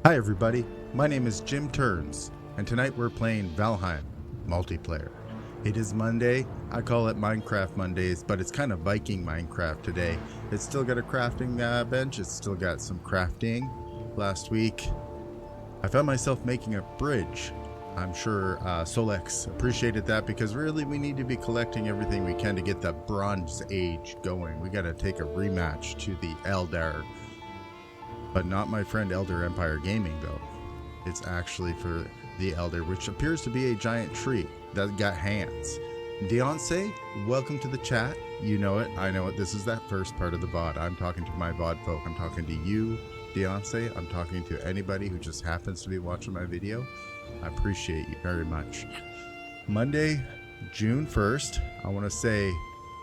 Hi everybody, my name is JimTurns, and tonight we're playing Valheim multiplayer. It is Monday. I call it Minecraft Mondays, but it's kind of Viking Minecraft today. It's still got a crafting bench, it's still got some crafting. Last week, I found myself making a bridge. I'm sure Soleckz appreciated that because really we need to be collecting everything we can to get the Bronze Age going. We gotta take a rematch to the Eldar. But not my friend Elder Empire Gaming though. It's actually for the Elder, which appears to be a giant tree that got hands. Deonce, welcome to the chat. You know it, I know it. This is that first part of the VOD. I'm talking to my VOD folk. I'm talking to you, Deonce. I'm talking to anybody who just happens to be watching my video. I appreciate you very much. Monday, June 1st, I want to say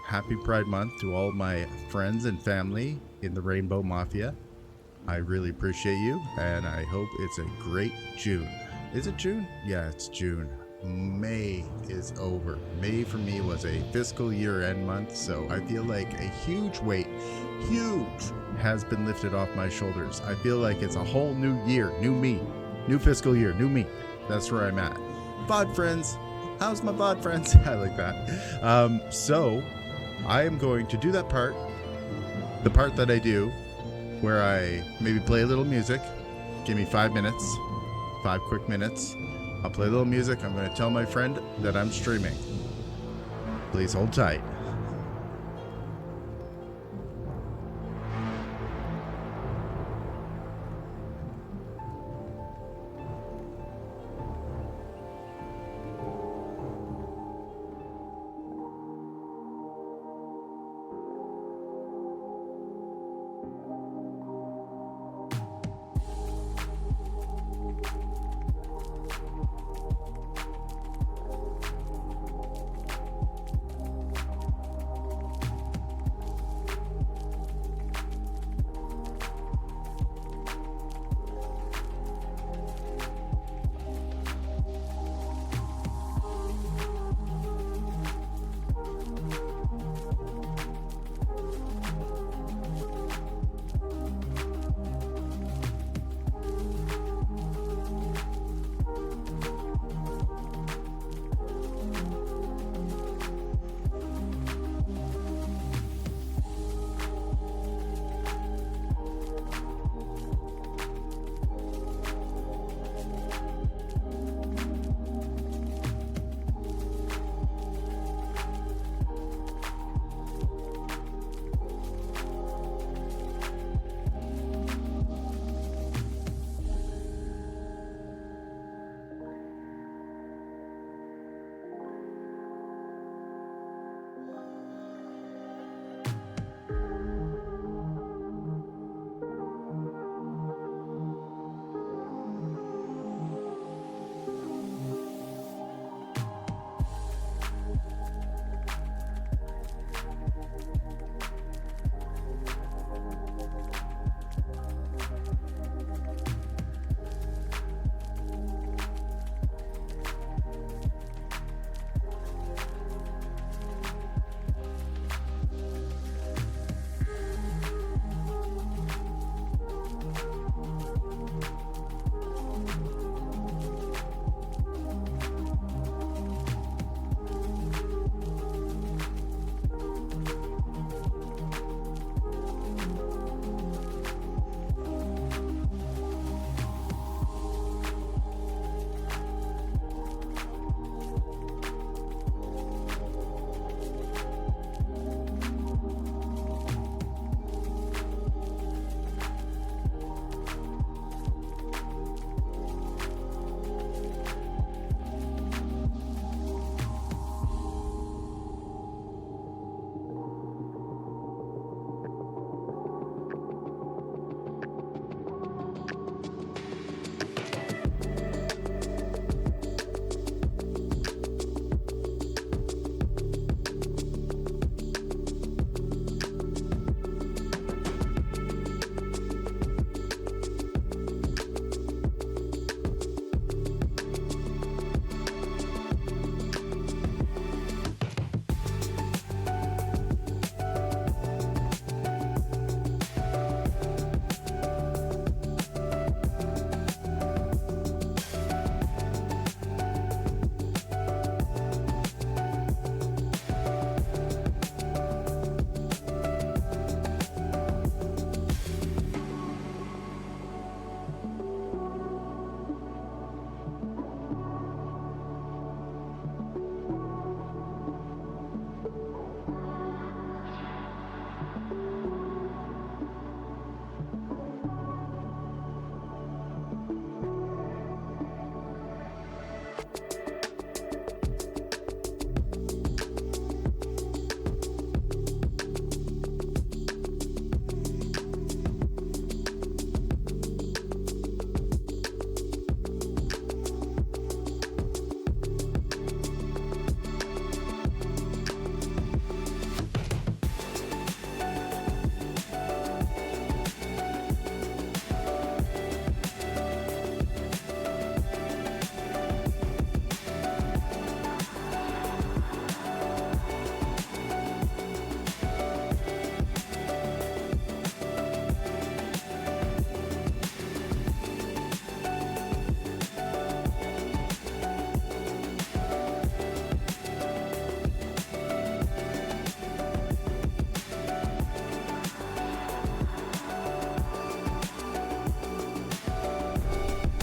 happy Pride Month to all my friends and family in the Rainbow Mafia. I really appreciate you, and I hope it's a great June. Is it June? Yeah, it's June. May is over. May for me was a fiscal year-end month, so I feel like a huge weight, has been lifted off my shoulders. I feel like it's a whole new year, new me, new fiscal year, new me. That's where I'm at. VOD friends, how's my VOD friends? I like that. So I am going to do that part, the part that I do, where I maybe play a little music. Give me 5 minutes, 5 quick minutes. I'll play a little music. I'm going to tell my friend that I'm streaming. Please hold tight.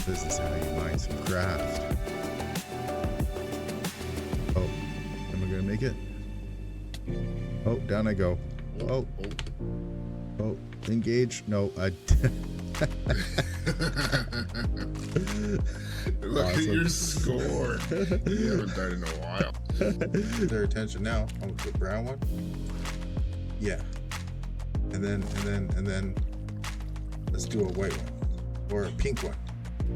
This is how you mine some craft. Oh, am I gonna make it? Oh, down I go. Oh, engage. No, I. Look at your score. You haven't died in a while. Their attention now. Oh, the brown one. Yeah, and then let's do a white one or a pink one.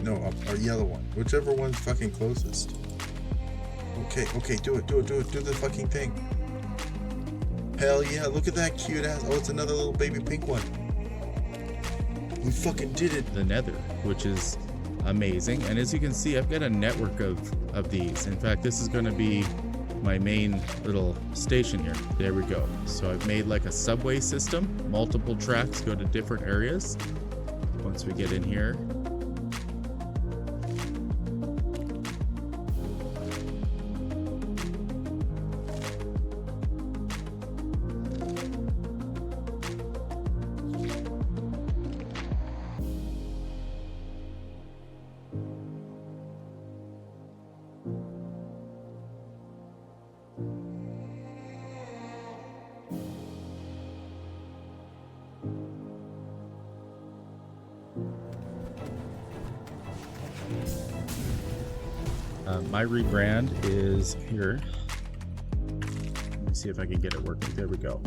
No, a yellow one. Whichever one's fucking closest. Okay, do it. Do the fucking thing. Hell yeah, look at that cute ass. Oh, it's another little baby pink one. We fucking did it. The nether, which is amazing. And as you can see, I've got a network of these. In fact, this is going to be my main little station here. There we go. So I've made like a subway system. Multiple tracks go to different areas. Once we get in here. My rebrand is here. Let me see if I can get it working. There we go.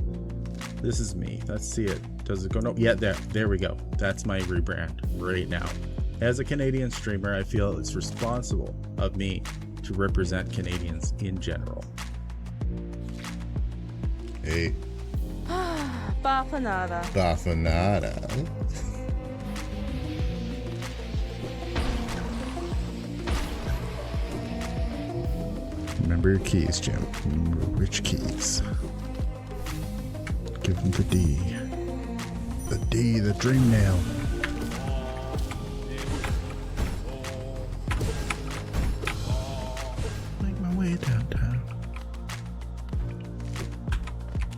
This is me. Let's see it. Does it go? No. Yeah, there we go. That's my rebrand right now. As a Canadian streamer, I feel it's responsible of me to represent Canadians in general. Hey. Bafanada. Bafanada. Remember your keys, Jim. Which keys? Give them the D. The D, the dream nail. Make my way downtown.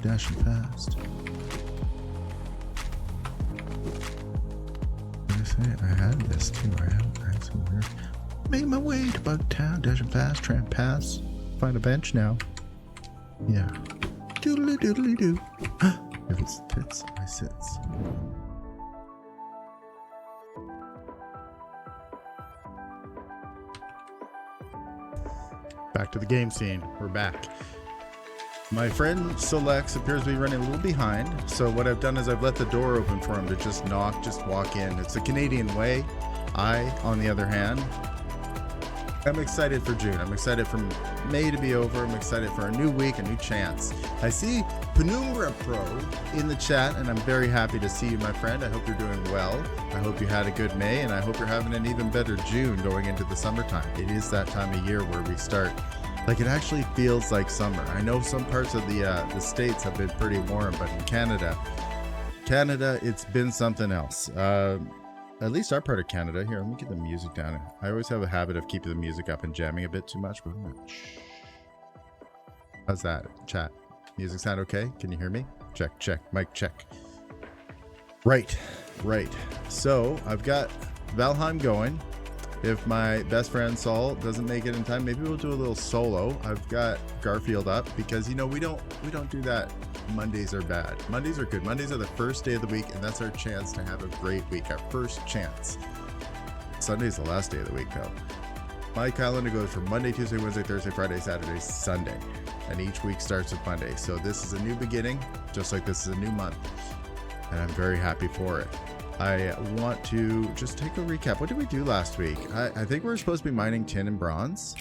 Dashing fast. What did I say? I had this too. I had some weird. Make my way to Bugtown, dashing fast, tramp pass. Find a bench now. Yeah. Doodly doodly doo. If it's tits, I sits. Back to the game scene. We're back. My friend Soleckz appears to be running a little behind. So what I've done is I've let the door open for him to just knock, just walk in. It's the Canadian way. I, on the other hand, I'm excited for June. I'm excited for May to be over. I'm excited for a new week, a new chance. I see Penumbra Pro in the chat, and I'm very happy to see you, my friend. I hope you're doing well. I hope you had a good May, and I hope you're having an even better June going into the summertime. It is that time of year where we start. Like, it actually feels like summer. I know some parts of the States have been pretty warm, but in Canada, it's been something else. At least our part of Canada. Here, let me get the music down. I always have a habit of keeping the music up and jamming a bit too much. But how's that, chat? Music sound okay? Can you hear me? Check. Mic check. Right. So I've got Valheim going. If my best friend Saul doesn't make it in time, maybe we'll do a little solo. I've got Garfield up because, you know, we don't do that. Mondays are bad. Mondays are good. Mondays are the first day of the week, and that's our chance to have a great week, our first chance. Sunday's the last day of the week, though. My calendar goes from Monday, Tuesday, Wednesday, Thursday, Friday, Saturday, Sunday, and each week starts with Monday. So this is a new beginning, just like this is a new month, and I'm very happy for it. I want to just take a recap. What did we do last week? I think we were supposed to be mining tin and bronze,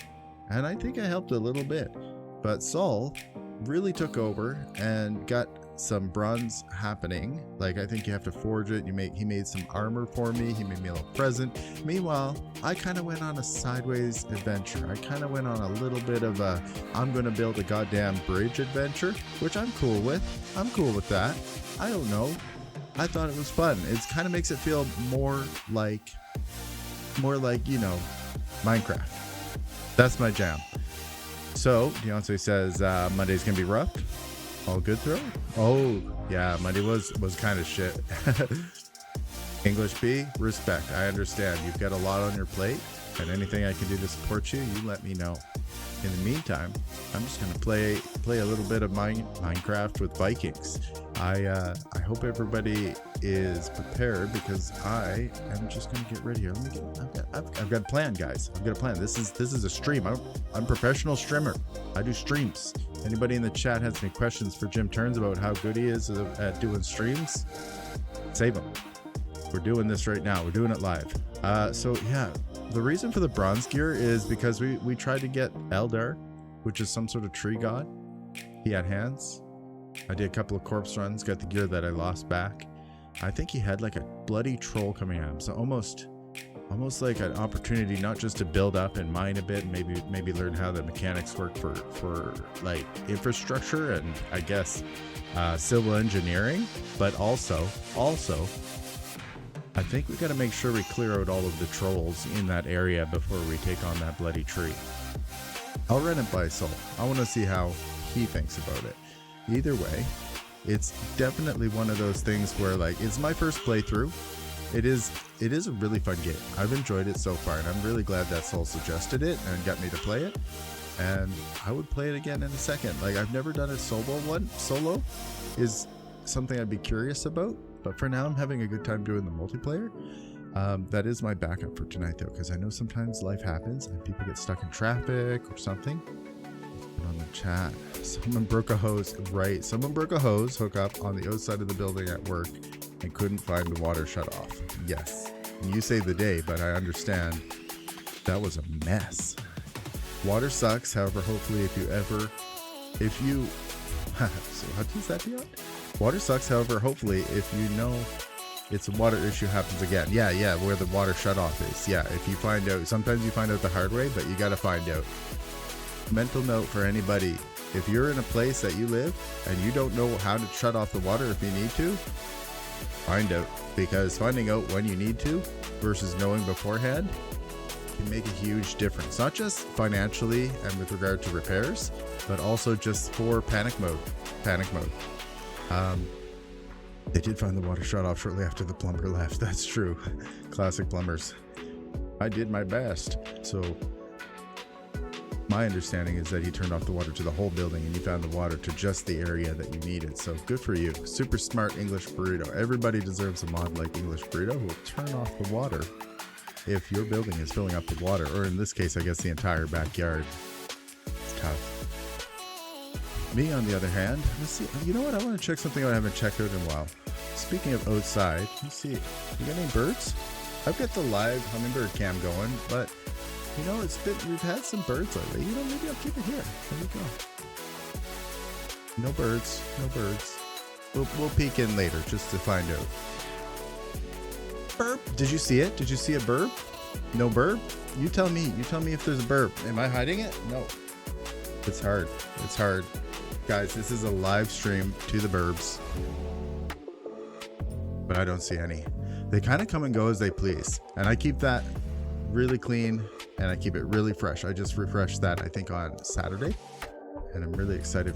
and I think I helped a little bit, but Saul really took over and got some bronze happening. Like, I think you have to forge it. He made some armor for me. He made me a little present. Meanwhile, I kind of went on a sideways adventure. I kind of went on a little bit of a I'm gonna build a goddamn bridge adventure, which I'm cool with. I'm cool with that. I don't know, I thought it was fun. It kind of makes it feel more like, you know, Minecraft. That's my jam. So Beyonce says Monday's gonna be rough. All good throw. Oh yeah, Monday was kind of shit. English B, respect. I understand. You've got a lot on your plate, and anything I can do to support you, you let me know. In the meantime, I'm just gonna play a little bit of Minecraft with Vikings. I hope everybody is prepared because I am just gonna get ready here. I've got a plan, guys. I've got a plan. This is a stream. I'm a professional streamer. I do streams. Anybody in the chat has any questions for JimTurns about how good he is at doing streams? Save them. We're doing this right now. We're doing it live. So yeah, the reason for the bronze gear is because we tried to get Eldar, which is some sort of tree god. He had hands. I did a couple of corpse runs, got the gear that I lost back. I think he had like a bloody troll coming at him. So almost like an opportunity not just to build up and mine a bit, maybe learn how the mechanics work for like infrastructure and I guess civil engineering, but also I think we got to make sure we clear out all of the trolls in that area before we take on that bloody tree. I'll run it by Sol. I want to see how he thinks about it. Either way, it's definitely one of those things where like it's my first playthrough. It is a really fun game. I've enjoyed it so far, and I'm really glad that Sol suggested it and got me to play it. And I would play it again in a second. Like I've never done a solo one. Solo is something I'd be curious about. But for now, I'm having a good time doing the multiplayer. That is my backup for tonight, though, because I know sometimes life happens and people get stuck in traffic or something. Put on the chat. Someone broke a hose. Right. Someone broke a hose hookup on the outside of the building at work and couldn't find the water shut off. Yes. And you say the day, but I understand that was a mess. Water sucks. However, hopefully if you so how does that be on? Water sucks, however, hopefully, if you know it's a water issue happens again. Yeah, where the water shut off is. Yeah, if you find out, sometimes you find out the hard way, but you got to find out. Mental note for anybody, if you're in a place that you live and you don't know how to shut off the water if you need to, find out. Because finding out when you need to versus knowing beforehand can make a huge difference. Not just financially and with regard to repairs, but also just for panic mode. They did find the water shut off shortly after the plumber left. That's true. Classic plumbers. I did my best. So my understanding is that he turned off the water to the whole building and you found the water to just the area that you needed. So good for you. Super smart English burrito. Everybody deserves a mod like English burrito who will turn off the water if your building is filling up with water, or in this case, I guess the entire backyard. It's tough. Me, on the other hand, let's see. You know what? I want to check something I haven't checked out in a while. Speaking of outside, let's see. You got any birds? I've got the live hummingbird cam going, but you know, we've had some birds lately. You know, maybe I'll keep it here. There we go. No birds. We'll peek in later just to find out. Burp. Did you see it? Did you see a burp? No burp? You tell me if there's a burp. Am I hiding it? No. It's hard. Guys, this is a live stream to the burbs. But I don't see any. They kind of come and go as they please. And I keep that really clean and I keep it really fresh. I just refreshed that, I think, on Saturday. And I'm really excited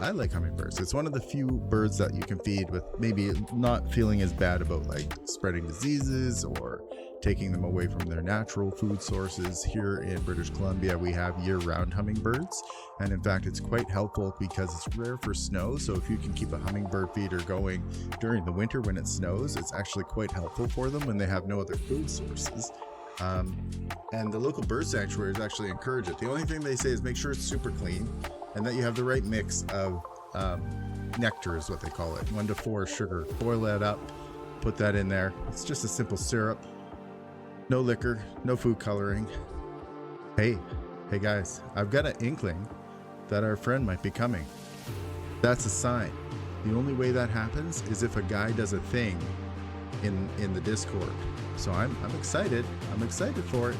I like hummingbirds. It's one of the few birds that you can feed with maybe not feeling as bad about like spreading diseases or taking them away from their natural food sources. Here in British Columbia, we have year-round hummingbirds, and in fact it's quite helpful because it's rare for snow. So if you can keep a hummingbird feeder going during the winter when it snows, it's actually quite helpful for them when they have no other food sources. And the local bird sanctuaries actually encourage it. The only thing they say is make sure it's super clean and that you have the right mix of nectar is what they call it, 1 to 4 sugar. Boil that up, put that in there. It's just a simple syrup. No liquor, no food coloring. Hey guys, I've got an inkling that our friend might be coming. That's a sign. The only way that happens is if a guy does a thing in the Discord. So I'm excited. I'm excited for it.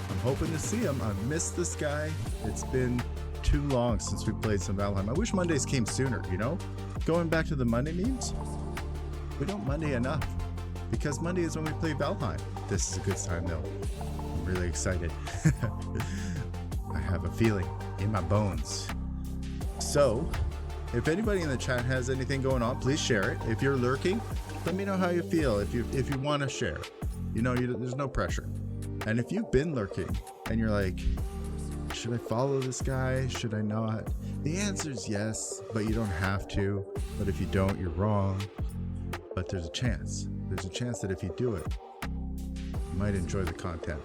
I'm hoping to see him. I've missed this guy. It's been too long since we played some Valheim. I wish Mondays came sooner, you know? Going back to the Monday memes, we don't Monday enough because Monday is when we play Valheim. This is a good time though. I'm really excited. I have a feeling in my bones. So if anybody in the chat has anything going on, please share it. If you're lurking, Let me know how you feel if you want to share. You know, there's no pressure. And if you've been lurking and you're like, should I follow this guy? Should I not? The answer is yes, but you don't have to. But if you don't, you're wrong. But there's a chance. There's a chance that if you do it, you might enjoy the content.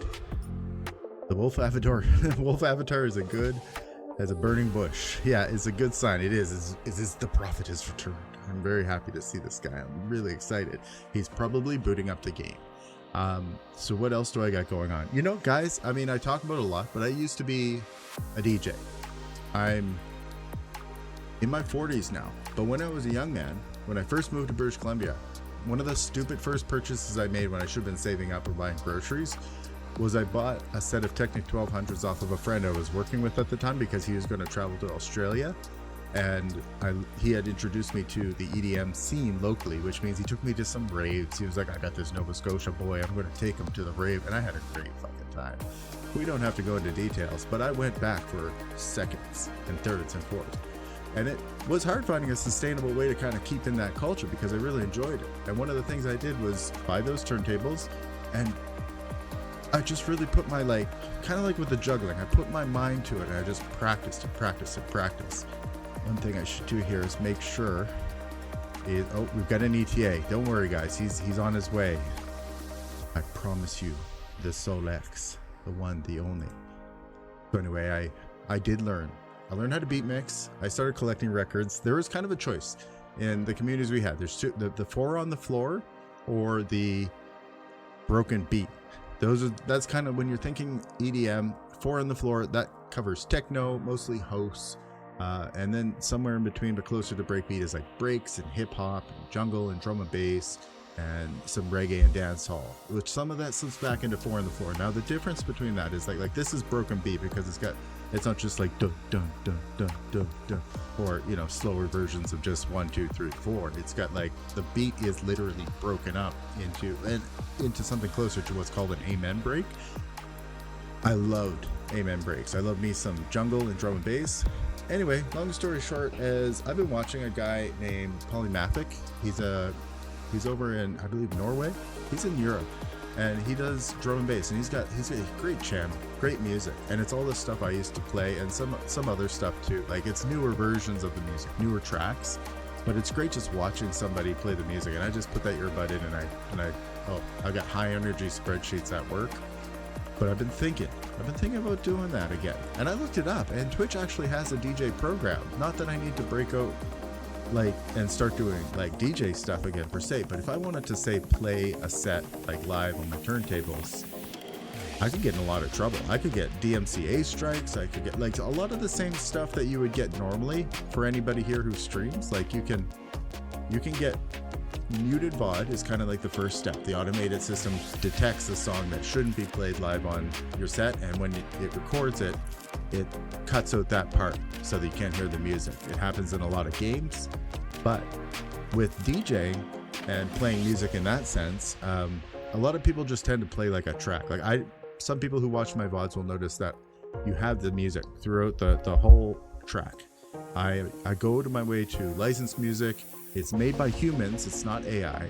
The wolf avatar, wolf avatar is as a burning bush. Yeah, it's a good sign. It is. Is this the prophet has returned? I'm very happy to see this guy. I'm really excited. He's probably booting up the game. So what else do I got going on? You know, guys, I mean, I talk about it a lot, but I used to be a DJ. I'm in my 40s now, but when I was a young man, when I first moved to British Columbia, one of the stupid first purchases I made when I should have been saving up or buying groceries was I bought a set of Technic 1200s off of a friend I was working with at the time because he was going to travel to Australia. And he had introduced me to the EDM scene locally, which means he took me to some raves. He was like, I got this Nova Scotia boy, I'm going to take him to the rave. And I had a great fucking time. We don't have to go into details, but I went back for seconds and thirds and fourths. And it was hard finding a sustainable way to kind of keep in that culture because I really enjoyed it. And one of the things I did was buy those turntables, and I just really put my, kind of like with the juggling, I put my mind to it, and I just practiced and practiced and practiced. One thing I should do here is make sure we've got an ETA. Don't worry, guys. He's on his way. I promise you, the Soleckz, the one, the only. So anyway, I did learn. I learned how to beat mix. I started collecting records. There was kind of a choice in the communities we had. There's two, the 4 on the floor or the broken beat. That's kind of when you're thinking EDM. 4 on the floor, that covers techno, mostly house. And then somewhere in between, but closer to breakbeat, is like breaks and hip hop and jungle and drum and bass and some reggae and dance hall, which some of that slips back into 4 on the floor. Now the difference between that is like this is broken beat because it's not just like dun dun dun dun dun dun, or you know, slower versions of just 1 2 3 4. It's got like the beat is literally broken up into something closer to what's called an amen break. I loved amen breaks. I love me some jungle and drum and bass. Anyway, long story short, as I've been watching a guy named Polymathic. He's over in, I believe, Norway. He's in Europe, and he does drum and bass, and he's got a great channel, great music, and it's all the stuff I used to play, and some other stuff too. Like it's newer versions of the music, newer tracks, but it's great just watching somebody play the music. And I just put that earbud in, and I've got high energy spreadsheets at work. But I've been thinking about doing that again. And I looked it up, and Twitch actually has a DJ program. Not that I need to break out and start doing DJ stuff again per se, but if I wanted to say play a set live on my turntables, I could get in a lot of trouble. I could get DMCA strikes. I could get a lot of the same stuff that you would get normally for anybody here who streams. You can get muted VOD is kind of like the first step. The automated system detects a song that shouldn't be played live on your set, and when it records it, it cuts out that part so that you can't hear the music. It happens in a lot of games, but with DJing and playing music in that sense, a lot of people just tend to play a track. Some people who watch my VODs will notice that you have the music throughout the whole track. I go to my way to licensed music. It's made by humans, it's not AI,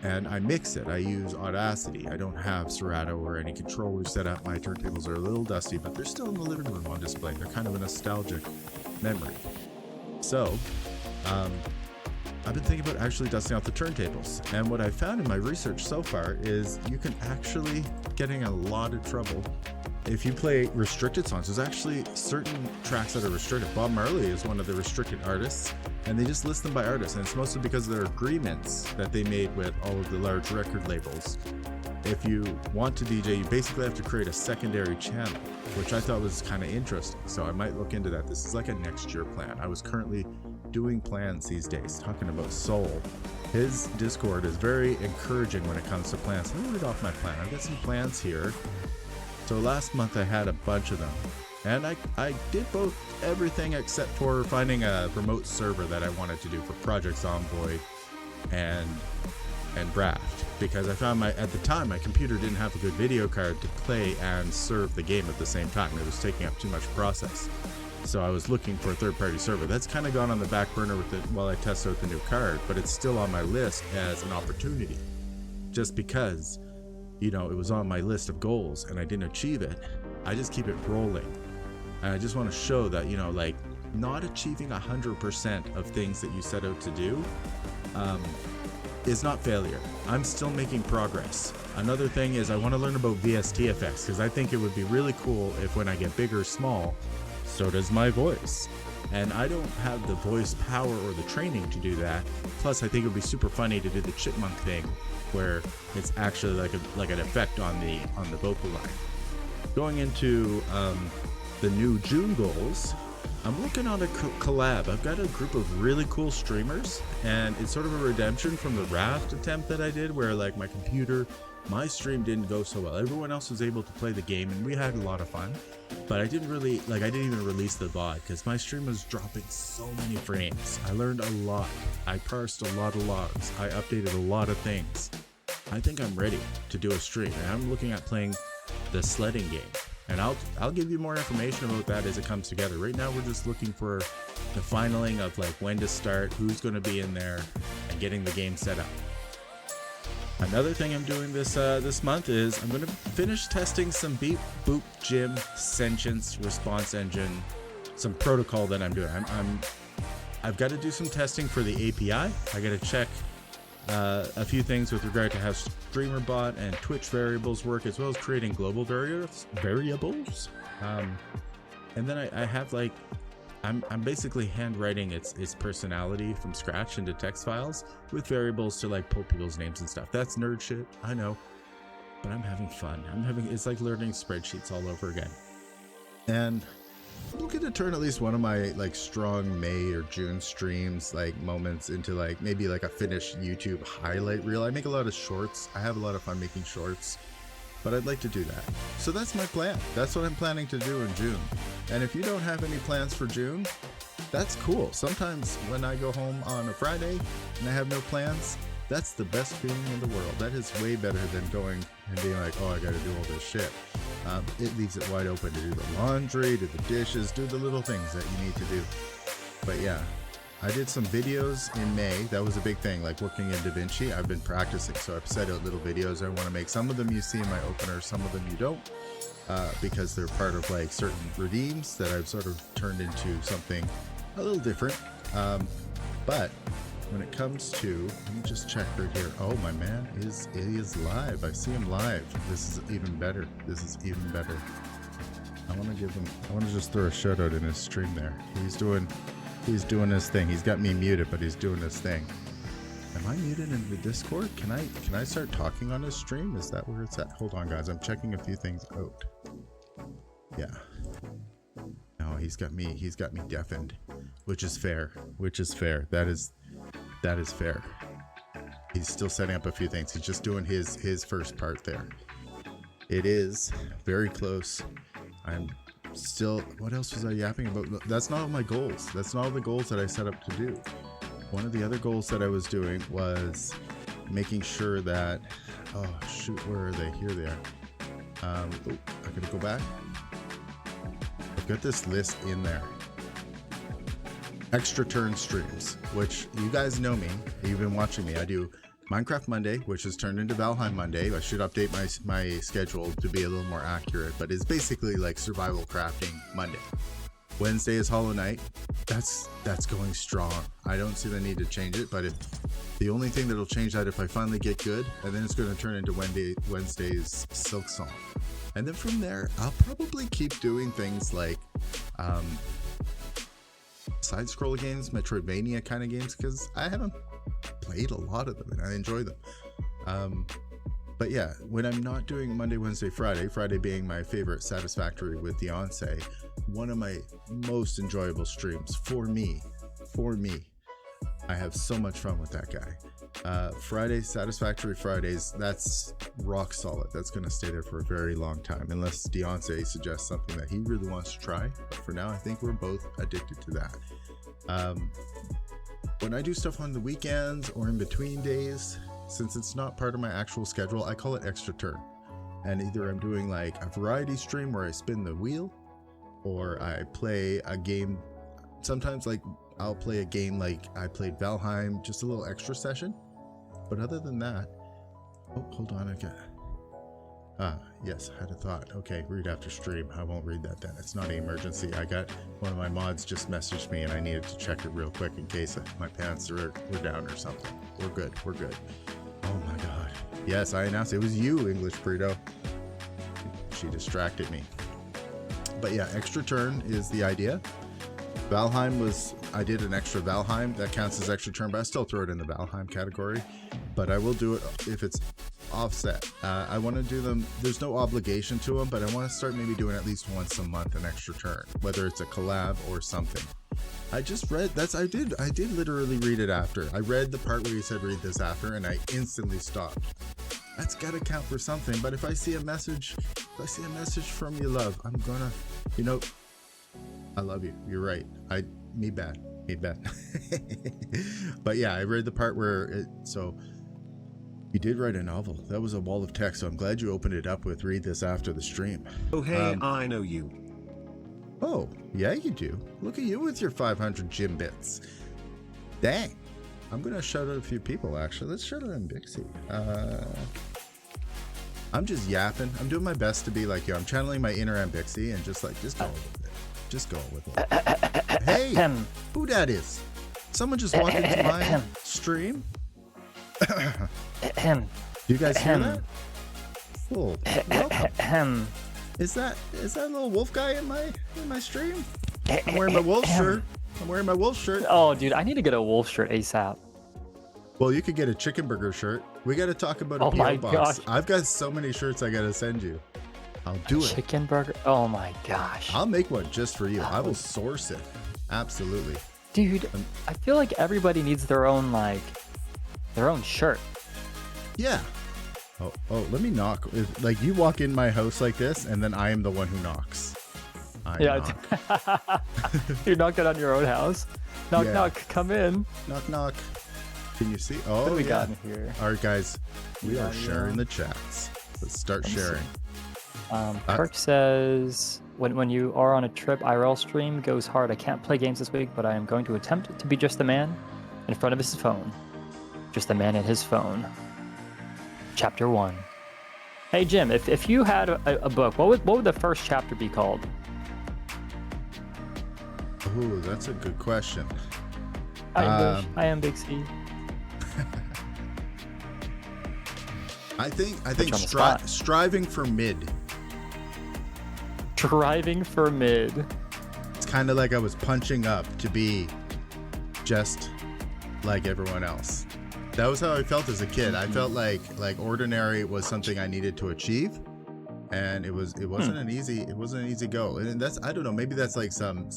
and I mix it. I use Audacity. I don't have Serato or any controller set up. My turntables are a little dusty, but they're still in the living room on display. They're kind of a nostalgic memory. So, I've been thinking about actually dusting out the turntables, and what I found in my research so far is you can actually get in a lot of trouble if you play restricted songs. There's actually certain tracks that are restricted. Bob Marley is one of the restricted artists, and they just list them by artists, and it's mostly because of their agreements that they made with all of the large record labels. If you want to DJ, you basically have to create a secondary channel, which I thought was kind of interesting, so I might look into that. This is like a next year plan. I was currently doing plans these days, talking about Soul. His Discord is very encouraging when it comes to plans. Let me read off my plan. I've got some plans here. So last month I had a bunch of them, and I did everything except for finding a remote server that I wanted to do for Project Zomboid and Raft, because I found at the time my computer didn't have a good video card to play and serve the game at the same time. It was taking up too much process. So I was looking for a third-party server. That's kind of gone on the back burner with it while I test out the new card, but it's still on my list as an opportunity. Just because, you know, it was on my list of goals and I didn't achieve it, I just keep it rolling. And I just want to show that, you know, like, not achieving 100% of things that you set out to do is not failure. I'm still making progress. Another thing is I want to learn about VST effects, because I think it would be really cool if when I get big or small, so does my voice. And I don't have the voice power or the training to do that. Plus, I think it would be super funny to do the chipmunk thing, where it's actually like an effect on the vocal line. Going into the new June goals, I'm working on a collab. I've got a group of really cool streamers, and it's sort of a redemption from the Raft attempt that I did, where like my stream didn't go so well. Everyone else was able to play the game and we had a lot of fun, but I didn't even release the VOD because my stream was dropping so many frames. I learned a lot. I parsed a lot of logs. I updated a lot of things. I think I'm ready to do a stream, and I'm looking at playing the sledding game. And I'll give you more information about that as it comes together. Right now, we're just looking for the finaling of like when to start, who's going to be in there, and getting the game set up. Another thing I'm doing this month is I'm going to finish testing some BeepBoopJim sentience response engine, some protocol that I'm doing. I've got to do some testing for the API. I got to check a few things with regard to how StreamerBot and Twitch variables work, as well as creating global variables. And then I have like, I'm basically handwriting its personality from scratch into text files with variables to like pull people's names and stuff. That's nerd shit, I know, but I'm having fun. It's like learning spreadsheets all over again. And I'm looking to turn at least one of my like strong May or June streams, like moments, into like maybe like a finished YouTube highlight reel. I make a lot of shorts. I have a lot of fun making shorts, but I'd like to do that. So that's my plan. That's what I'm planning to do in June. And if you don't have any plans for June, that's cool. Sometimes when I go home on a Friday and I have no plans, that's the best feeling in the world. That is way better than going and being like, oh, I gotta do all this shit. It leaves it wide open to do the laundry, do the dishes, do the little things that you need to do. But yeah, I did some videos in May. That was a big thing, like working in DaVinci. I've been practicing, so I've set out little videos I want to make. Some of them you see in my opener, some of them you don't, because they're part of like certain redeems that I've sort of turned into something a little different. But when it comes to, let me just check right here. Oh, my man is live. I see him live. This is even better. This is even better. I want to just throw a shout out in his stream there. He's doing his thing. He's got me muted, but he's doing his thing. Am I muted in the Discord? Can I start talking on his stream? Is that where it's at? Hold on, guys. I'm checking a few things out. Yeah. No, he's got me deafened, which is fair. That is fair. He's still setting up a few things. He's just doing his first part there. It is very close. I'm still, what else was I yapping about? That's not all my goals. That's not all the goals that I set up to do. One of the other goals that I was doing was making sure that, oh shoot, where are they? Here they are. I gotta go back. I've got this list in there. Extra turn streams, which you guys know me. You've been watching me. I do Minecraft Monday, which has turned into Valheim Monday. I should update my schedule to be a little more accurate, but it's basically like survival crafting Monday. Wednesday is Hollow Knight. That's going strong. I don't see the need to change it, but the only thing that'll change that if I finally get good, and then it's going to turn into Wednesday's Silk Song. And then from there, I'll probably keep doing things like side scroll games, Metroidvania kind of games, because I haven't played a lot of them and I enjoy them. But yeah, when I'm not doing Monday, Wednesday, Friday being my favorite Satisfactory with Beyonce, one of my most enjoyable streams for me. I have so much fun with that guy. Friday, Satisfactory Fridays, that's rock solid. That's going to stay there for a very long time, unless Beyonce suggests something that he really wants to try. But for now, I think we're both addicted to that. When I do stuff on the weekends or in between days, since it's not part of my actual schedule, I call it extra turn. And either I'm doing like a variety stream where I spin the wheel, or I play a game. Sometimes like I'll play a game like I played Valheim, just a little extra session. But other than that, oh, hold on, I got. Yes, I had a thought. Okay, read after stream. I won't read that then. It's not an emergency. I got one of my mods just messaged me and I needed to check it real quick in case my pants were down or something. We're good. We're good. Oh my god. Yes, I announced it was you, English Burrito. She distracted me. But yeah, extra turn is the idea. Valheim was, I did an extra Valheim. That counts as extra turn, but I still throw it in the Valheim category. But I will do it if it's offset. I want to do them, there's no obligation to them, but I want to start maybe doing at least once a month an extra turn, whether it's a collab or something. I just read, I did literally read it after. I read the part where you said read this after and I instantly stopped. That's gotta count for something, but if I see a message from you, love, I'm gonna, you know, I love you. You're right. Me bad. But yeah, I read the part where so you did write a novel. That was a wall of text, so I'm glad you opened it up with read this after the stream. Oh, hey, I know you. Oh, yeah, you do. Look at you with your 500 Jim bits. Dang. I'm going to shout out a few people, actually. Let's shout out Bixie. I'm just yapping. I'm doing my best to be like you. I'm channeling my inner Bixie and just go with it. Just go with it. Hey, who that is? Someone just walked into my stream? Do you guys hear that? Cool. Welcome. Is that a little wolf guy in my stream? I'm wearing my wolf shirt. Oh, dude, I need to get a wolf shirt ASAP. Well, you could get a chicken burger shirt. We got to talk about a PO box. Gosh. I've got so many shirts I got to send you. I'll do it. Chicken burger? Oh my gosh. I'll make one just for you. I will source it. Absolutely. Dude, I feel like everybody needs their own shirt. Yeah. Oh, let me knock. Like you walk in my house like this, and then I am the one who knocks. Knock. You knocked it on your own house? Knock, knock, come in. Knock, knock. Can you see? Oh, what do we got in here? All right, guys. We are sharing the chats. Let's start sharing. Kirk says, when you are on a trip, IRL stream goes hard. I can't play games this week, but I am going to attempt to be just a man in front of his phone. Just a man at his phone. Chapter 1. Hey, Jim, if you had a book, what would the first chapter be called? Ooh, that's a good question. I am Big C. I think striving for mid. Striving for mid. It's kind of like I was punching up to be just like everyone else. That was how I felt as a kid. I felt like ordinary was something I needed to achieve, and it wasn't an easy go. And that's, I don't know, maybe that's like some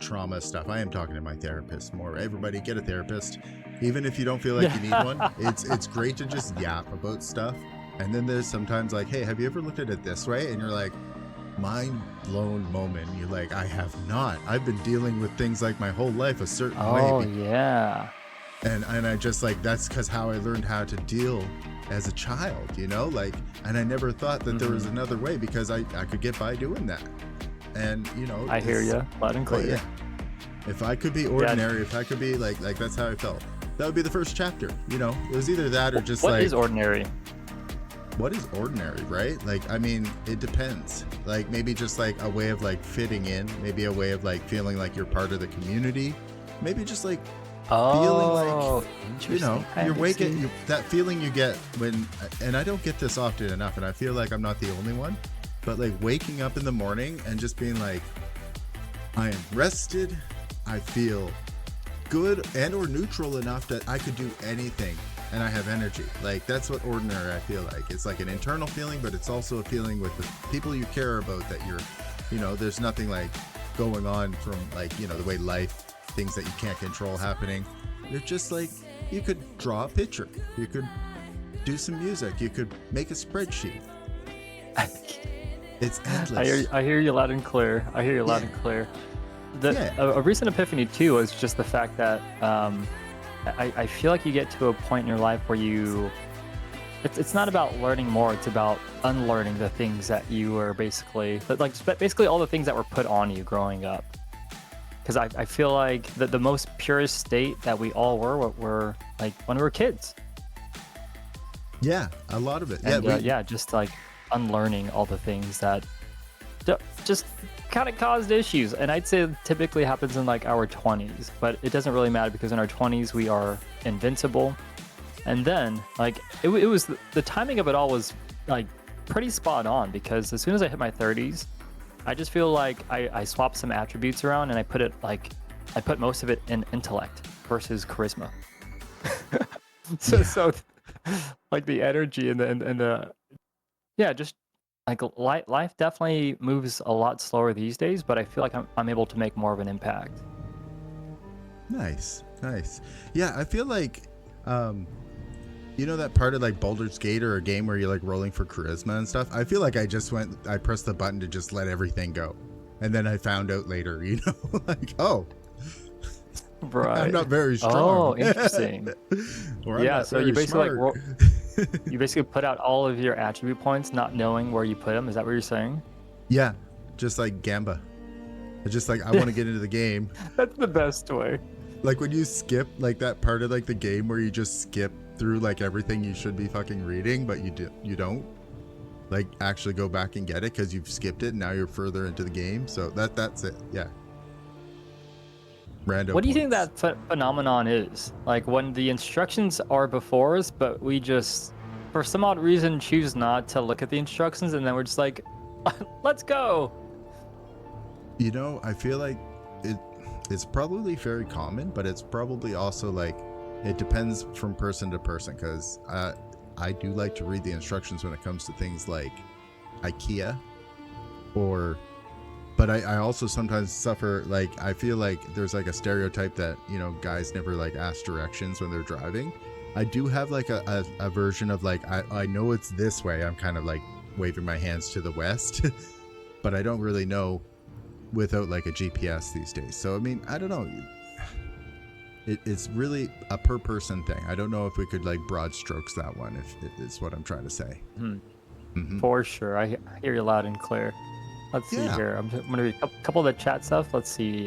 trauma stuff. I am talking to my therapist more. Everybody get a therapist, even if you don't feel like you need one. It's great to just yap about stuff. And then there's sometimes like, hey, have you ever looked at it this way? And you're like, mind blown moment. You're like, I have not. I've been dealing with things like my whole life a certain way. Oh yeah. And I just like, that's because how I learned how to deal as a child, you know, like, and I never thought that there was another way, because I could get by doing that. And, you know, I hear you loud and clear. Yeah, if I could be ordinary, if I could be like that's how I felt. That would be the first chapter, you know. It was either that or just what is ordinary? What is ordinary, right? Like, I mean, it depends. Like maybe just like a way of like fitting in, maybe a way of like feeling like you're part of the community, maybe just like feeling like, you know, you're waking, that feeling you get when, and I don't get this often enough, and I feel like I'm not the only one, but like waking up in the morning and just being like, I am rested, I feel good and or neutral enough that I could do anything, and I have energy. Like, that's what ordinary I feel like. It's like an internal feeling, but it's also a feeling with the people you care about, that you're, you know, there's nothing like going on from like, you know, the way life, things that you can't control happening. You're just like, you could draw a picture, you could do some music, you could make a spreadsheet. It's endless. I hear you loud and clear. I hear you loud and clear. A recent epiphany too was just the fact that I feel like you get to a point in your life where you it's not about learning more. It's about unlearning the things that you were basically basically all the things that were put on you growing up. Because I feel like the most purest state that we all were like when we were kids. Yeah, a lot of it. And, just like unlearning all the things that just kind of caused issues. And I'd say it typically happens in like our 20s, but it doesn't really matter because in our 20s we are invincible. And then like it was the timing of it all was like pretty spot on, because as soon as I hit my 30s, I just feel like I swapped some attributes around and I put most of it in intellect versus charisma. So like the energy and the just like life definitely moves a lot slower these days, but I feel like I'm able to make more of an impact. Nice. Yeah, I feel like you know that part of like Baldur's Gate or a game where you're like rolling for charisma and stuff? I feel like I pressed the button to just let everything go. And then I found out later, you know, like, oh, right. I'm not very strong. Oh, interesting. Yeah, so you basically you basically put out all of your attribute points not knowing where you put them. Is that what you're saying? Yeah, just like Gamba. It's just like, I want to get into the game. That's the best way. Like when you skip like that part of like the game where you just skip through like everything you should be fucking reading, but you don't like actually go back and get it because you've skipped it and now you're further into the game. So that's it. Yeah. Random. What do you think that phenomenon is? Like when the instructions are before us, but we just, for some odd reason, choose not to look at the instructions, and then we're just like, let's go. You know, I feel like it's probably very common, but it's probably also like, it depends from person to person, because I do like to read the instructions when it comes to things like IKEA but I also sometimes suffer, like, I feel like there's like a stereotype that, you know, guys never like ask directions when they're driving. I do have like a version of like, I know it's this way. I'm kind of like waving my hands to the west, but I don't really know without like a GPS these days. So, I mean, I don't know. It's really a per person thing. I don't know if we could like broad strokes that one, if it's what I'm trying to say. For sure. I hear you loud and clear. Let's see here. I'm going to read a couple of the chat stuff. Let's see.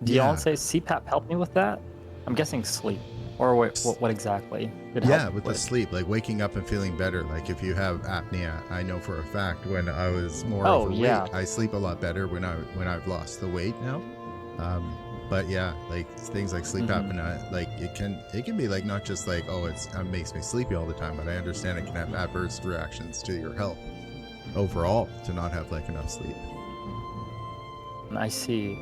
Dion says CPAP helped me with that. I'm guessing sleep. Or what exactly? With the sleep, like waking up and feeling better. Like if you have apnea, I know for a fact when I was more overweight, I sleep a lot better when I've lost the weight now. But yeah, like things like sleep apnea, like it can be like not just like, oh, it makes me sleepy all the time, but I understand it can have adverse reactions to your health overall to not have like enough sleep. I see.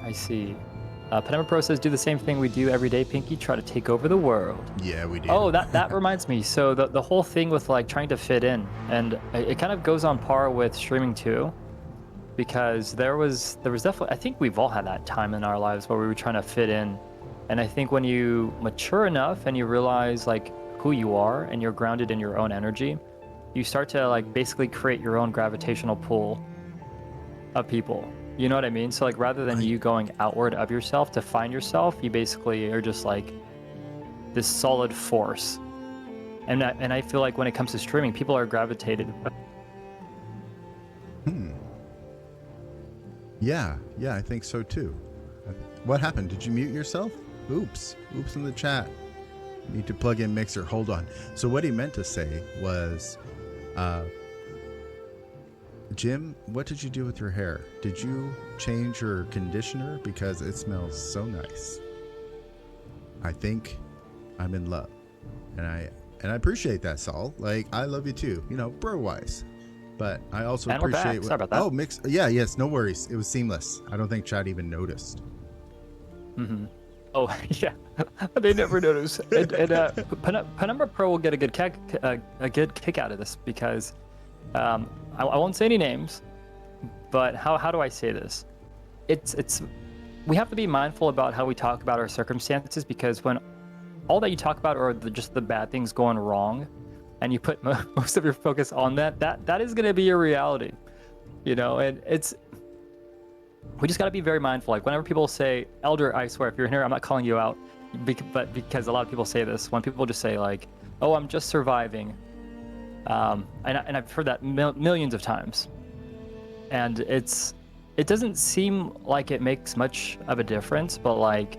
Penelope Pro says, do the same thing we do every day, Pinky, try to take over the world. Yeah, we do. Oh, that reminds me. So the whole thing with like trying to fit in, and it kind of goes on par with streaming too, because there was definitely, I think we've all had that time in our lives where we were trying to fit in. And I think when you mature enough and you realize like who you are and you're grounded in your own energy, you start to like basically create your own gravitational pull of people. You know what I mean? So like rather than you going outward of yourself to find yourself, you basically are just like this solid force. And I feel like when it comes to streaming, people are gravitated. Yeah, I think so too. What happened? Did you mute yourself? Oops in the chat. Need to plug in Mixer. Hold on. So what he meant to say was, Jim, what did you do with your hair? Did you change your conditioner? Because it smells so nice. I think I'm in love. And I appreciate that, Saul. Like, I love you too. You know, bro-wise. But I also appreciate... Sorry about that. Oh, mix. Yeah, yes, no worries. It was seamless. I don't think Chad even noticed. Oh, yeah. They never notice. And Penumbra Pro will get a good kick out of this because... I won't say any names, but how do I say this? It's we have to be mindful about how we talk about our circumstances, because when all that you talk about are just the bad things going wrong, and you put most of your focus on that is going to be your reality, you know. And we just got to be very mindful. Like whenever people say, Elder, I swear, if you're in here, I'm not calling you out, but because a lot of people say this, when people just say like, oh, I'm just surviving. And I've heard that millions of times, and it doesn't seem like it makes much of a difference, but like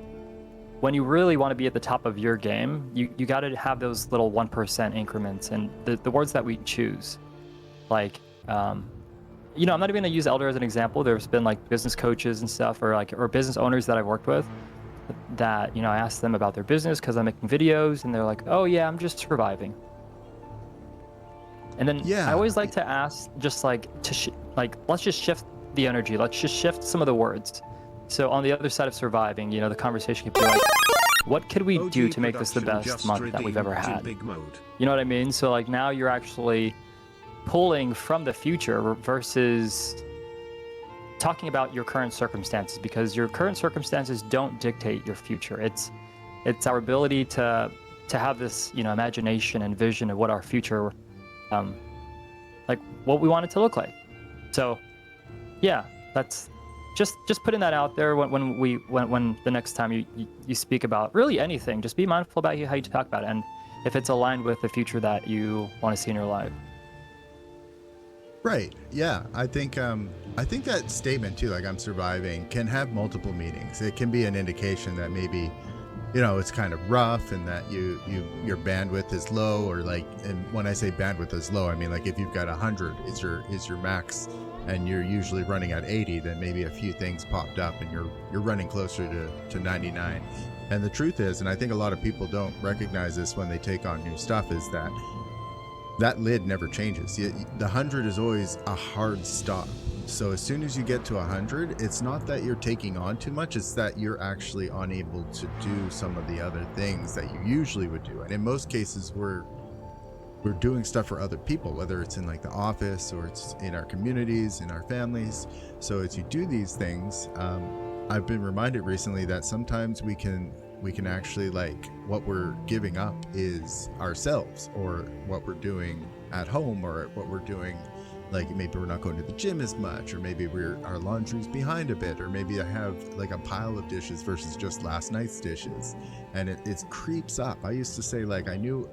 when you really want to be at the top of your game, you got to have those little 1% increments, and the words that we choose, like you know, I'm not even gonna use Elder as an example. There's been like business coaches and stuff, or business owners that I've worked with, that, you know, I ask them about their business because I'm making videos, and they're like, oh yeah, I'm just surviving. And then I always like to ask, just like let's just shift the energy. Let's just shift some of the words. So on the other side of surviving, you know, the conversation could be like, what could we do to make this the best month that we've ever had? You know what I mean? So like now you're actually pulling from the future versus talking about your current circumstances, because your current circumstances don't dictate your future. It's our ability to have this, you know, imagination and vision of what our future, like what we want it to look like. So yeah, that's just putting that out there when the next time you speak about really anything, just be mindful about how you talk about it, and if it's aligned with the future that you want to see in your life. Right. Yeah. I think that statement too, like I'm surviving, can have multiple meanings. It can be an indication that maybe, you know, it's kind of rough and that your bandwidth is low, or like, and when I say bandwidth is low, I mean like if you've got 100 is your max and you're usually running at 80, then maybe a few things popped up and you're running closer to 99. And the truth is, and I think a lot of people don't recognize this when they take on new stuff, is that lid never changes. The 100 is always a hard stop. So as soon as you get to 100, it's not that you're taking on too much, it's that you're actually unable to do some of the other things that you usually would do. And in most cases, we're doing stuff for other people, whether it's in like the office or it's in our communities, in our families. So as you do these things, I've been reminded recently that sometimes we can actually, like, what we're giving up is ourselves, or what we're doing at home, or what we're doing, like maybe we're not going to the gym as much, or maybe our laundry's behind a bit, or maybe I have like a pile of dishes versus just last night's dishes, and it creeps up. I used to say, like, I knew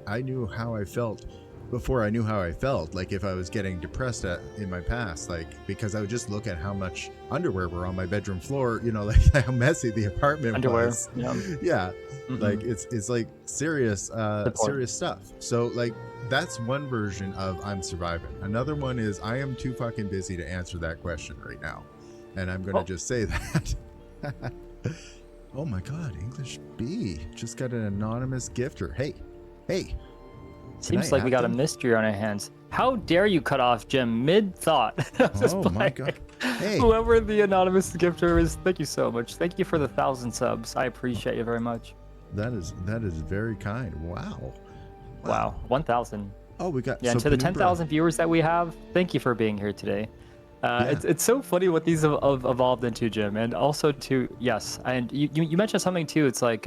how I felt before I knew how I felt, like if I was getting depressed in my past, like because I would just look at how much underwear were on my bedroom floor, you know, like how messy the apartment was. Yeah. Mm-hmm. Like it's like serious stuff. So like that's one version of I'm surviving. Another one is I am too fucking busy to answer that question right now, and I'm gonna just say that. Oh my god, English B just got an anonymous gifter. Hey. Seems like we got a mystery on our hands. How dare you cut off Jim mid-thought? Oh my god. Hey. Whoever the anonymous gifter is, thank you so much. Thank you for the 1,000 subs. I appreciate you very much. That is very kind. Wow. 1,000. Oh, we got and to the 10,000 viewers that we have, thank you for being here today. It's so funny what these have evolved into, Jim, and also to and you mentioned something too. It's like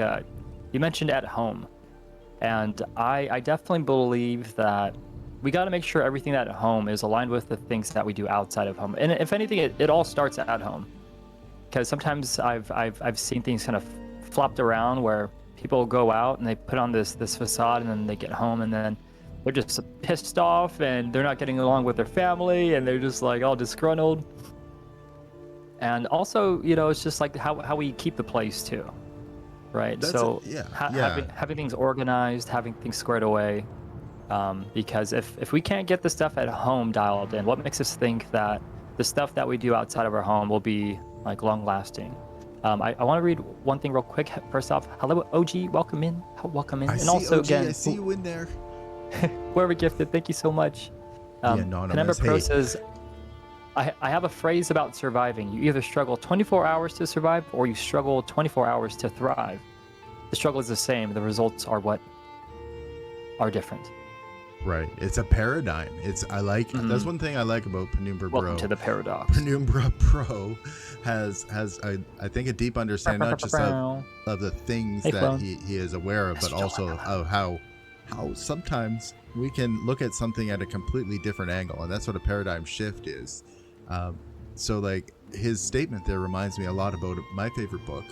you mentioned at home. And I definitely believe that we got to make sure everything at home is aligned with the things that we do outside of home. And if anything, it all starts at home. Because sometimes I've seen things kind of flopped around where people go out and they put on this facade, and then they get home and then they're just pissed off and they're not getting along with their family and they're just like all disgruntled. And also, you know, it's just like how we keep the place too. Right. So having things organized, having things squared away, because if we can't get the stuff at home dialed in, what makes us think that the stuff that we do outside of our home will be like long lasting? I want to read one thing real quick. First off, hello OG, welcome in. And also OG, again, I see you in there. Whoever gifted, thank you so much. Penumbra Pro says, I have a phrase about surviving. You either struggle 24 hours to survive or you struggle 24 hours to thrive. The struggle is the same. The results are what are different. Right. It's a paradigm. That's one thing I like about Penumbra Pro. Welcome to the paradox. Penumbra Pro has I think a deep understanding not just of the things that he is aware of, but also of how sometimes we can look at something at a completely different angle, and that's what a paradigm shift is. So like his statement there reminds me a lot about my favorite book,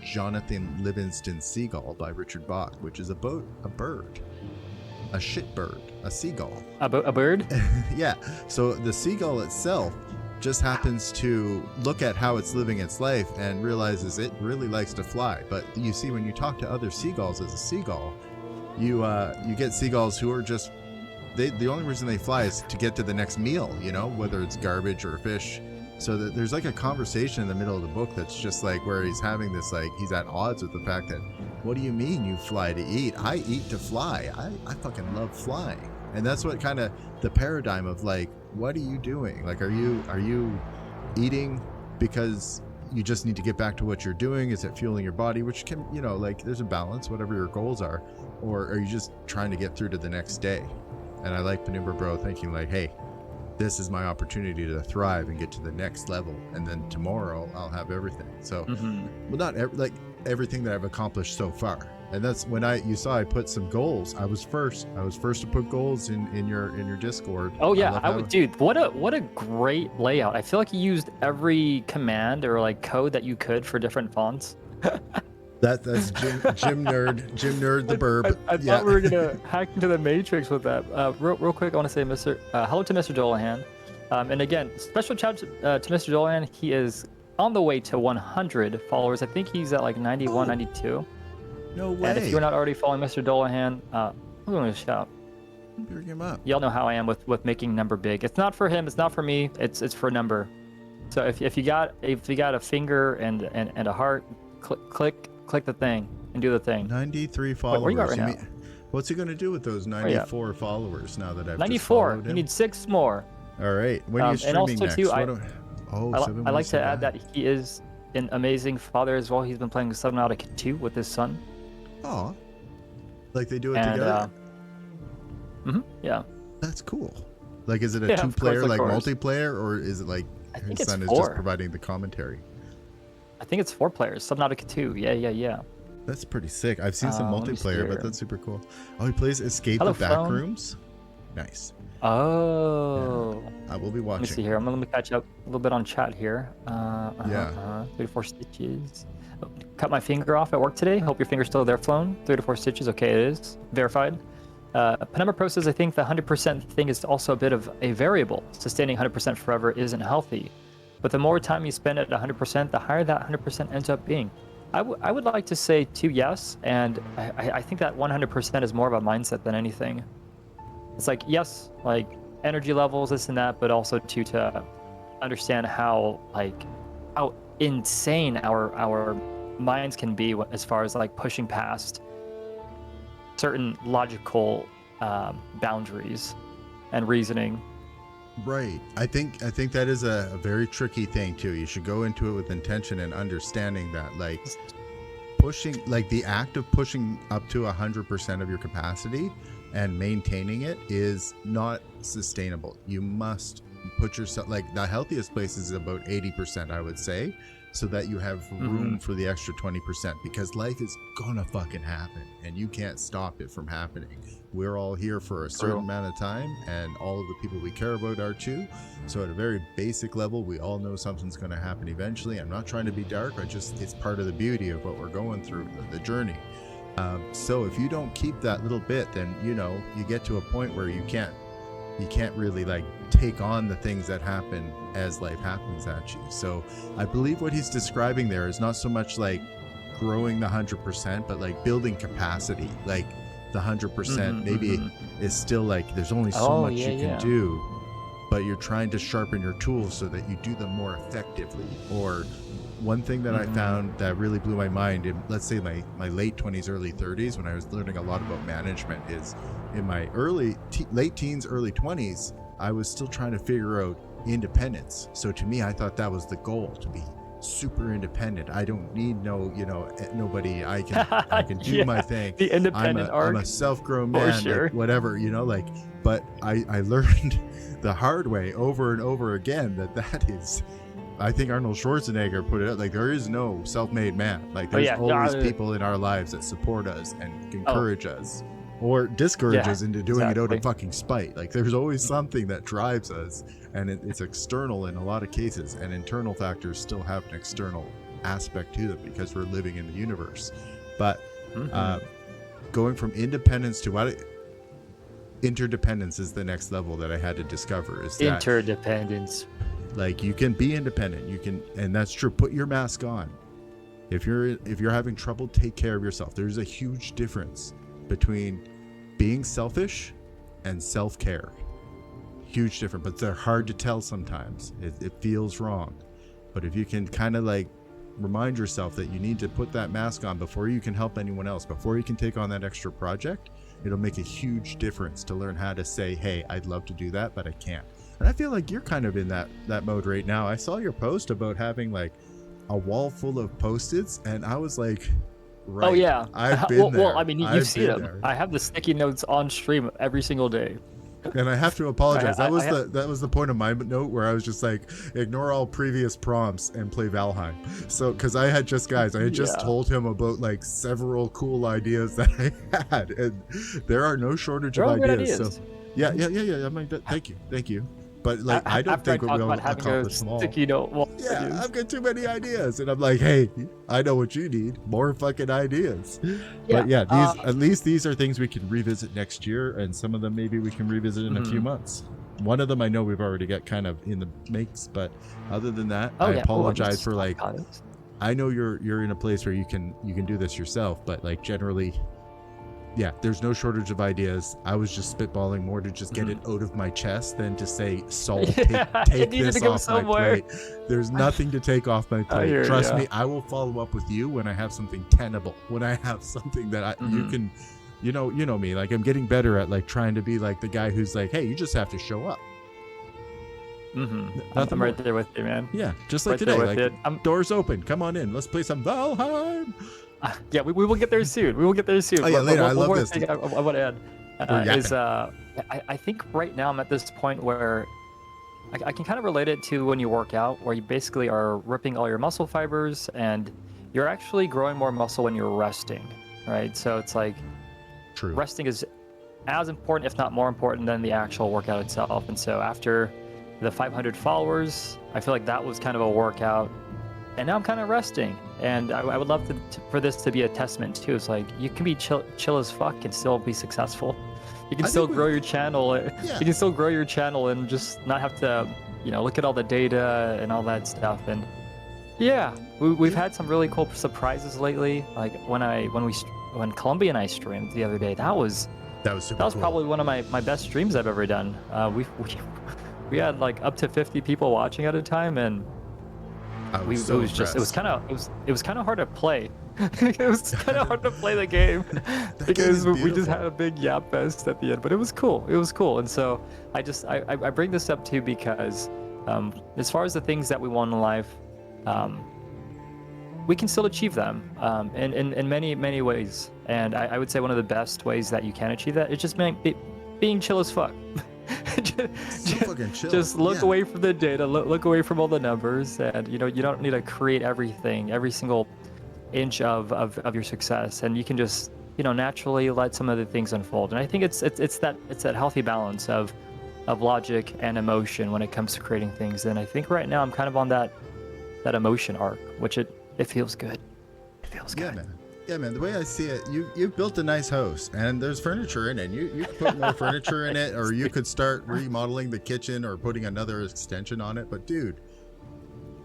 Jonathan Livingston Seagull by Richard Bach, which is about a bird, a shit bird. a seagull. A bird? Yeah. So the seagull itself just happens to look at how it's living its life and realizes it really likes to fly. But you see, when you talk to other seagulls as a seagull, you get seagulls who are just the only reason they fly is to get to the next meal, you know, whether it's garbage or fish. So that there's like a conversation in the middle of the book that's just like where he's having this, like, he's at odds with the fact that, what do you mean you fly to eat? I eat to fly. I fucking love flying. And that's what kind of the paradigm of, like, what are you doing? Like, are you eating because you just need to get back to what you're doing? Is it fueling your body? Which can, you know, like, there's a balance, whatever your goals are. Or are you just trying to get through to the next day? And I like Penumbra Bro thinking like, hey, this is my opportunity to thrive and get to the next level, and then tomorrow I'll have everything. So, well, not like everything that I've accomplished so far. And that's when you saw I put some goals. I was first to put goals in your Discord. Oh yeah, dude, what a great layout. I feel like you used every command or like code that you could for different fonts. That's Jim Nerd the Burb. I thought we were gonna hack into the Matrix with that. Real quick, I want to say hello to Mr. Dolahan. And again, special shout to Mr. Dolahan. He is on the way to 100 followers. I think he's at like 91, 92. No way. And if you're not already following Mr. Dolahan, I'm going to shout. Bring him up. Y'all know how I am with making number big. It's not for him. It's not for me. It's for number. So if you got a finger and a heart, click the thing and do the thing. 93 followers. Where you at right now? What's he going to do with those 94 followers now that I've 94. Just you need 6 more. All right. When are you streaming and also next? Too, I like to add that he is an amazing father as well. He's been playing Subnautica 2 with his son. Oh, like they do it together. Yeah. That's cool. Like, is it a 2-player like multiplayer, or is it like his son is just providing the commentary? I think it's 4 players. Subnautica 2. Yeah. That's pretty sick. I've seen some multiplayer, but that's super cool. Oh, he plays Escape the Backrooms. Nice. Oh. Yeah. I will be watching. Let me see here. Let me catch up a little bit on chat here. 34 stitches. Oh, cut my finger off at work today. Hope your finger's still there, Flown. 3 to 4 stitches. Okay, it is. Verified. Penumbra Pro says, I think the 100% thing is also a bit of a variable. Sustaining 100% forever isn't healthy. But the more time you spend at 100%, the higher that 100% ends up being. I would like to say too, yes. And I think that 100% is more of a mindset than anything. It's like, yes, like energy levels, this and that, but also to understand how insane our minds can be as far as like pushing past certain logical boundaries and reasoning. Right. I think that is a very tricky thing too. You should go into it with intention and understanding that, like, pushing, like the act of pushing up to 100% of your capacity and maintaining it is not sustainable. You must put yourself, like, the healthiest place is about 80%, I would say, so that you have room for the extra 20%, because life is gonna fucking happen and you can't stop it from happening. We're all here for a certain amount of time, and all of the people we care about are too. So at a very basic level, we all know something's gonna happen eventually. I'm not trying to be dark, it's part of the beauty of what we're going through, the journey. So if you don't keep that little bit, then, you know, you get to a point where you can't really like take on the things that happen as life happens at you. So I believe what he's describing there is not so much like growing the 100%, but like building capacity. Like the 100% maybe is still like, there's only so much you can do, but you're trying to sharpen your tools so that you do them more effectively. Or one thing that I found that really blew my mind in, let's say, my late 20s, early 30s, when I was learning a lot about management, is in my late teens, early 20s, I was still trying to figure out independence. So to me, I thought that was the goal, to be super independent. I don't need nobody. I can do my thing. The independent I'm a self-grown man, like, whatever, you know, like, but I learned the hard way over and over again that is, I think Arnold Schwarzenegger put it out, like, there is no self-made man. Like, there's always people in our lives that support us and encourage us, or discourage us into doing it out of fucking spite. Like, there's always something that drives us, and it's external in a lot of cases, and internal factors still have an external aspect to them because we're living in the universe. But going from independence to interdependence is the next level that I had to discover. Is that Interdependence. like you can be independent, you can, and that's true. Put your mask on. If you're having trouble, take care of yourself. There's a huge difference between being selfish and self-care. Huge difference, but they're hard to tell sometimes. It feels wrong. But if you can kind of like remind yourself that you need to put that mask on before you can help anyone else, before you can take on that extra project, it'll make a huge difference to learn how to say, hey, I'd love to do that, but I can't. And I feel like you're kind of in that mode right now. I saw your post about having like a wall full of Post-its, and I was like, right, Oh yeah. I've been there. Well, I mean, you've seen them. There. I have the sticky notes on stream every single day. And I have to apologize. I That was the point of my note where I was just like, ignore all previous prompts and play Valheim. So, because I had just told him about like several cool ideas that I had, and there are no shortage of ideas. So, yeah. I mean, thank you. But like, I don't think we'll accomplish them all. Sticky note wall Yeah, I've got too many ideas, and I'm like, hey, I know what you need, more fucking ideas. But yeah, at least these are things we can revisit next year, and some of them maybe we can revisit in a few months. One of them I know we've already got kind of in the makes, but other than that, I apologize for like, I know you're in a place where you can do this yourself, but like generally, yeah, there's no shortage of ideas. I was just spitballing more to just get it out of my chest than to say, Sol, take this off my plate. There's nothing to take off my plate. Trust me, I will follow up with you when I have something tenable, when I have something that you can, you know me, like I'm getting better at like trying to be like the guy who's like, hey, you just have to show up. I'm right there with you, man. Yeah, just like today, like doors open, come on in, let's play some Valheim. Yeah, we will get there soon. Oh yeah, later. I love this. Thing I want to add is I think right now I'm at this point where I can kind of relate it to when you work out, where you basically are ripping all your muscle fibers and you're actually growing more muscle when you're resting, right? So it's like resting is as important, if not more important, than the actual workout itself. And so after the 500 followers, I feel like that was kind of a workout. And now I'm kind of resting, and I would love for this to be a testament too. It's like you can be chill as fuck and still be successful. You can still grow your channel. You can still grow your channel and just not have to, look at all the data and all that stuff. And yeah, we've had some really cool surprises lately. Like when Columbia and I streamed the other day, that was super cool. Probably one of my best streams I've ever done. We had like up to 50 people watching at a time, and it was kind of hard to play. It was kind of hard to play the game because we just had a big yap fest at the end, but it was cool. And so I bring this up too because as far as the things that we want in life, we can still achieve them in many ways. And I would say one of the best ways that you can achieve that is just being chill as fuck. Just look away from the data, look away from all the numbers, and you don't need to create every single inch of your success, and you can just naturally let some of the things unfold. And I think it's that healthy balance of logic and emotion when it comes to creating things. And I think right now I'm kind of on that emotion arc, which it feels good. It feels good. Yeah, man. The way I see it, you've built a nice house, and there's furniture in it. You could put more furniture in it, or you could start remodeling the kitchen or putting another extension on it. But dude,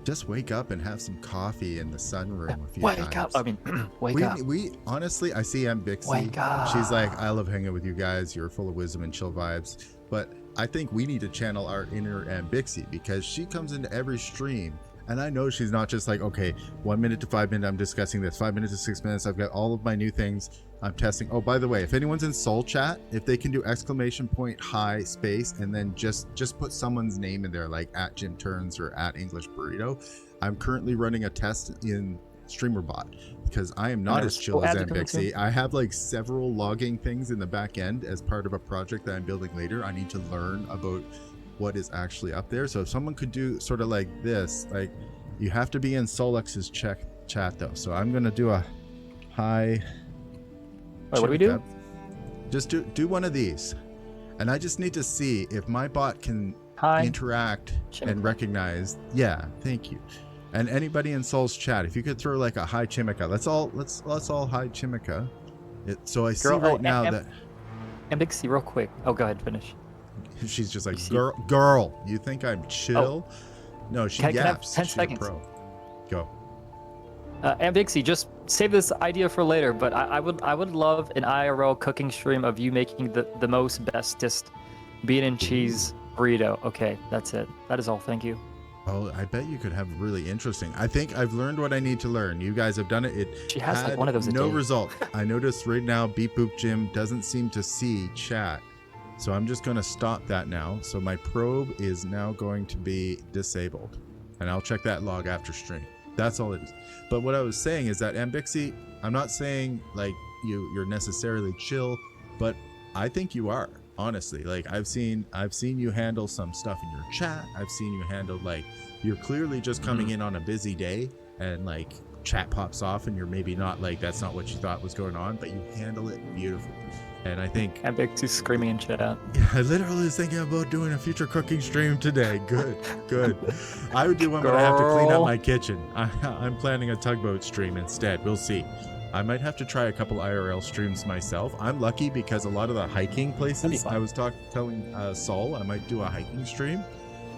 just wake up and have some coffee in the sunroom a few times. Wake up. I mean, wake up. We honestly, I see Bixie. Wake up. She's like, I love hanging with you guys. You're full of wisdom and chill vibes. But I think we need to channel our inner Bixie, because she comes into every stream. And I know she's not just like, okay, 1 minute to 5 minutes, I'm discussing this. 5 minutes to 6 minutes, I've got all of my new things I'm testing. Oh, by the way, if anyone's in Soul Chat, if they can do ! Hi space, and then just put someone's name in there, like at JimTurns or at English Burrito. I'm currently running a test in StreamerBot because I am not as chill as Bixie. I have like several logging things in the back end as part of a project that I'm building later. I need to learn about what is actually up there. So if someone could do sort of like this, like you have to be in Soleckz's chat though. So I'm gonna do a hi. Wait, what do we do? Just do one of these, and I just need to see if my bot can interact and recognize. Yeah, thank you. And anybody in Soul's chat, if you could throw like a hi Chimica. Let's all hi Chimica. So I see right now that And Big C, real quick. Oh, go ahead, finish. She's just like, You see- girl, you think I'm chill? No, she Can I have yaps. 10 She's a seconds? pro. Go. And Dixie, just save this idea for later. But I would love an IRL cooking stream of you making the most bestest bean and cheese burrito. Okay, that's it. That is all. Thank you. Oh, I bet you could have really interesting. I think I've learned what I need to learn. You guys have done it. It She has like had one of those a no day. result. I noticed right now BeepBoopJim doesn't seem to see chat. So I'm just going to stop that now. So my probe is now going to be disabled. And I'll check that log after stream. That's all it is. But what I was saying is that Ambixi, I'm not saying like you're necessarily chill, but I think you are. Honestly, like I've seen you handle some stuff in your chat. I've seen you handle like you're clearly just coming in on a busy day and like chat pops off and you're maybe not like that's not what you thought was going on, but you handle it beautifully. And I think And Big C's screaming in chat. yeah, I literally was thinking about doing a future cooking stream today. Good. I would do one, but I have to clean up my kitchen. I'm planning a tugboat stream instead. We'll see. I might have to try a couple IRL streams myself. I'm lucky because a lot of the hiking places, I was telling Sol, I might do a hiking stream.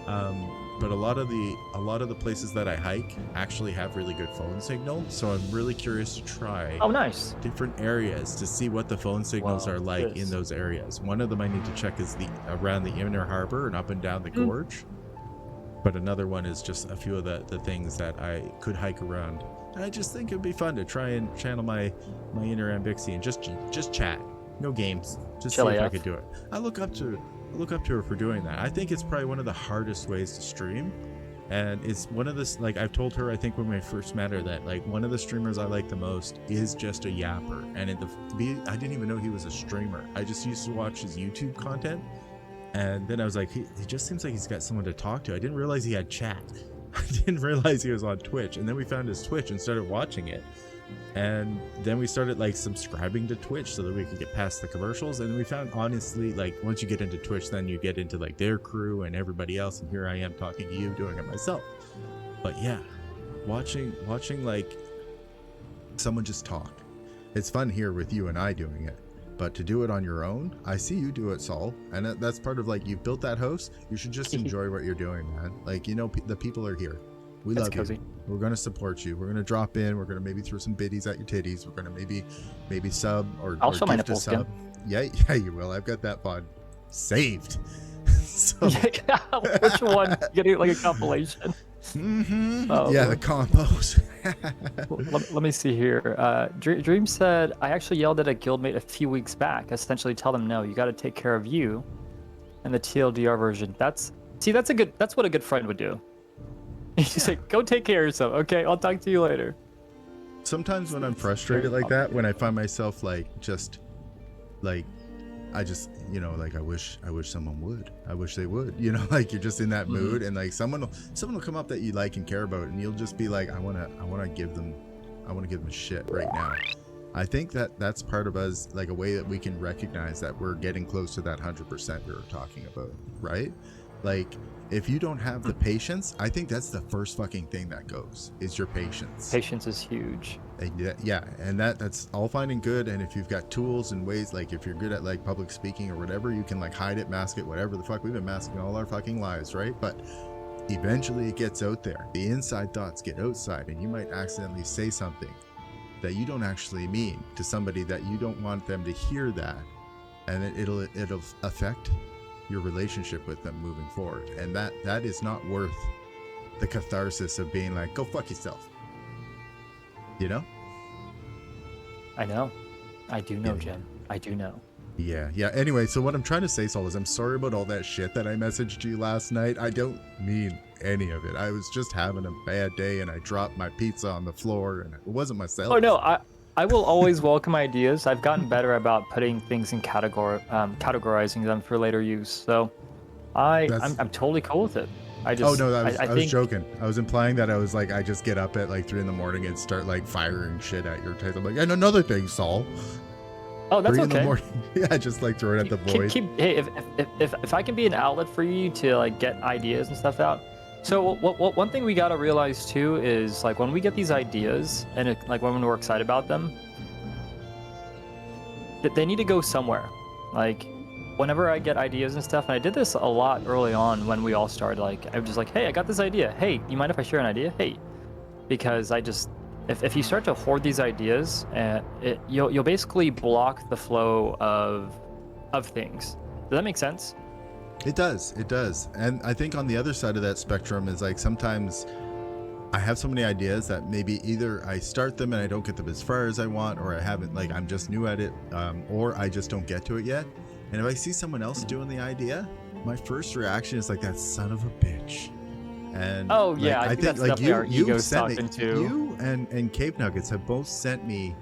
But a lot of the places that I hike actually have really good phone signal. So I'm really curious to try Oh, nice. different areas to see what the phone signals Wow, are like yes. in those areas. One of them I need to check is around the inner harbor and up and down the gorge. But another one is just a few of the things that I could hike around. And I just think it'd be fun to try and channel my inner Ambixi and just chat. No games. Just Chill see if I AF. could do it. I look up to her for doing that. I think it's probably one of the hardest ways to stream. And it's one of the, like I've told her, I think when we first met her, that like one of the streamers I like the most is just a yapper. And I didn't even know he was a streamer. I just used to watch his YouTube content. And then I was like, he just seems like he's got someone to talk to. I didn't realize he had chat. I didn't realize he was on Twitch. And then we found his Twitch and started watching it. And then we started like subscribing to Twitch so that we could get past the commercials. And then we found, honestly, like once you get into Twitch, then you get into like their crew and everybody else. And here I am talking to you, doing it myself. But yeah, watching like someone just talk. It's fun here with you and I doing it. But to do it on your own, I see you do it, Sol. And that's part of like, you've built that house. You should just enjoy what you're doing, man. Like, you know, the people are here. We That's love cozy. you. We're going to support you. We're going to drop in. We're going to maybe throw some biddies at your titties. We're going to maybe sub or I'll show my gift a nipples, Tim. sub. Yeah, you will. I've got that VOD saved. So, Which one? Getting like a compilation. Oh, yeah, the combos. Let me see here. Dream said, I actually yelled at a guildmate a few weeks back. Essentially tell them, no, you got to take care of you. And the TLDR version. That's what a good friend would do. He's like, go take care of yourself. Okay, I'll talk to you later. Sometimes when I'm frustrated like that, when I find myself like I just, you know, like I wish someone would. I wish they would. You know, like you're just in that mood, and like someone will come up that you like and care about, and you'll just be like, I wanna give them shit right now. I think that's part of us, like a way that we can recognize that we're getting close to that 100% we were talking about, right? Like, if you don't have the patience, I think that's the first fucking thing that goes, is your patience. Patience is huge. And yeah, and that's all fine and good. And if you've got tools and ways, like if you're good at like public speaking or whatever, you can like hide it, mask it, whatever the fuck. We've been masking all our fucking lives, right? But eventually it gets out there. The inside thoughts get outside, and you might accidentally say something that you don't actually mean to somebody that you don't want them to hear that, and it'll affect your relationship with them moving forward. And that is not worth the catharsis of being like, go fuck yourself, you know? I know. I do know, Jim. I do know. Yeah. Anyway, so what I'm trying to say, Sol, is I'm sorry about all that shit that I messaged you last night. I don't mean any of it. I was just having a bad day, and I dropped my pizza on the floor, and it wasn't myself. Oh no, I will always welcome ideas. I've gotten better about putting things in categorizing them for later use. So I'm totally cool with it. I was joking. I was implying that I was like, I just get up at like 3 a.m. and start like firing shit at your taste. I'm like, and another thing, Sol. Oh, that's 3 okay. in the morning. Yeah, just like throw it at the void. Hey, if I can be an outlet for you to like get ideas and stuff out. So one thing we gotta realize too is like when we get these ideas and like when we're excited about them, that they need to go somewhere. Like, whenever I get ideas and stuff, and I did this a lot early on when we all started, like, I was just like, hey, I got this idea. Hey, you mind if I share an idea? Hey. Because if you start to hoard these ideas, you'll basically block the flow of things. Does that make sense? It does. And I think on the other side of that spectrum is like sometimes I have so many ideas that maybe either I start them and I don't get them as far as I want, or I haven't, like, I'm just new at it, or I just don't get to it yet. And if I see someone else doing the idea, my first reaction is like, that son of a bitch. And oh yeah, I think that's like definitely our egos sent me, talking too. you and Cave Nuggets have both sent me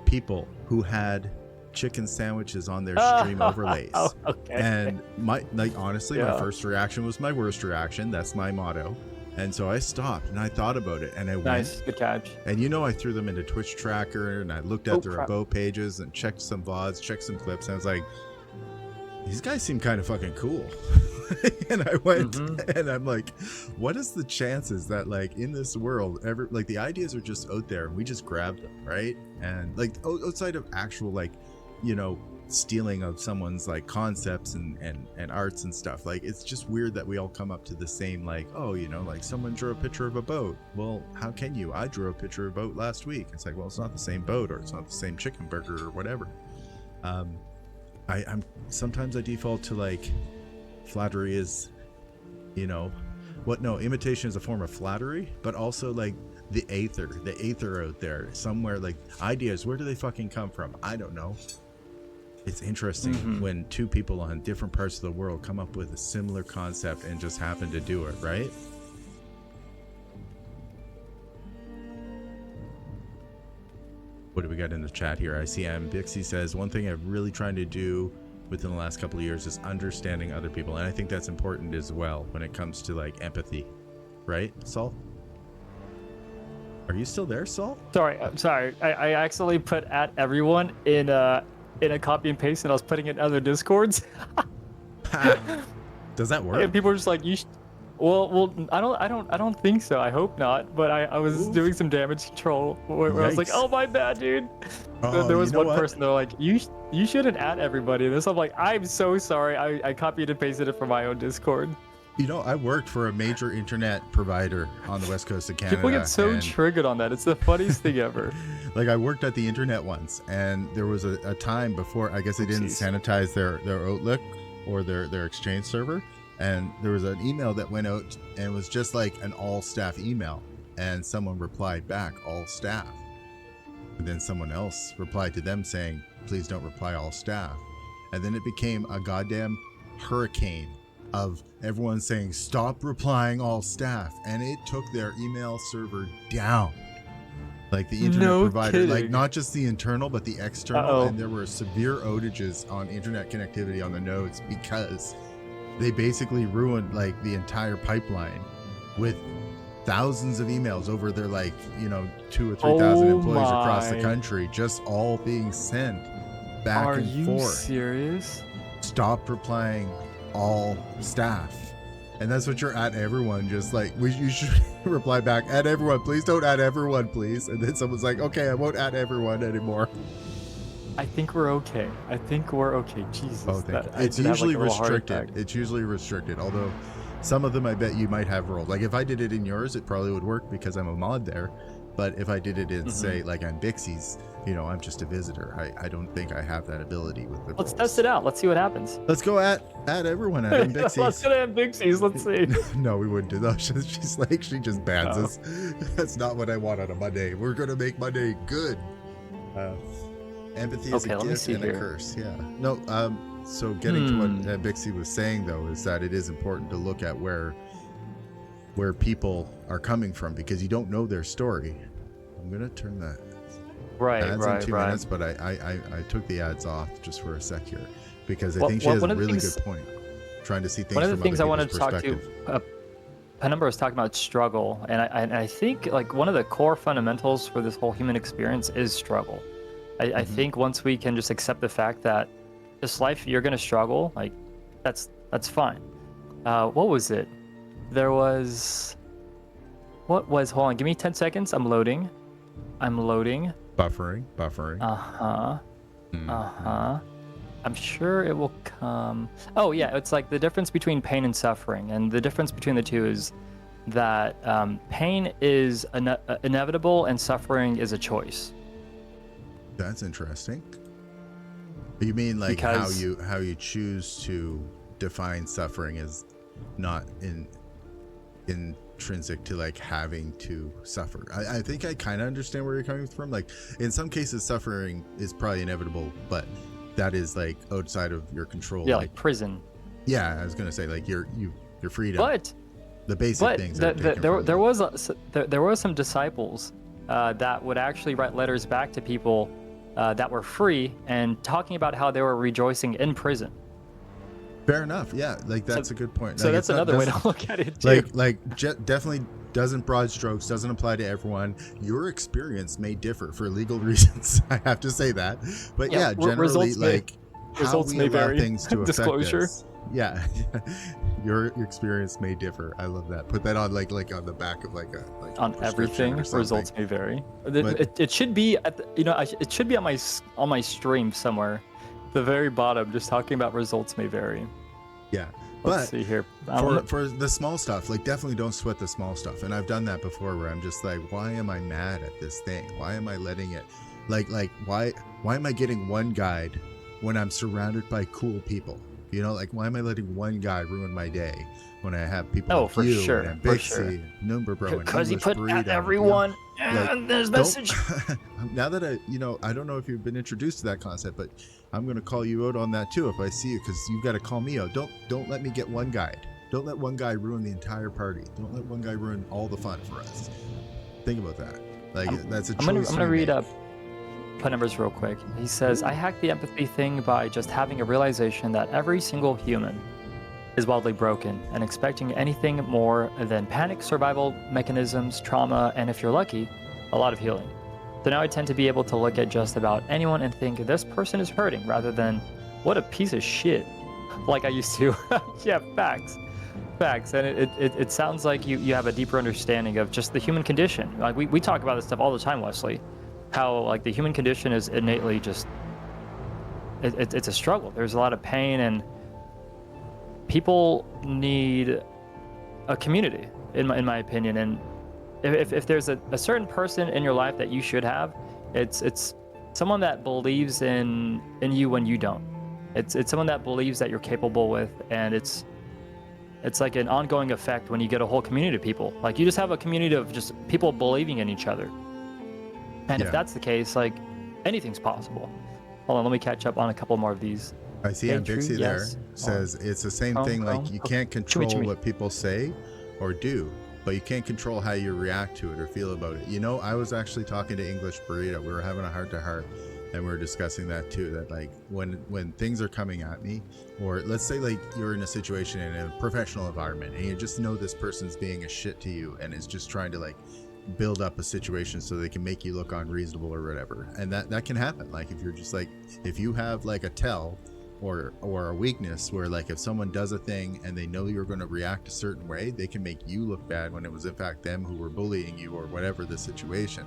people who had chicken sandwiches on their stream overlays. Oh, okay. And my honestly, my first reaction was my worst reaction. That's my motto. And so I stopped and I thought about it and I went. Good catch. And I threw them into Twitch Tracker and I looked at their about pages and checked some VODs, checked some clips, and I was like, these guys seem kind of fucking cool. And I went and I'm like, what is the chances that, like, in this world like the ideas are just out there and we just grab them, right? And like outside of actual, like, stealing of someone's like concepts and arts and stuff, like, it's just weird that we all come up to the same, like, oh, like someone drew a picture of a boat. Well, how can you? I drew a picture of a boat last week. It's like, well, it's not the same boat, or it's not the same chicken burger or whatever. I'm sometimes I default to, like, flattery is, imitation is a form of flattery, but also, like, the aether out there somewhere, like, ideas, where do they fucking come from? I don't know. It's interesting when two people on different parts of the world come up with a similar concept and just happen to do it, right? What do we got in the chat here? I see Bixie says, one thing I'm really trying to do within the last couple of years is understanding other people. And I think that's important as well when it comes to, like, empathy. Right, Saul? Are you still there, Saul? I'm sorry. I accidentally put at everyone in a copy and paste, and I was putting it in other Discords. Does that work? And people are just like, well, I don't think so. I hope not. But I was doing some damage control where I was like, oh, my bad, dude. There was one person, they're like, you shouldn't add everybody in this. I'm like, I'm so sorry. I copied and pasted it from my own Discord. I worked for a major internet provider on the west coast of Canada. People get so triggered on that. It's the funniest thing ever. Like, I worked at the internet once, and there was a time before, I guess they didn't sanitize their Outlook or their Exchange server, and there was an email that went out, and it was just like an all staff email, and someone replied back, all staff. And then someone else replied to them saying, please don't reply all staff. And then it became a goddamn hurricane of everyone saying, stop replying all staff. And it took their email server down. Like, the internet provider, like, not just the internal, but the external. And there were severe outages on internet connectivity on the nodes because they basically ruined, like, the entire pipeline with thousands of emails over their, like, 2,000 or 3,000 employees across the country, just all being sent back and forth. Are you serious? Stop replying all staff. And that's what you're at everyone, just like, you should reply back, add everyone, please don't add everyone, please. And then someone's like, okay, I won't add everyone anymore. I think we're okay. Jesus. Oh, it's usually restricted. It's usually restricted, although some of them I bet you might have rolled. Like, if I did it in yours, it probably would work because I'm a mod there. But if I did it in, say, like on Bixie's, I'm just a visitor. I don't think I have that ability with the Let's test it out. Let's see what happens. Let's go at everyone at Bixie's. Let's go at Bixie's. Let's see. No, we wouldn't do that. She's like, she just bans us. That's not what I want on a Monday. We're going to make Monday good. Empathy is a gift and a curse. Yeah. No, so getting to what Bixie was saying, though, is that it is important to look at where people are coming from, because you don't know their story. I'm going to turn that ads in 2 minutes, but I took the ads off just for a sec here, because I think she has a really good point. Trying to see things from other people's perspective. One of the things I wanted to talk to, Penumbra was talking about struggle, and I think, like, one of the core fundamentals for this whole human experience is struggle. I think once we can just accept the fact that this life, you're going to struggle, like, that's fine. What was it? There was... Hold on, give me 10 seconds. I'm loading. Buffering. I'm sure it will come. Oh yeah, it's like the difference between pain and suffering, and the difference between the two is that pain is inevitable and suffering is a choice. That's interesting. You mean like Because- how you choose to define suffering is not intrinsic to like having to suffer. I think I kind of understand where you're coming from. Like in some cases, suffering is probably inevitable, but that is like outside of your control. Yeah, like prison. Yeah, I was gonna say like your freedom. But the basic things. there was some disciples that would actually write letters back to people that were free and talking about how they were rejoicing in prison. Fair enough. Yeah, like that's a good point. So like, that's another way to look at it too. Definitely doesn't broad strokes, doesn't apply to everyone. Your experience may differ for legal reasons. I have to say that. But yeah, generally how we allow things to affect Disclosure. us. Yeah, your experience may differ. I love that. Put that on like on the back of like on everything. Results may vary. It should be at the, it should be on my stream somewhere, the very bottom, just talking about results may vary. Yeah. Let's see here. For the small stuff, like definitely don't sweat the small stuff. And I've done that before where I'm just like, why am I mad at this thing? Why am I letting it why am I getting one guide when I'm surrounded by cool people? Like why am I letting one guy ruin my day when I have people like you and Bixie and Numbro and because he put Burrito, everyone there's message. Now that I don't know if you've been introduced to that concept, but I'm gonna call you out on that too if I see you, because you've got to call me out. Don't let me get one guide. Don't let one guy ruin the entire party. Don't let one guy ruin all the fun for us. Think about that. That's a choice. I'm gonna read up numbers real quick. He says, I hacked the empathy thing by just having a realization that every single human is wildly broken and expecting anything more than panic, survival mechanisms, trauma, and if you're lucky, a lot of healing. So now I tend to be able to look at just about anyone and think this person is hurting rather than what a piece of shit, like I used to. Yeah, facts. And it sounds like you have a deeper understanding of just the human condition. Like we talk about this stuff all the time, Wesley. How like the human condition is innately just it's a struggle. There's a lot of pain, and people need a community, in my opinion. And if there's a certain person in your life that you should have, it's someone that believes in you when you don't. It's someone that believes that you're capable with, and it's like an ongoing effect when you get a whole community of people. Like you just have a community of just people believing in each other. And if that's the case, like anything's possible. Hold on, let me catch up on a couple more of these. I see Bixie there says it's the same thing. Like you can't control what people say or do, but you can't control how you react to it or feel about it. I was actually talking to English Burrito. We were having a heart-to-heart, and we were discussing that too. That like when things are coming at me, or let's say like you're in a situation in a professional environment, and you just know this person's being a shit to you and is just trying to like build up a situation so they can make you look unreasonable or whatever, and that can happen. Like if you're just like, if you have like a tell or a weakness where like if someone does a thing and they know you're going to react a certain way, they can make you look bad when it was in fact them who were bullying you or whatever the situation.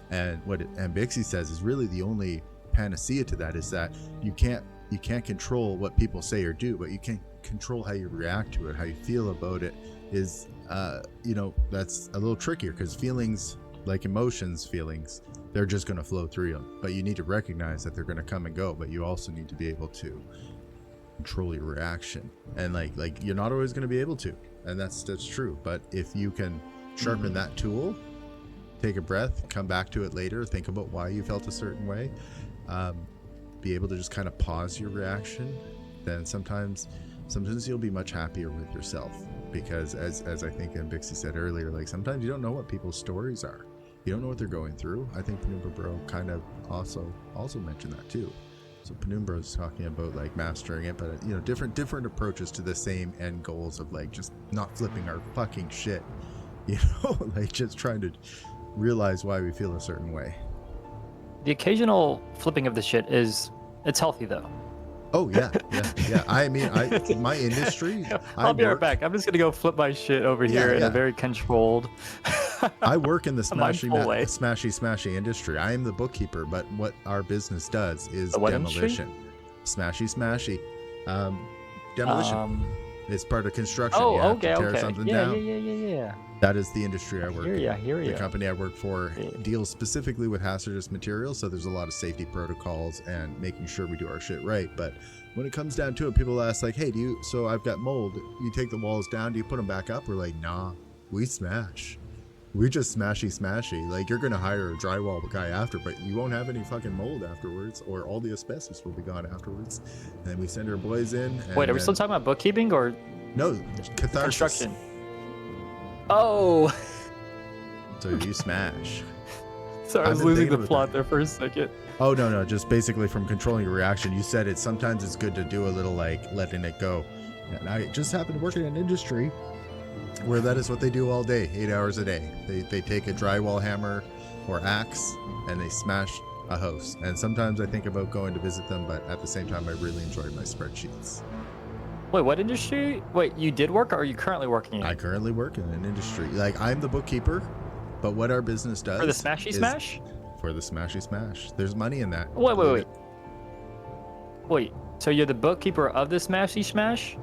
And what Bixie says is really the only panacea to that is that you can't control what people say or do, but you can control how you react to it, how you feel about it. Is that's a little trickier, because feelings, like feelings, they're just going to flow through you, but you need to recognize that they're going to come and go, but you also need to be able to control your reaction, and like you're not always going to be able to, and that's true. But if you can sharpen that tool, take a breath, come back to it later, think about why you felt a certain way, be able to just kind of pause your reaction, then sometimes you'll be much happier with yourself. Because as I think Bixie said earlier, like sometimes you don't know what people's stories are. You don't know what they're going through. I think Penumbra Bro kind of also mentioned that too. So Penumbra's talking about like mastering it, but different approaches to the same end goals of like just not flipping our fucking shit. Like just trying to realize why we feel a certain way. The occasional flipping of the shit it's healthy though. Oh yeah. I mean, my industry. I'll be right back. I'm just gonna go flip my shit over here in a very controlled. I work in the smashy industry. I am the bookkeeper, but what our business does is demolition. Smashy. Demolition. It's part of construction. Oh, You have okay, to tear okay. something Yeah, down. yeah. That is the industry I work in. Hear ya. The company I work for deals specifically with hazardous materials, so there's a lot of safety protocols and making sure we do our shit right. But when it comes down to it, people ask like, "Hey, so I've got mold. You take the walls down, do you put them back up?" We're like, "Nah, we smash. We just smashy. Like, you're gonna hire a drywall guy after, but you won't have any fucking mold afterwards, or all the asbestos will be gone afterwards." And then we send our boys in. And Wait, are we still talking about bookkeeping or No, catharsis. construction? Oh. So you smash. Sorry, I was I've been losing thinking the about plot that. there for a second. Oh, no, just basically from controlling your reaction. You said it, sometimes it's good to do a little like letting it go. And I just happen to work in an industry where that is what they do all day, 8 hours a day. They take a drywall hammer or axe and they smash a house. And sometimes I think about going to visit them, but at the same time, I really enjoy my spreadsheets. Wait, what industry? Wait, you did work or are you currently working in? I currently work in an industry. Like, I'm the bookkeeper, but what our business does For the Smashy is- Smash? For the Smashy Smash. There's money in that. Wait, so you're the bookkeeper of the Smashy Smash?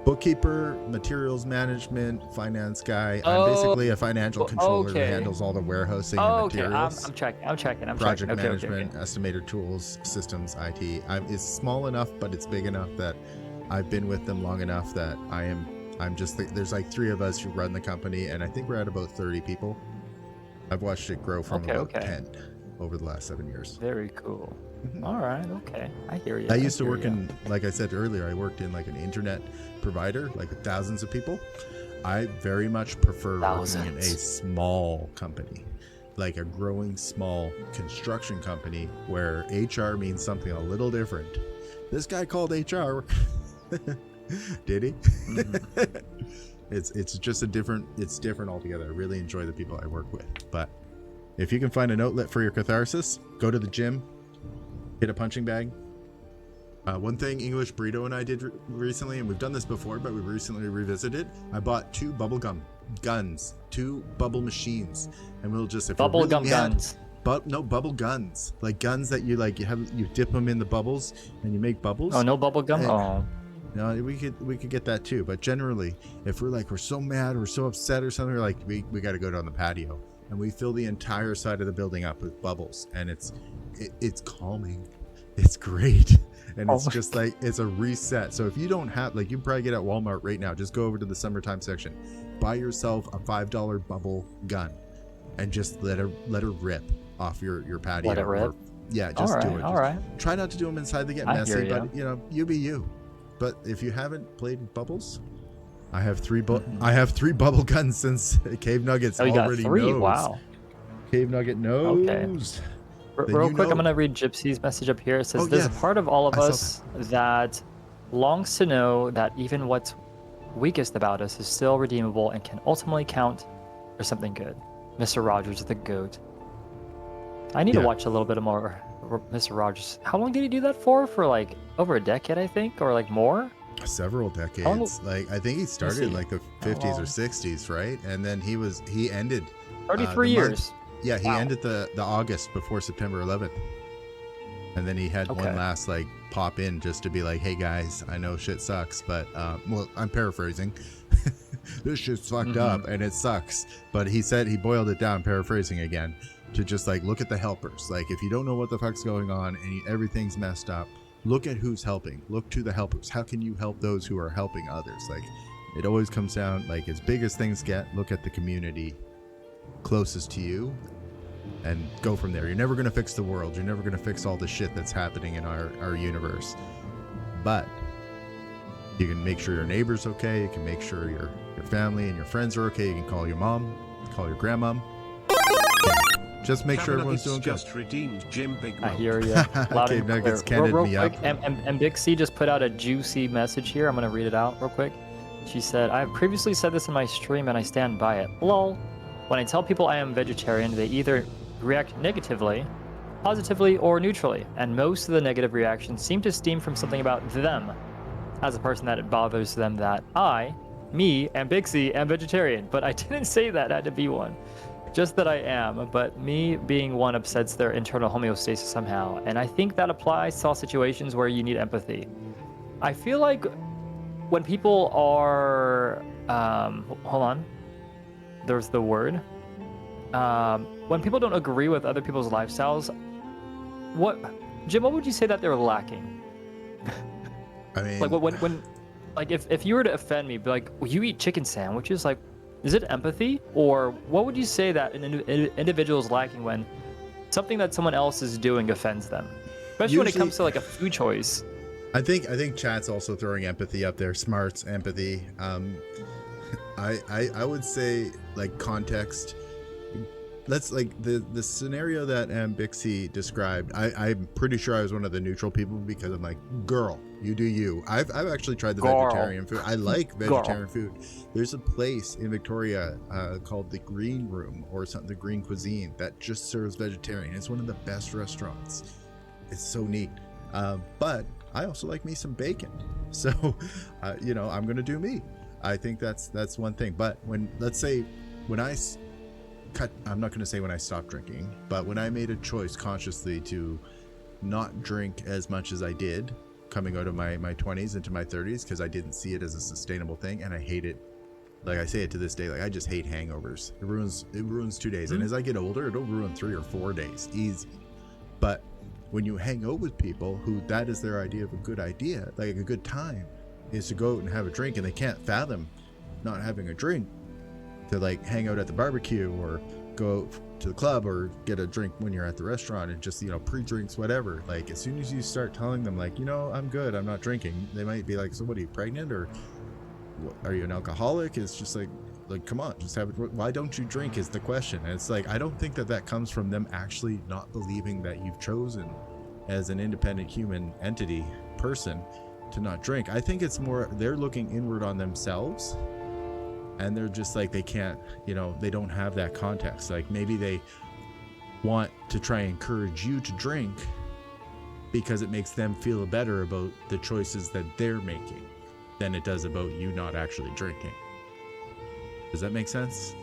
Bookkeeper, materials management, finance guy. Oh, I'm basically a financial controller okay. who handles all the warehousing Oh, and okay, materials. I'm checking. Project Okay, management, estimator tools, systems, IT. It's small enough, but it's big enough that I've been with them long enough that I'm just, there's like 3 of us who run the company, and I think we're at about 30 people. I've watched it grow from about 10 over the last 7 years. Very cool. All right, okay. I hear you. I used to work in, like I said earlier, I worked in like an internet provider, like with thousands of people. I very much prefer working in a small company, like a growing small construction company where HR means something a little different. This guy called HR. Did he? It's just it's different altogether. I really enjoy the people I work with. But if you can find an outlet for your catharsis, go to the gym, hit a punching bag. One thing English Burrito and I did recently, and we've done this before, but we recently revisited. I bought 2 bubblegum guns, 2 bubble machines, and we'll just bubblegum guns. No, bubble guns, like guns that you dip them in the bubbles and you make bubbles. Oh, no bubblegum. Oh. No, we could get that too. But generally, if we're so mad, we're so upset or something, we're like, we got to go down the patio and we fill the entire side of the building up with bubbles, and it's calming. It's great. And it's just like, it's a reset. So if you don't have, like, you can probably get at Walmart right now, just go over to the summertime section, buy yourself a $5 bubble gun and just let her rip off your patio. Let it rip? Yeah, just do it. All right. Try not to do them inside, they get messy, but you be you. But if you haven't played with bubbles, I have 3 bubble guns since Cave Nuggets you already got 3? knows. Wow. Cave Nugget knows. Okay. Real quick, I'm going to read Gypsy's message up here. It says, there's a part of all of us that longs to know that even what's weakest about us is still redeemable and can ultimately count for something good. Mr. Rogers, the GOAT. I need to watch a little bit more Mr. Rogers. How long did he do that for? For like over a decade, I think, or like more? Several decades. Like, I think he started in like the 50s or 60s, right? And then he ended 33 years. Yeah, he ended the August before September 11th. And then he had one last like pop in just to be like, hey guys, I know shit sucks, but well, I'm paraphrasing. This shit's fucked up and it sucks. But he said, he boiled it down, paraphrasing again, to just like look at the helpers. Like, if you don't know what the fuck's going on and everything's messed up, look at who's helping. Look to the helpers. How can you help those who are helping others? Like, it always comes down, like, as big as things get, look at the community closest to you and go from there. You're never going to fix the world. You're never going to fix all the shit that's happening in our universe. But you can make sure your neighbor's okay. You can make sure your family and your friends are okay. You can call your mom, call your grandmom. Just make sure everyone's doing good. Just redeemed Jim Big I hear you. Loud Cave and clear. Nuggets canned me up. And Big C just put out a juicy message here. I'm going to read it out real quick. She said, I have previously said this in my stream and I stand by it. Lol. When I tell people I am vegetarian, they either react negatively, positively, or neutrally. And most of the negative reactions seem to stem from something about them. As a person that it bothers them that me, and Big C am vegetarian. But I didn't say that. I had to be one. just that I am, but me being one upsets their internal homeostasis somehow. And I think that applies to all situations where you need empathy. I feel like when people are, hold on, there's the word. When people don't agree with other people's lifestyles, Jim, what would you say that they're lacking? I mean, Like when like if you were to offend me, be like, well, you eat chicken sandwiches, like, is it empathy? Or what would you say that an individual is lacking when something that someone else is doing offends them? Especially when it comes to like a food choice. I think chat's also throwing empathy up there. Smarts, empathy. I would say like context. Let's like the scenario that Bixie described. I'm pretty sure I was one of the neutral people because I'm like, girl, you do you. I've actually tried the vegetarian food. I like vegetarian food. There's a place in Victoria called the Green Room or something, the Green Cuisine, that just serves vegetarian. It's one of the best restaurants. It's so neat. But I also like me some bacon. So, I'm gonna do me. I think that's one thing. But let's say when I'm not going to say when I stopped drinking, but when I made a choice consciously to not drink as much as I did coming out of my 20s into my 30s, because I didn't see it as a sustainable thing, and I hate it. Like I say it to this day, like I just hate hangovers. It ruins 2 days. And as I get older, it'll ruin 3 or 4 days easy. But when you hang out with people who that is their idea of a good idea, like a good time is to go out and have a drink, and they can't fathom not having a drink, to like hang out at the barbecue or go out to the club or get a drink when you're at the restaurant and just, pre-drinks, whatever. Like as soon as you start telling them like, I'm good, I'm not drinking, they might be like, so what, are you pregnant, or what, are you an alcoholic? It's just like come on, just have it. Why don't you drink is the question. And it's like, I don't think that comes from them actually not believing that you've chosen as an independent human entity person to not drink. I think it's more they're looking inward on themselves, and they're just like, they can't, they don't have that context. Like maybe they want to try and encourage you to drink because it makes them feel better about the choices that they're making than it does about you not actually drinking. Does that make sense?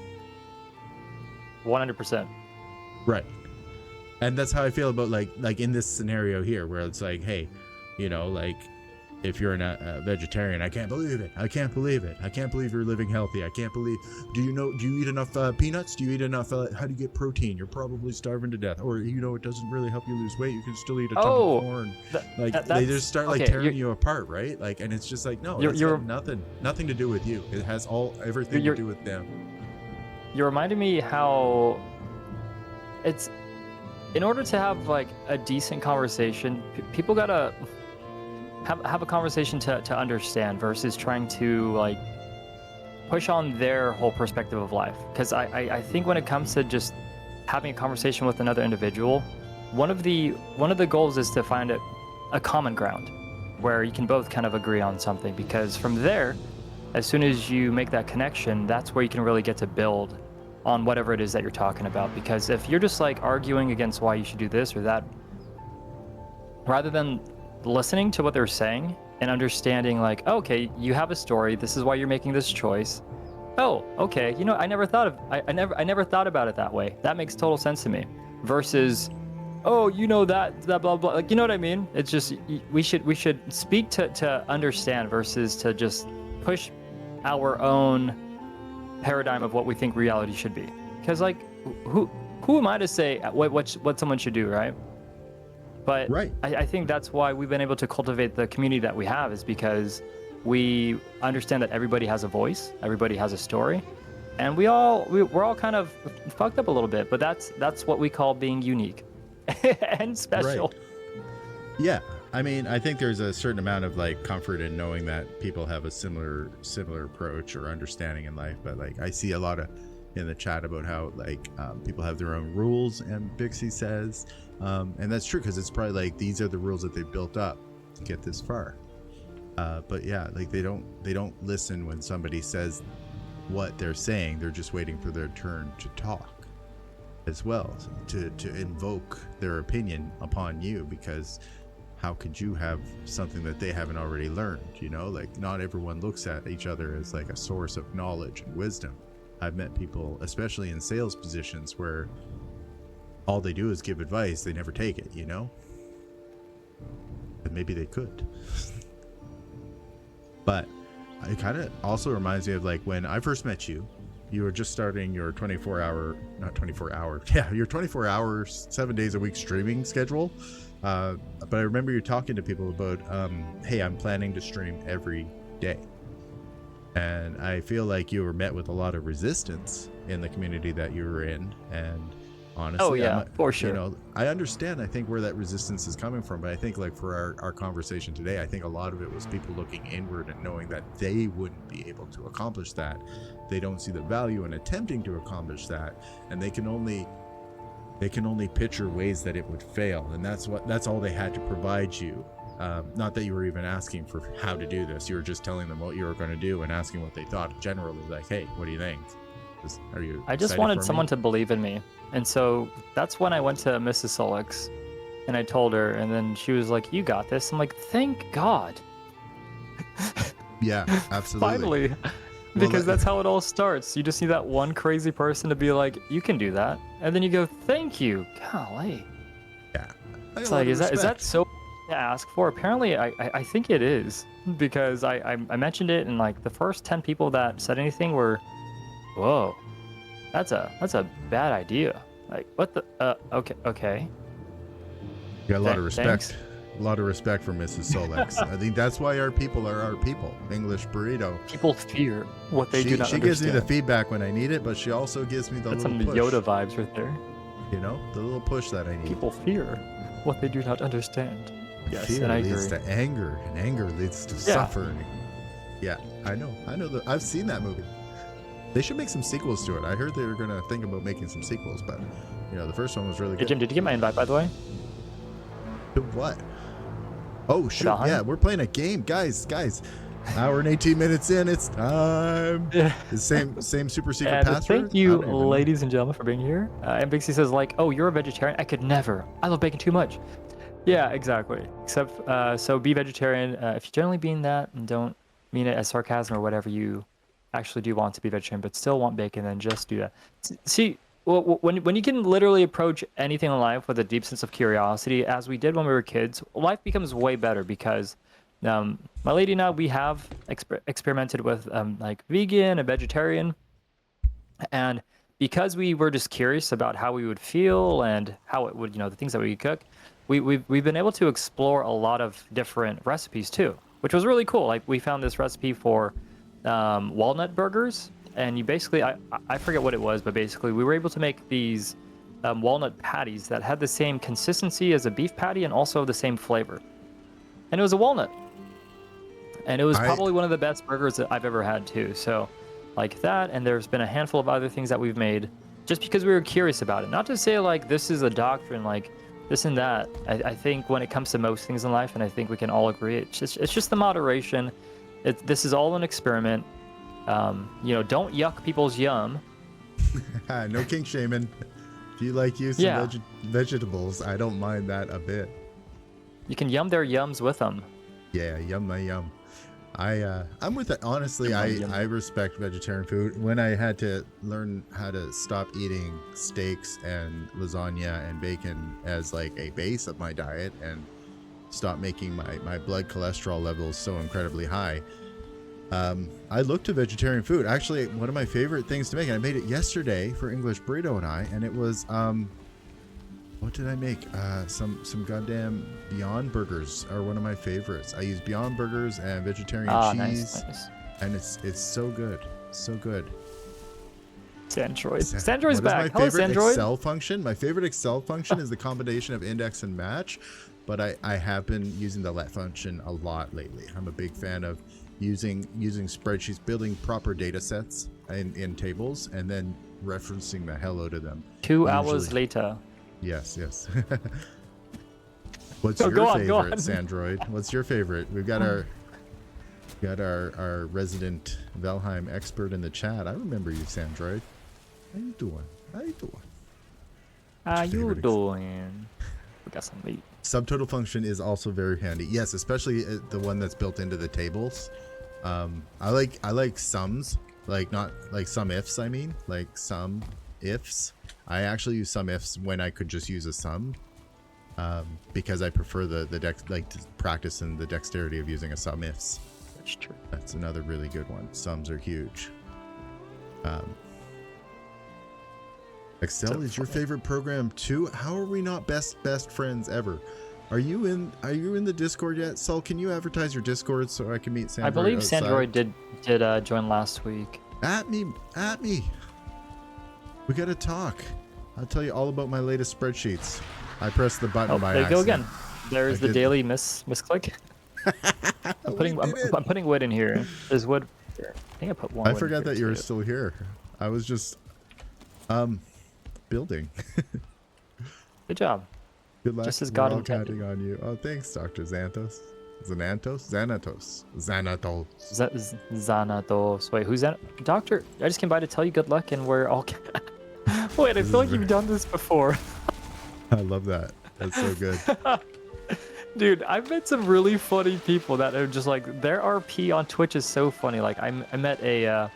100%. Right. And that's how I feel about like in this scenario here, where it's like, hey, like if you're a vegetarian, I can't believe it. I can't believe it. I can't believe you're living healthy. I can't believe. Do you eat enough peanuts? Do you eat enough? How do you get protein? You're probably starving to death. Or it doesn't really help you lose weight. You can still eat a ton of corn. They just start like tearing you apart, right? Like, and it's just like, no, it's got nothing to do with you. It has everything to do with them. You're reminding me how it's, in order to have like a decent conversation, people gotta have a conversation to understand versus trying to like push on their whole perspective of life. Because I think when it comes to just having a conversation with another individual, one of the goals is to find a common ground where you can both kind of agree on something, because from there, as soon as you make that connection, that's where you can really get to build on whatever it is that you're talking about. Because if you're just like arguing against why you should do this or that, rather than listening to what they're saying and understanding like, okay, you have a story, this is why you're making this choice. Oh, okay, I never thought about it that way. That makes total sense to me. Versus, oh, that blah blah, like, you know what I mean? It's just, we should speak to understand versus to just push our own paradigm of what we think reality should be. Because like, who am I to say what someone should do, right? But right. I think that's why we've been able to cultivate the community that we have, is because we understand that everybody has a voice, everybody has a story, and we're all kind of fucked up a little bit, but that's what we call being unique and special. Right. Yeah, I mean, I think there's a certain amount of like comfort in knowing that people have a similar approach or understanding in life. But like, I see a lot of in the chat about how like people have their own rules, and Bixie says, and that's true, because it's probably like these are the rules that they built up to get this far. But yeah, like they don't listen when somebody says what they're saying. They're just waiting for their turn to talk as well, to invoke their opinion upon you, because how could you have something that they haven't already learned? Like, not everyone looks at each other as like a source of knowledge and wisdom. I've met people, especially in sales positions, where all they do is give advice, they never take it, you know? But maybe they could. But it kind of also reminds me of like when I first met you. You were just starting your 24-hour, not 24-hour, yeah, your 24 hours, 7 days a week streaming schedule. But I remember you talking to people about, hey, I'm planning to stream every day. And I feel like you were met with a lot of resistance in the community that you were in. And honestly, Oh yeah, for sure. you know, I understand, I think, where that resistance is coming from. But I think like for our conversation today, I think a lot of it was people looking inward and knowing that they wouldn't be able to accomplish that. They don't see the value in attempting to accomplish that. And they can only picture ways that it would fail. And that's all they had to provide you. Not that you were even asking for how to do this. You were just telling them what you were going to do and asking what they thought. Generally, like, hey, what do you think? Are you? I just wanted someone to believe in me, and so that's when I went to Mrs. Soleckz, and I told her, and then she was like, "You got this." I'm like, "Thank God." Yeah, absolutely. Finally, because that's how it all starts. You just need that one crazy person to be like, "You can do that," and then you go, "Thank you." Golly. Yeah. It's like, is that so to ask for? Apparently, I think it is, because I mentioned it, and like the first 10 people that said anything were, whoa, that's a bad idea. Like, what the? Okay. You got a lot of respect. Thanks. A lot of respect for Mrs. Soleckz. I think that's why our people are our people. English burrito. People fear what they do not She understand. gives me the feedback when I need it, but she also gives me the That's little some push. Yoda vibes right there. You know, the little push that I need. People fear what they do not understand. Yes, Fear and I leads agree. to anger, and anger leads to suffering. Yeah, I know. I've seen that movie. They should make some sequels to it. I heard they were gonna think about making some sequels, but you know, the first one was really Hey, good. Jim, did you get my invite, by the way? To what? Oh shoot! Valheim? Yeah, we're playing a game, guys. Hour and 18 minutes in, it's time. The same super secret And password. thank you, I don't even know. ladies and gentlemen, for being here. And Bixie says, like, "Oh, you're a vegetarian? I could never. I love bacon too much." Yeah, exactly. Except, so be vegetarian. If you're generally being that and don't mean it as sarcasm or whatever, you actually do want to be vegetarian, but still want bacon, then just do that. See, when you can literally approach anything in life with a deep sense of curiosity, as we did when we were kids, life becomes way better because my lady and I, we have experimented with like vegan and vegetarian, and because we were just curious about how we would feel and how it would, the things that we could cook, we've been able to explore a lot of different recipes too, which was really cool. Like we found this recipe for walnut burgers, and you basically, I forget what it was, but basically we were able to make these walnut patties that had the same consistency as a beef patty and also the same flavor, and it was a walnut. And it was probably one of the best burgers that I've ever had too. So like that, and there's been a handful of other things that we've made just because we were curious about it. Not to say like this is a doctrine, like this and that. I think when it comes to most things in life, and I think we can all agree, it's just the moderation. This is all an experiment. Don't yuck people's yum. No kink shaming. If you like using vegetables, I don't mind that a bit. You can yum their yums with them. Yeah, yum my yum. I'm with it. Honestly, I respect vegetarian food. When I had to learn how to stop eating steaks and lasagna and bacon as like a base of my diet and stop making my blood cholesterol levels so incredibly high, I looked to vegetarian food. Actually, one of my favorite things to make, and I made it yesterday for English Burrito and I, and it was what did I make? Some goddamn Beyond Burgers are one of my favorites. I use Beyond Burgers and vegetarian cheese, nice. and it's so good, so good. Sandroid's back. My favorite Hello, Sandroid. Excel function. My favorite Excel function is the combination of index and match, but I have been using the let function a lot lately. I'm a big fan of using spreadsheets, building proper data sets in tables, and then referencing the hell out of them. 2 hours later. Yes. What's your favorite, Sandroid? What's your favorite? We've got our resident Valheim expert in the chat. I remember you, Sandroid. How you doing? We got some meat. Subtotal function is also very handy. Yes, especially the one that's built into the tables. I like sums Like not like some ifs, I mean, like some ifs. I actually use some ifs when I could just use a sum, because I prefer the like to practice in the dexterity of using a sum ifs. That's true. That's another really good one. Sums are huge. Excel is your favorite program too? How are we not best friends ever? Are you in the Discord yet? Sol, can you advertise your Discord so I can meet Sandroid? I believe outside? Sandroid did join last week. At me. We gotta talk. I'll tell you all about my latest spreadsheets. I pressed the button by there you go accident. again. There's the daily misclick. I'm putting wood in here. There's wood. Here. I think I put one. I forgot that you were still here. I was just building. Good job. Good luck. Just as We're God all intended. counting on you. Oh, thanks, Dr. Xanatos. Xanatos. Xanatos. Wait, who's that? Doctor, I just came by to tell you good luck, and we're all. Wait, I feel like you've done this before. I love that. That's so good. Dude, I've met some really funny people that are just like, their RP on Twitch is so funny. Like, I met a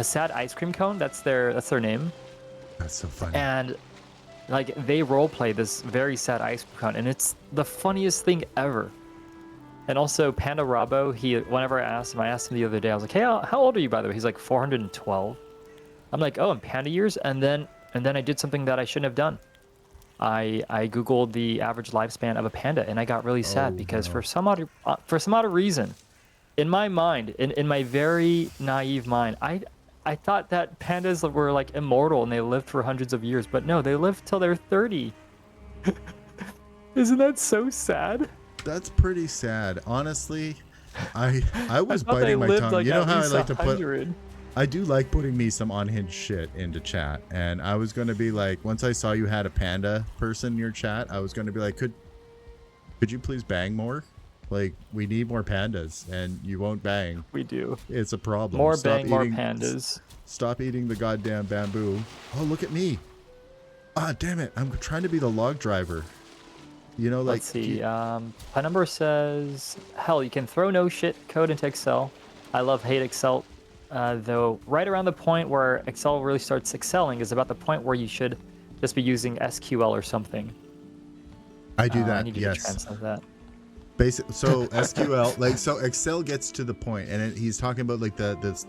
sad ice cream cone. That's their name. That's so funny. And like, they roleplay this very sad ice cream cone, and it's the funniest thing ever. And also Panda Rabo, whenever I asked him the other day, I was like, hey, how old are you, by the way? He's like 412. I'm like, oh, in panda years? And then I did something that I shouldn't have done. I googled the average lifespan of a panda, and I got really sad because for some odd reason, in my mind, in my very naive mind, I thought that pandas were like immortal and they lived for hundreds of years, but no, they lived till they're 30. Isn't that so sad? That's pretty sad. Honestly, I was I thought biting they my lived tongue. like You know at how I least like to 100. I do like putting me some unhinged shit into chat, and I was going to be like, once I saw you had a panda person in your chat, I was going to be like, could you please bang more? Like, we need more pandas, and you won't bang. We do. It's a problem. More Stop eating pandas. Stop eating the goddamn bamboo. Oh, look at me. Ah, damn it. I'm trying to be the log driver. You know, like... Let's see. My number says, hell, you can throw no shit code into Excel. I hate Excel. Though right around the point where Excel really starts excelling is about the point where you should just be using SQL or something. I do that, I need you yes. to translate that. So SQL, like, so Excel gets to the point, and he's talking about like the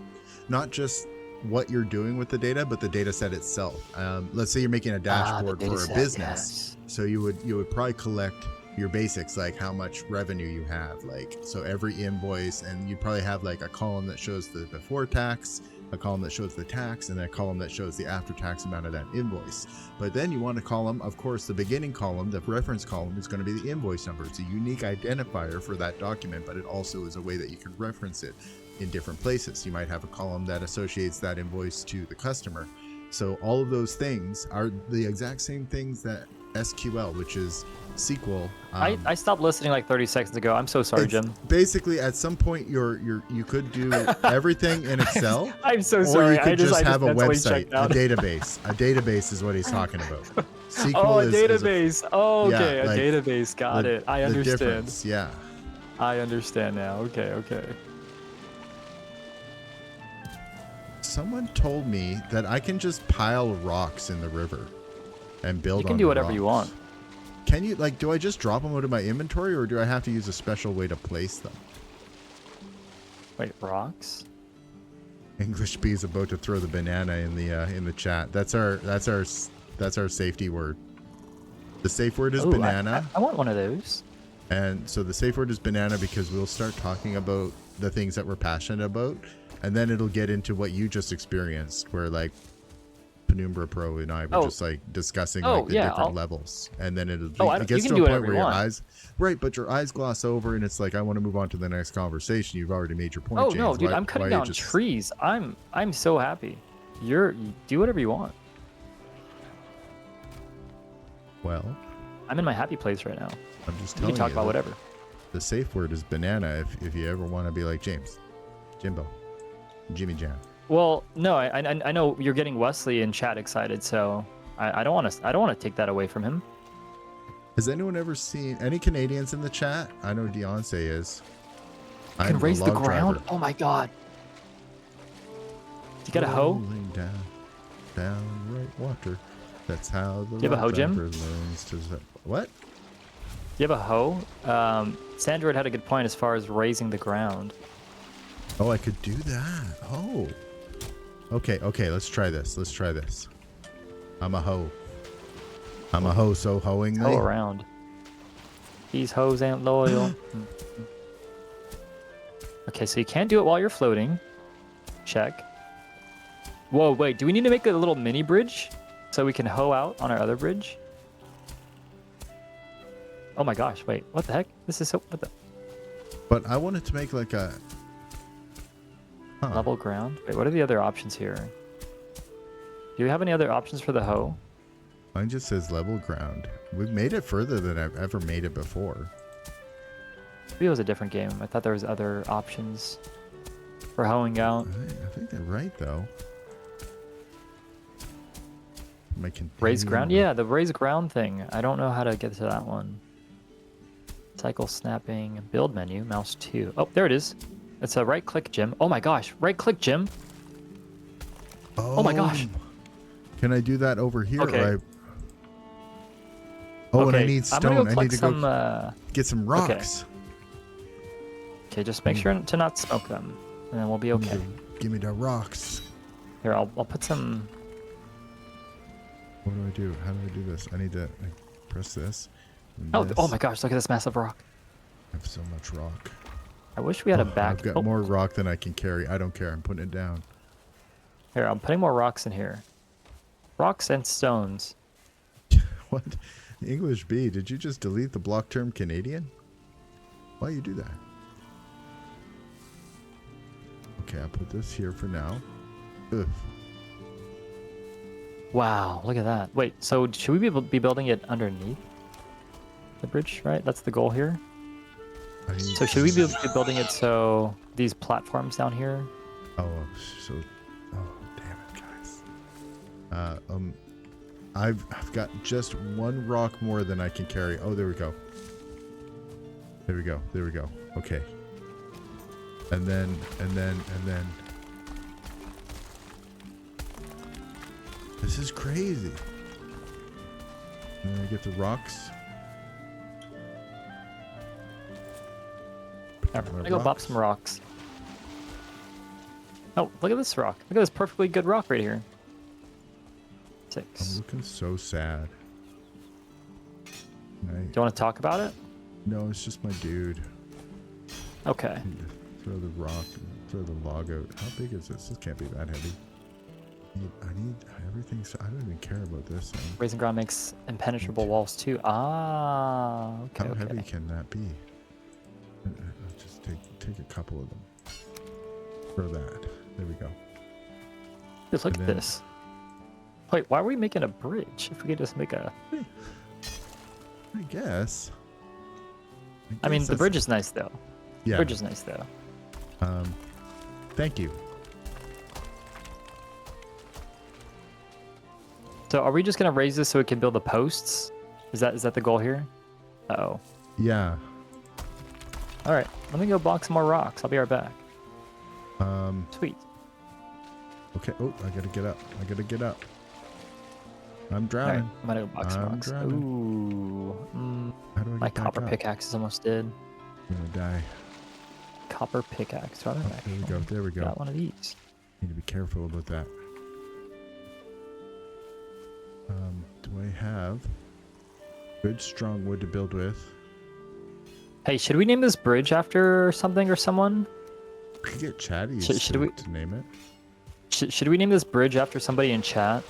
not just what you're doing with the data, but the data set itself. Let's say you're making a dashboard for a business. Yes. So you would probably collect your basics, like how much revenue you have, like, so every invoice, and you probably have like a column that shows the before tax, a column that shows the tax, and a column that shows the after tax amount of that invoice. But then you want a column, of course, the beginning column, the reference column, is going to be the invoice number. It's a unique identifier for that document, but it also is a way that you can reference it in different places. You might have a column that associates that invoice to the customer. So all of those things are the exact same things that SQL, which is SQL. I stopped listening like 30 seconds ago. I'm so sorry, Jim. Basically, at some point, you could do everything in Excel. I'm so or sorry. you could just have a mentally website, checked out. a database. A database is what he's talking about. SQL Oh, a is database. Okay, yeah, like, a database. Got it. I the understand. difference, yeah. I understand now. Okay. Someone told me that I can just pile rocks in the river and build. You can do whatever you want. Can you, like, do I just drop them out of my inventory, or do I have to use a special way to place them? Wait, rocks? English B is about to throw the banana in the chat. That's our safety word. The safe word is banana. I want one of those. And so the safe word is banana because we'll start talking about the things that we're passionate about, and then it'll get into what you just experienced, where like Penumbra Pro and I were just like discussing like the different levels, and then it gets to a point where your eyes, right, but your eyes gloss over, and it's like, I want to move on to the next conversation. You've already made your point. Oh, James. no, dude, I'm cutting down trees. I'm so happy. You do whatever you want. Well, I'm in my happy place right now. I'm just You telling can talk about whatever. The safe word is banana if you ever want to be like James, Jimbo, Jimmy Jam. Well, no, I know you're getting Wesley in chat excited, so I don't want to take that away from him. Has anyone ever seen any Canadians in the chat? I know Beyonce is. You can raise the ground. Oh my god. You got a hoe? Rolling downright water. That's how the You have a hoe, Jim? learns to... What? You have a hoe? Sandroid had a good point as far as raising the ground. Oh, I could do that. Oh. Okay, let's try this. I'm a hoe. I'm a hoe, so hoeing Hoe around. These hoes ain't loyal. Okay, so you can't do it while you're floating. Check. Whoa, wait, do we need to make a little mini bridge so we can hoe out on our other bridge? Oh my gosh, wait, what the heck? This is so... What the... But I wanted to make like a... Level ground? Wait, what are the other options here? Do we have any other options for the hoe? Mine just says level ground. We've made it further than I've ever made it before. Maybe it was a different game. I thought there was other options for hoeing out. I think they're right, though. Raise ground? Yeah, the raise ground thing. I don't know how to get to that one. Cycle snapping, build menu, mouse 2. Oh, there it is. It's a right click, Jim. Oh my gosh, right click, Jim. Oh my gosh. Can I do that over here? Okay. Oh, okay. And I need stone. I'm gonna I need to some, go get some rocks. Okay, just make sure to not smoke them, and then we'll be okay. Give me the rocks. Here, I'll put some... What do I do? How do I do this? I need to press this. Oh my gosh, look at this massive rock. I have so much rock. I wish we had a back... I've got more rock than I can carry. I don't care. I'm putting it down. Here, I'm putting more rocks in here. Rocks and stones. What? English B, did you just delete the block term Canadian? Why you do that? Okay, I'll put this here for now. Ugh. Wow, look at that. Wait, so should we be building it underneath the bridge, right? That's the goal here. So should we be building it so these platforms down here? Oh, so... Oh, damn it, guys. I've got just one rock more than I can carry. Oh, there we go. There we go. Okay. And then... This is crazy. And then I get the rocks. I'm gonna go bop some rocks. Oh, look at this rock. Look at this perfectly good rock right here. 6. I'm looking so sad. Do you want to talk about it? No, it's just my dude. Okay. I need to throw the rock, throw the log out. How big is this? This can't be that heavy. I need everything. So I don't even care about this thing. Raising ground makes impenetrable walls too. Ah, okay. How heavy can that be? I'll just take a couple of them. Throw that. There we go. Just look at this. Wait, why are we making a bridge if we could just make a... I guess. I mean, the bridge is nice though. Yeah. The bridge is nice though. Thank you. So are we just gonna raise this so we can build the posts? Is that the goal here? Uh-oh. Yeah. All right, let me go block some more rocks. I'll be right back. Sweet. Okay. Oh, I gotta get up. I'm All drowning. right, I'm gonna go block some rocks. Drowning. Ooh. How do I get My back copper up? pickaxe is almost dead. I'm gonna die. Copper pickaxe. Right, There we go. Got one of these. Need to be careful about that. Do I have good strong wood to build with? Hey, should we name this bridge after something or someone? We could get Chatty Should we- to name it. Should we name this bridge after somebody in chat?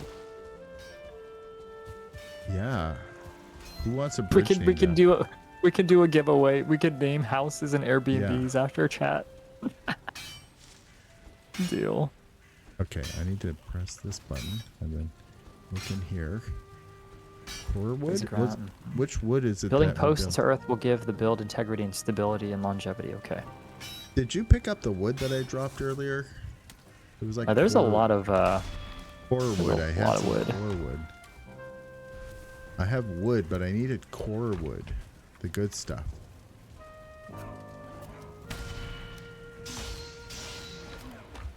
Yeah. Who wants a bridge? We can do a giveaway. We could name houses and Airbnbs after chat. Deal. Okay, I need to press this button and then look in here. Core wood? Which wood is it? Building that posts we to earth will give the build integrity and stability and longevity. Okay. Did you pick up the wood that I dropped earlier? It was like There's a lot of core wood. I had lot of some wood. core wood. I have wood, but I needed core wood, the good stuff.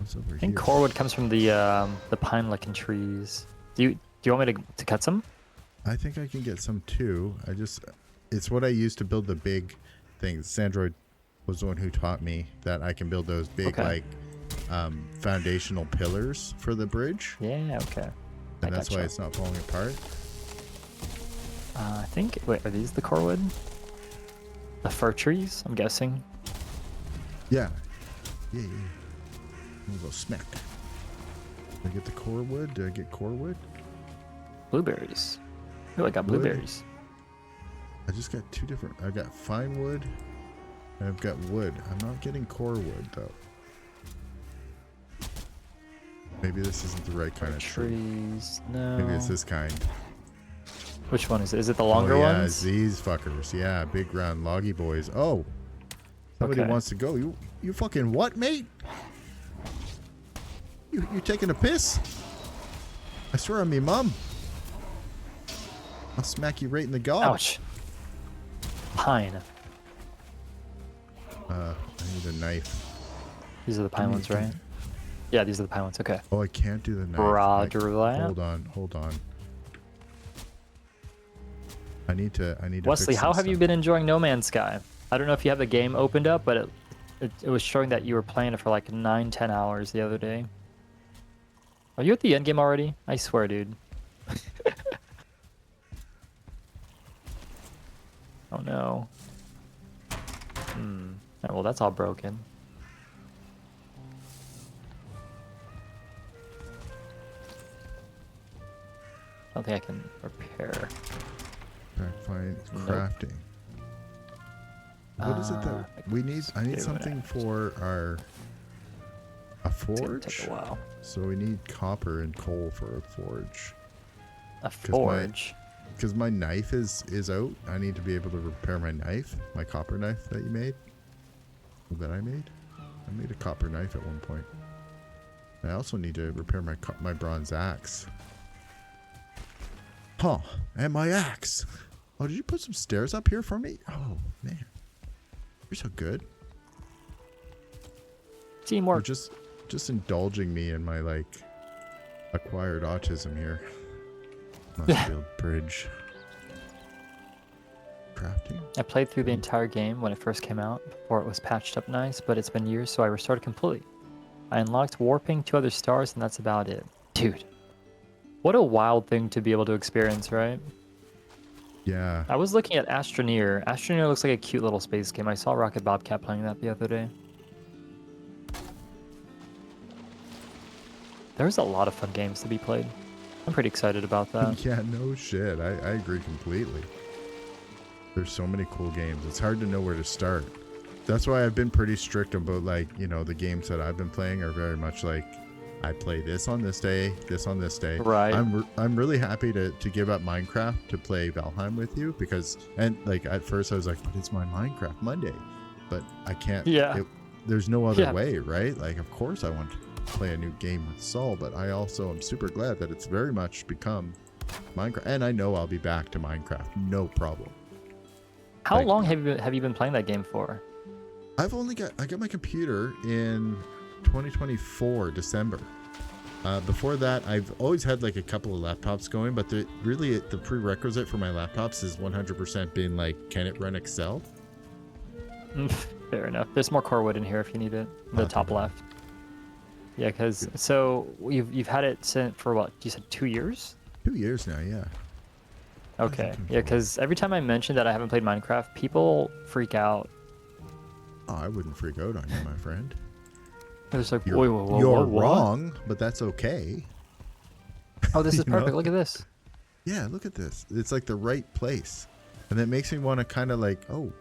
What's over I think here? corewood comes from the pine-licking trees. Do you want me to cut some? I think I can get some too. It's what I use to build the big things. Sandroid was the one who taught me that I can build those big Okay. foundational pillars for the bridge, Yeah, okay. and that's why it's not falling apart. I think, wait, are these the corewood? The fir trees, I'm guessing. Yeah. We'll go smack. Did I get the core wood? Did I get core wood? Blueberries. Oh, I got Wood. blueberries. I just got two different. I got fine wood, and I've got wood. I'm not getting core wood though. Maybe this isn't the right kind of tree. Trees, no. Maybe it's this kind. Which one is it? Is it the longer oh, yeah, ones? it's these fuckers. Yeah, big round loggy boys. Oh, somebody Okay. wants to go. You fucking what, mate? You taking a piss? I swear on me, mum. I'll smack you right in the gob. Ouch. Pine. I need a knife. These are the pine ones, right? Yeah, these are the pine ones. Okay. Oh, I can't do the knife. Roger that. Hold on. I need to. Wesley, fix how some have you stuff. been enjoying No Man's Sky? I don't know if you have the game opened up, but it was showing that you were playing it for like 9-10 hours the other day. Are you at the end game already? I swear, dude. Oh no. Alright, well, that's all broken. I don't think I can repair. Fine. Nope. Crafting. What is it that we need? I need do something it. for a It's gonna forge. take a while. So we need copper and coal for a forge. A forge. Because my knife is out. I need to be able to repair my knife, my copper knife that you made. That I made. I made a copper knife at one point. I also need to repair my bronze axe. Huh? And my axe. Oh, did you put some stairs up here for me? Oh man, you're so good. You're Teamwork. just indulging me in my like acquired autism here. Must build bridge. Crafting. I played through the entire game when it first came out, before it was patched up nice, but it's been years, so I restarted completely. I unlocked warping 2 other stars, and that's about it. Dude, what a wild thing to be able to experience, right? Yeah. I was looking at Astroneer. Astroneer looks like a cute little space game. I saw Rocket Bobcat playing that the other day. There's a lot of fun games to be played. I'm pretty excited about that. Yeah, no shit. I agree completely. There's so many cool games. It's hard to know where to start. That's why I've been pretty strict about like, you know, the games that I've been playing are very much like I play this on this day, this on this day. Right. I'm really happy to give up Minecraft to play Valheim with you because and like at first I was like, but it's my Minecraft Monday. But I can't there's no other way, right? Like of course I want to play a new game with Sol, but I also am super glad that it's very much become Minecraft, and I know I'll be back to Minecraft, no problem. How long have you been playing that game for? I got my computer in 2024 December. Before that, I've always had like a couple of laptops going, but the prerequisite for my laptops is 100% being like, can it run Excel? Fair enough. There's more core wood in here if you need it. In the top left. Yeah, because so you've had it sent for what? You said 2 years? 2 years now, yeah. Okay. Yeah, because every time I mention that I haven't played Minecraft, people freak out. Oh, I wouldn't freak out on you, my friend. They're just like, You're, whoa, you're what? wrong, but that's okay. Oh, this is You know? perfect. Look at this. Yeah, look at this. It's like the right place. And that makes me want to kind of like, oh,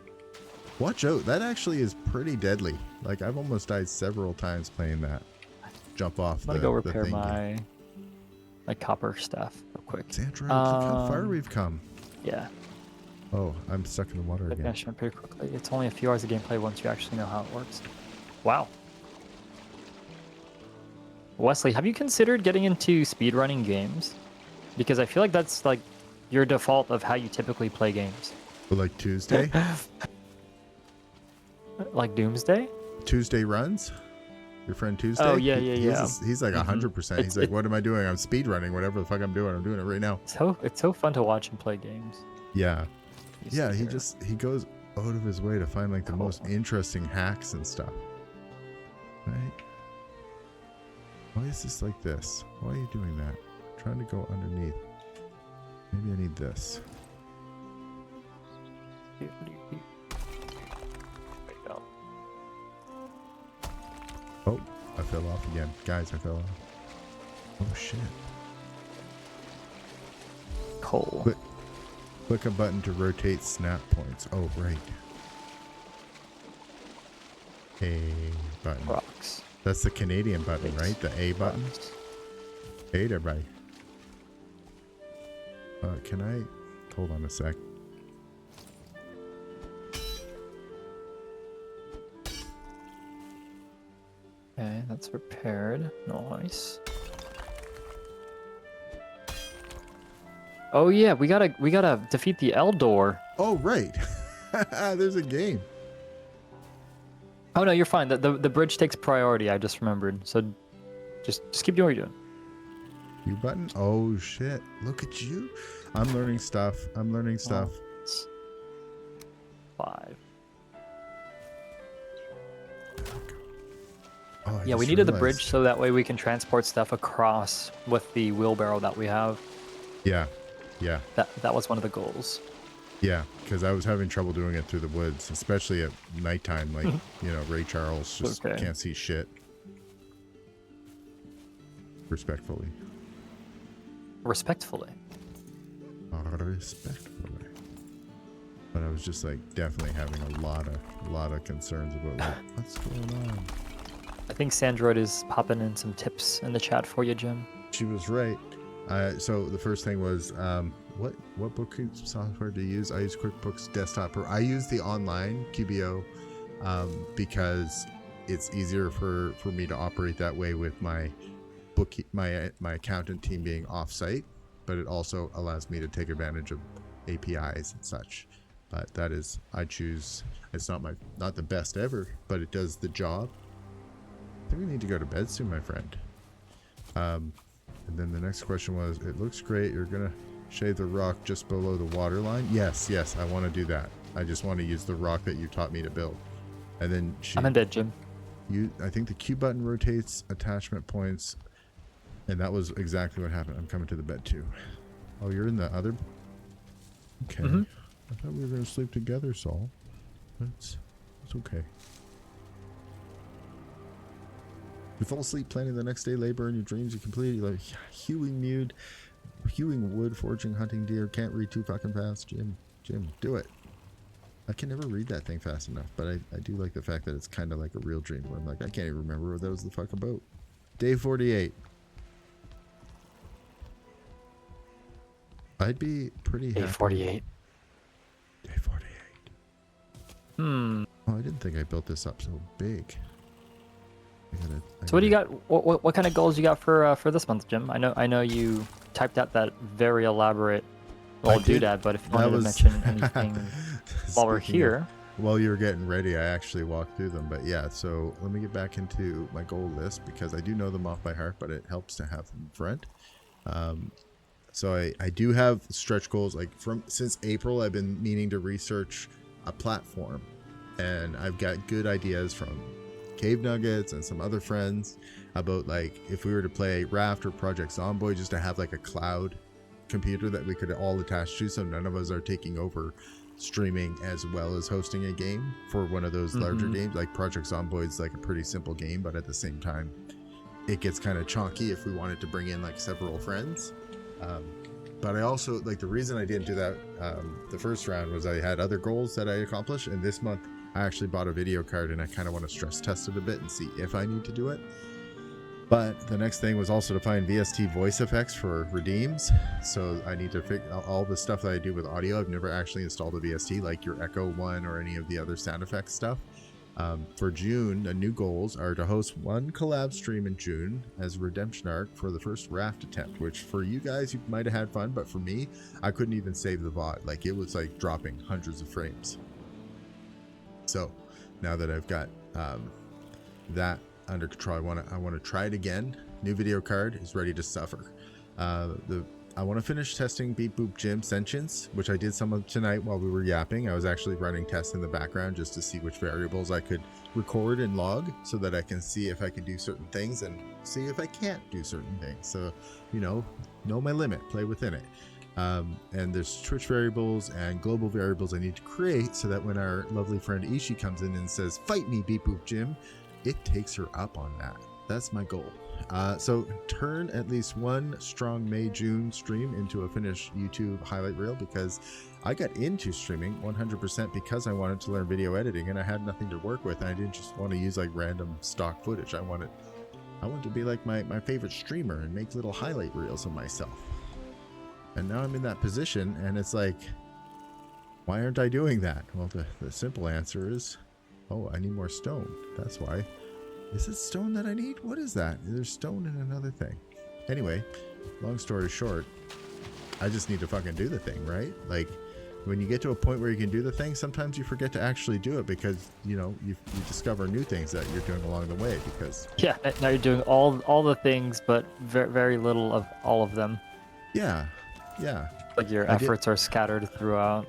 watch out. That actually is pretty deadly. Like, I've almost died several times playing that. Jump off I'm gonna go repair my copper stuff real quick. Sandra, look how far we've come. Yeah. Oh, I'm stuck in the water again. Finish it pretty quickly. It's only a few hours of gameplay once you actually know how it works. Wow. Wesley, have you considered getting into speedrunning games? Because I feel like that's like your default of how you typically play games. Like Tuesday? Like Doomsday? Tuesday runs? Your friend Tuesday? Oh, yeah, yeah. He's like 100%. He's like, what am I doing? I'm speed running, whatever the fuck I'm doing. I'm doing it right now. It's so fun to watch him play games. Yeah. You Yeah, see he goes out of his way to find like the Cool. most interesting hacks and stuff. Right? Why is this like this? Why are you doing that? I'm trying to go underneath. Maybe I need this. There you go. Oh, I fell off again. Guys, I fell off. Oh shit. Coal. Click a button to rotate snap points. Oh, right. A button. Rocks. That's the Canadian button, right? The A button? Rocks. Hey there, buddy. Can I... Hold on a sec. Okay, that's repaired. Nice. Oh yeah, we gotta defeat the Eldor. Oh, right. There's a game. Oh no, you're fine. The bridge takes priority. I just remembered. So just keep doing what you're doing. You button? Oh, shit. Look at you. I'm learning stuff. I'm learning stuff. Oh, 5. Oh, Yeah, we needed the bridge so that way we can transport stuff across with the wheelbarrow that we have. Yeah. Yeah. That was one of the goals. Yeah, because I was having trouble doing it through the woods, especially at nighttime. Like, you know, Ray Charles just can't see shit. Respectfully. Respectfully. Respectfully. But I was just like definitely having a lot of concerns about like, what's going on. I think Sandroid is popping in some tips in the chat for you, Jim. She was right. So the first thing was what bookkeeping software do you use? I use QuickBooks Desktop, or I use the online QBO because it's easier for me to operate that way with my my accountant team being off-site, but it also allows me to take advantage of APIs and such. But that is, I choose. It's not the best ever, but it does the job. I think we need to go to bed soon, my friend. And then the next question was, it looks great. You're gonna shave the rock just below the water line? Yes, I want to do that. I just want to use the rock that you taught me to build. And then I'm in bed, Jim. I think the Q button rotates attachment points, and that was exactly what happened. I'm coming to the bed too. Oh, you're in the other. Okay. I thought we were gonna sleep together, Saul. It's okay. You fall asleep planning the next day labor in your dreams you complete. You're like hewing wood, foraging, hunting deer. Can't read too fucking fast. Jim, do it. I can never read that thing fast enough, but I do like the fact that it's kind of like a real dream where I'm like, I can't even remember what that was the fuck about. Day 48. I'd be pretty happy. Day 48. Day 48. Oh, I didn't think I built this up so big. So what do you got? What kind of goals you got for this month, Jim? I know you typed out that very elaborate old doodad, but if you wanted to mention anything while we're here. While you were getting ready, I actually walked through them. But yeah, so let me get back into my goal list because I do know them off by heart, but it helps to have them in front. So I do have stretch goals. Like since April, I've been meaning to research a platform, and I've got good ideas from Cave Nuggets and some other friends about like if we were to play Raft or Project Zomboid, just to have like a cloud computer that we could all attach to, so none of us are taking over streaming as well as hosting a game for one of those larger games. Like Project Zomboid's like a pretty simple game, but at the same time it gets kind of chonky if we wanted to bring in like several friends. But I also like, the reason I didn't do that the first round was I had other goals that I accomplished, and this month I actually bought a video card and I kind of want to stress test it a bit and see if I need to do it. But the next thing was also to find VST voice effects for redeems. So I need to figure out all the stuff that I do with audio. I've never actually installed a VST like your Echo one or any of the other sound effects stuff. For June, the new goals are to host one collab stream in June as a redemption arc for the first Raft attempt, which for you guys, you might have had fun, but for me, I couldn't even save the VOD. Like, it was like dropping hundreds of frames. So now that I've got that under control. I want to try it again. New video card is ready to suffer. I want to finish testing BeepBoopJim Sentience, which I did some of tonight while we were yapping. I was actually running tests in the background just to see which variables I could record and log so that I can see if I can do certain things and see if I can't do certain things. So, you know my limit, play within it. And there's Twitch variables and global variables I need to create so that when our lovely friend Ishi comes in and says, "Fight me, BeepBoopJim," it takes her up on that. That's my goal. So turn at least one strong May-June stream into a finished YouTube highlight reel, because I got into streaming 100% because I wanted to learn video editing and I had nothing to work with, and I didn't just want to use like random stock footage. I wanted to be like my favorite streamer and make little highlight reels of myself. And now I'm in that position, and it's like, why aren't I doing that? Well, the simple answer is, oh, I need more stone. That's why. Is it stone that I need? What is that? There's stone in another thing. Anyway, long story short, I just need to fucking do the thing, right? Like, when you get to a point where you can do the thing, sometimes you forget to actually do it because, you discover new things that you're doing along the way because... Yeah, now you're doing all the things, but very, very little of all of them. Yeah. Like your efforts are scattered throughout.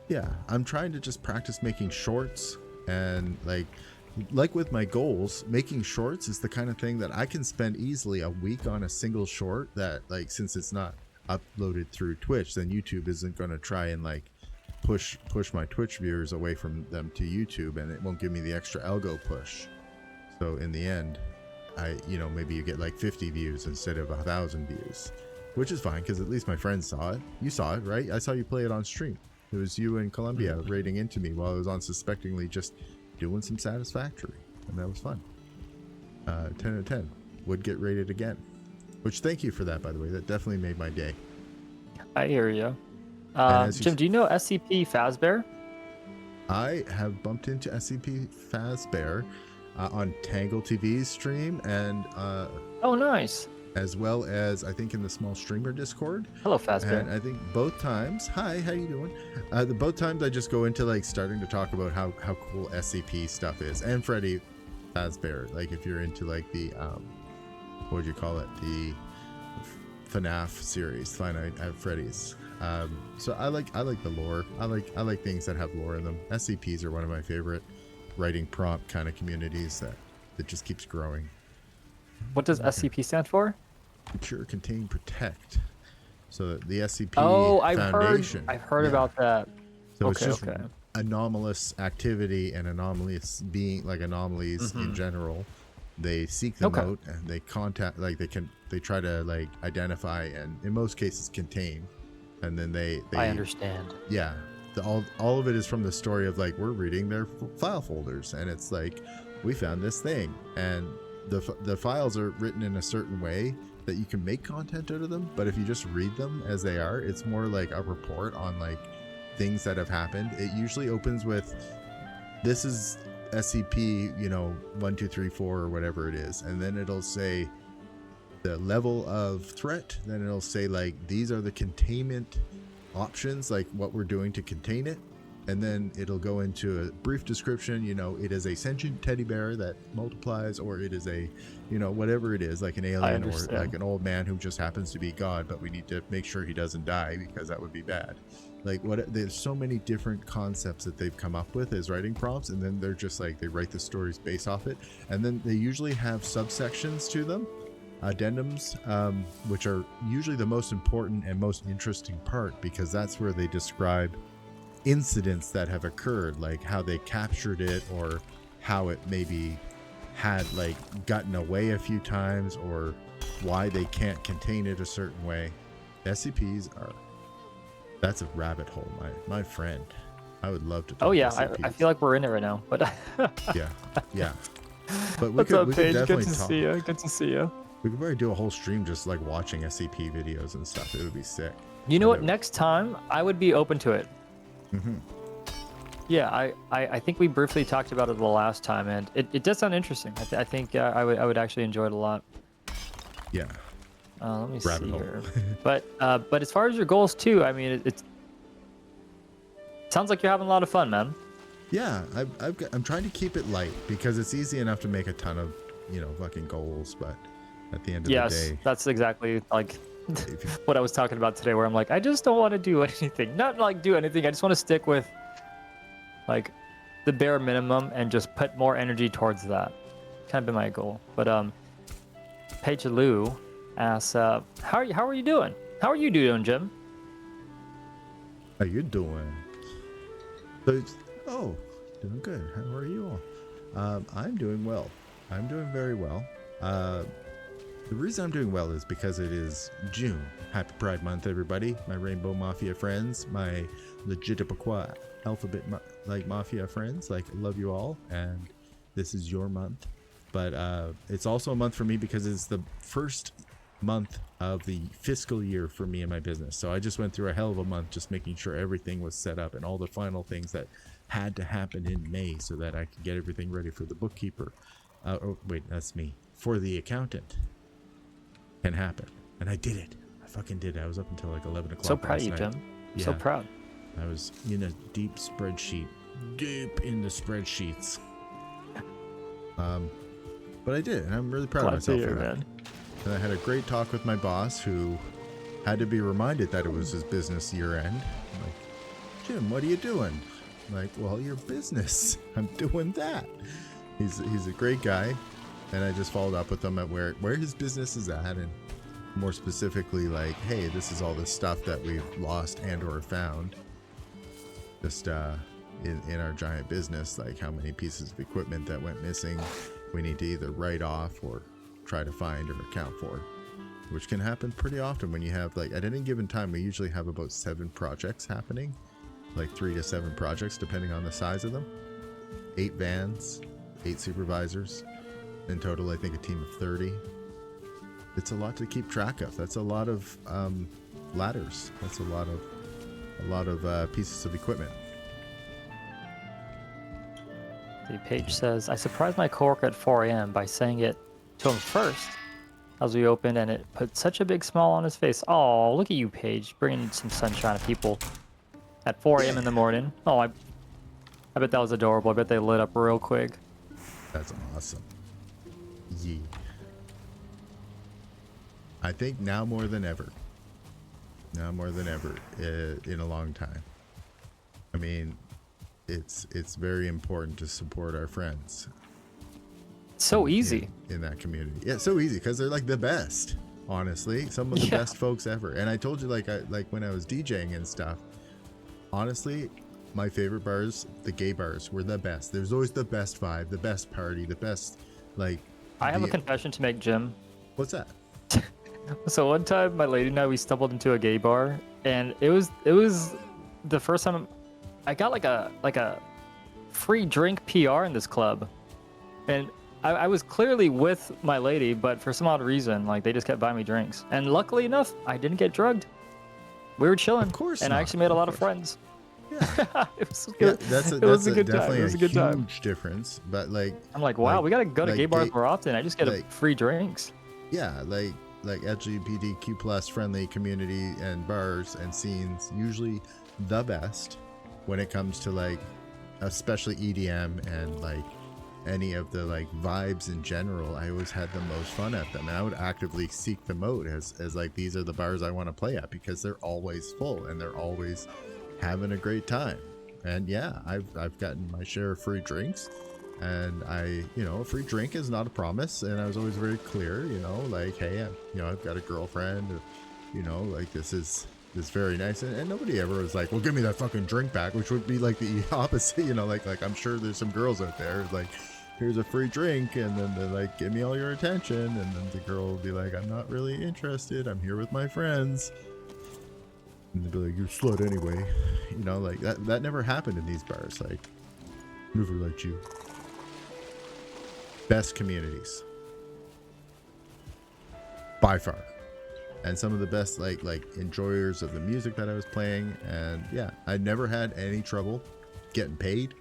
Yeah, I'm trying to just practice making shorts, and like with my goals, making shorts is the kind of thing that I can spend easily a week on a single short that, like, since it's not uploaded through Twitch, then YouTube isn't going to try and like push my Twitch viewers away from them to YouTube, and it won't give me the extra algo push. So in the end, maybe you get like 50 views instead of 1,000 views, which is fine because at least my friends saw it. You saw it, right? I saw you play it on stream. It was you in Colombia raiding into me while I was unsuspectingly just doing some Satisfactory, and that was fun. 10 out of 10 would get rated again, which, thank you for that, by the way. That definitely made my day. I hear you. Jim, do you know SCP Fazbear? I have bumped into SCP Fazbear on Tangle TV's stream, and oh, nice. As well as I think in the small streamer Discord. Hello, Fazbear. And I think both times, hi, how you doing? Both times I just go into like starting to talk about how cool SCP stuff is, and Freddy Fazbear. Like if you're into like the what would you call it? The FNAF series, Five Nights at Freddy's. So I like the lore. I like things that have lore in them. SCPs are one of my favorite writing prompt kind of communities that just keeps growing. What does SCP stand for? Secure, Contain, Protect. So the SCP Foundation. I've heard about that. So it's just anomalous activity and anomalous being, like anomalies in general. They seek them out and they contact, like they try to like identify and in most cases contain, and then they I understand. Yeah, all of it is from the story of like we're reading their file folders, and it's like we found this thing, and the files are written in a certain way that you can make content out of them, but if you just read them as they are, it's more like a report on like things that have happened. It usually opens with, this is SCP 1 2 3 4 or whatever it is, and then it'll say the level of threat, then it'll say like these are the containment options, like what we're doing to contain it. And then it'll go into a brief description, it is a sentient teddy bear that multiplies, or it is a, whatever it is, like an alien or like an old man who just happens to be God, but we need to make sure he doesn't die because that would be bad. Like there's so many different concepts that they've come up with as writing prompts, and then they're just like, they write the stories based off it. And then they usually have subsections to them, addendums, which are usually the most important and most interesting part, because that's where they describe incidents that have occurred, like how they captured it, or how it maybe had like gotten away a few times, or why they can't contain it a certain way. SCPs that's a rabbit hole, my friend. I would love to talk. Oh yeah, SCPs. I feel like we're in it right now, but yeah but we What's could, up, we Paige? could definitely Good to talk. see you. Good to see you. We could probably do a whole stream just like watching SCP videos and stuff. It would be sick. You know what, next time I would be open to it. Yeah, I think we briefly talked about it the last time, and it does sound interesting. I think I would actually enjoy it a lot. Yeah. Let me Rabbit see hole. here. But as far as your goals too, I mean, it sounds like you're having a lot of fun, man. Yeah, I'm trying to keep it light because it's easy enough to make a ton of you know, fucking goals, but at the end of Yes, the day, that's exactly like if you, what I was talking about today, where I'm like, I just don't want to do anything. Not like do anything. I just want to stick with like the bare minimum and just put more energy towards that. Kind of been my goal. But Paige Lou asks, how are you doing? How are you doing, Jim? how you doing? So, oh, doing good. How are you all? I'm doing well. I'm doing very well. The reason I'm doing well is because it is June. Happy Pride Month, everybody. My Rainbow Mafia friends, my Legitimaquat Alphabet Mafia friends. Like, I love you all, and this is your month. But it's also a month for me because it's the first month of the fiscal year for me and my business. So I just went through a hell of a month just making sure everything was set up and all the final things that had to happen in May so that I could get everything ready for the bookkeeper. Oh, wait, that's me. For the accountant. Can happen. And I did it. I fucking did it. I was up until like 11 o'clock. So proud of you, night. Jim. Yeah. So proud. I was in a deep spreadsheet. Deep in the spreadsheets. But I did, and I'm really proud of myself for that. Man. And I had a great talk with my boss, who had to be reminded that it was his business year end. I'm like, Jim, what are you doing? I'm like, well, your business. I'm doing that. He's a great guy, and I just followed up with him at where his business is at, and more specifically, like, hey, this is all the stuff that we've lost and or found. Just in our giant business, like how many pieces of equipment that went missing we need to either write off or try to find or account for, which can happen pretty often when you have, like, at any given time we usually have about 7 projects happening, like 3 to 7 projects depending on the size of them. 8 vans, 8 supervisors, in total I think a team of 30. It's a lot to keep track of. That's a lot of ladders. That's a lot of pieces of equipment. The page says, I surprised my coworker at 4 a.m. by saying it to him first as we opened, and it put such a big smile on his face. Oh, look at you, Paige, bringing some sunshine to people at 4 a.m. in the morning. Oh, I bet that was adorable. I bet they lit up real quick. That's awesome. Yeah. I think now more than ever. Now more than ever in a long time. I mean, it's very important to support our friends. So easy in that community. Yeah, so easy because they're like the best. Honestly, some of the best folks ever. And I told you, like when I was DJing and stuff. Honestly, my favorite bars, the gay bars, were the best. There's always the best vibe, the best party, the best like. I have a confession to make, Jim. What's that? So one time, my lady and I, we stumbled into a gay bar, and it was the first time I got like a free drink PR in this club, and I was clearly with my lady, but for some odd reason, like they just kept buying me drinks, and luckily enough, I didn't get drugged. We were chilling, of course, and not. I actually made a lot of friends. Yeah, it was good. Yeah, that's definitely a huge difference. But like, I'm like, wow, we gotta go to gay bars more often. I just get free drinks. Yeah, like LGBTQ plus friendly community and bars and scenes usually the best when it comes to like, especially EDM and like any of the like vibes in general. I always had the most fun at them, and I would actively seek them out as like, these are the bars I want to play at because they're always full and they're always having a great time. And yeah, I've gotten my share of free drinks, and a free drink is not a promise, and I was always very clear, like, hey, I've got a girlfriend, like this is very nice, and nobody ever was like, well, give me that fucking drink back, which would be like the opposite, like I'm sure there's some girls out there like, here's a free drink, and then they're like, give me all your attention, and then the girl will be like, I'm not really interested, I'm here with my friends. And they'd be like, you're slut anyway. Like that never happened in these bars. Like, never liked you. Best communities. By far. And some of the best like enjoyers of the music that I was playing. And yeah, I never had any trouble getting paid.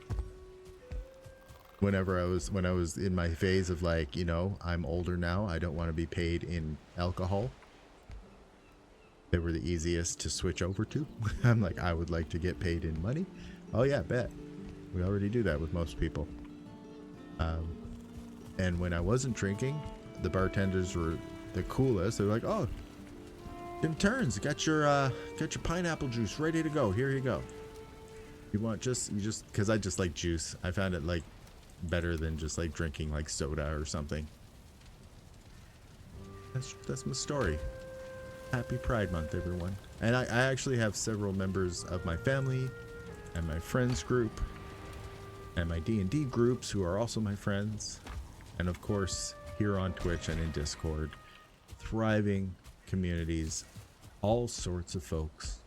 When I was in my phase of like, I'm older now, I don't want to be paid in alcohol. They were the easiest to switch over to. I'm like, I would like to get paid in money. Oh yeah, bet. We already do that with most people. And when I wasn't drinking, the bartenders were the coolest. They're like, "Oh, JimTurns, got your pineapple juice ready to go. Here you go. You just because I just like juice. I found it like better than just like drinking like soda or something. That's my story. Happy Pride Month, everyone. And I actually have several members of my family and my friends group and my D&D groups who are also my friends. And of course, here on Twitch and in Discord, thriving communities, all sorts of folks.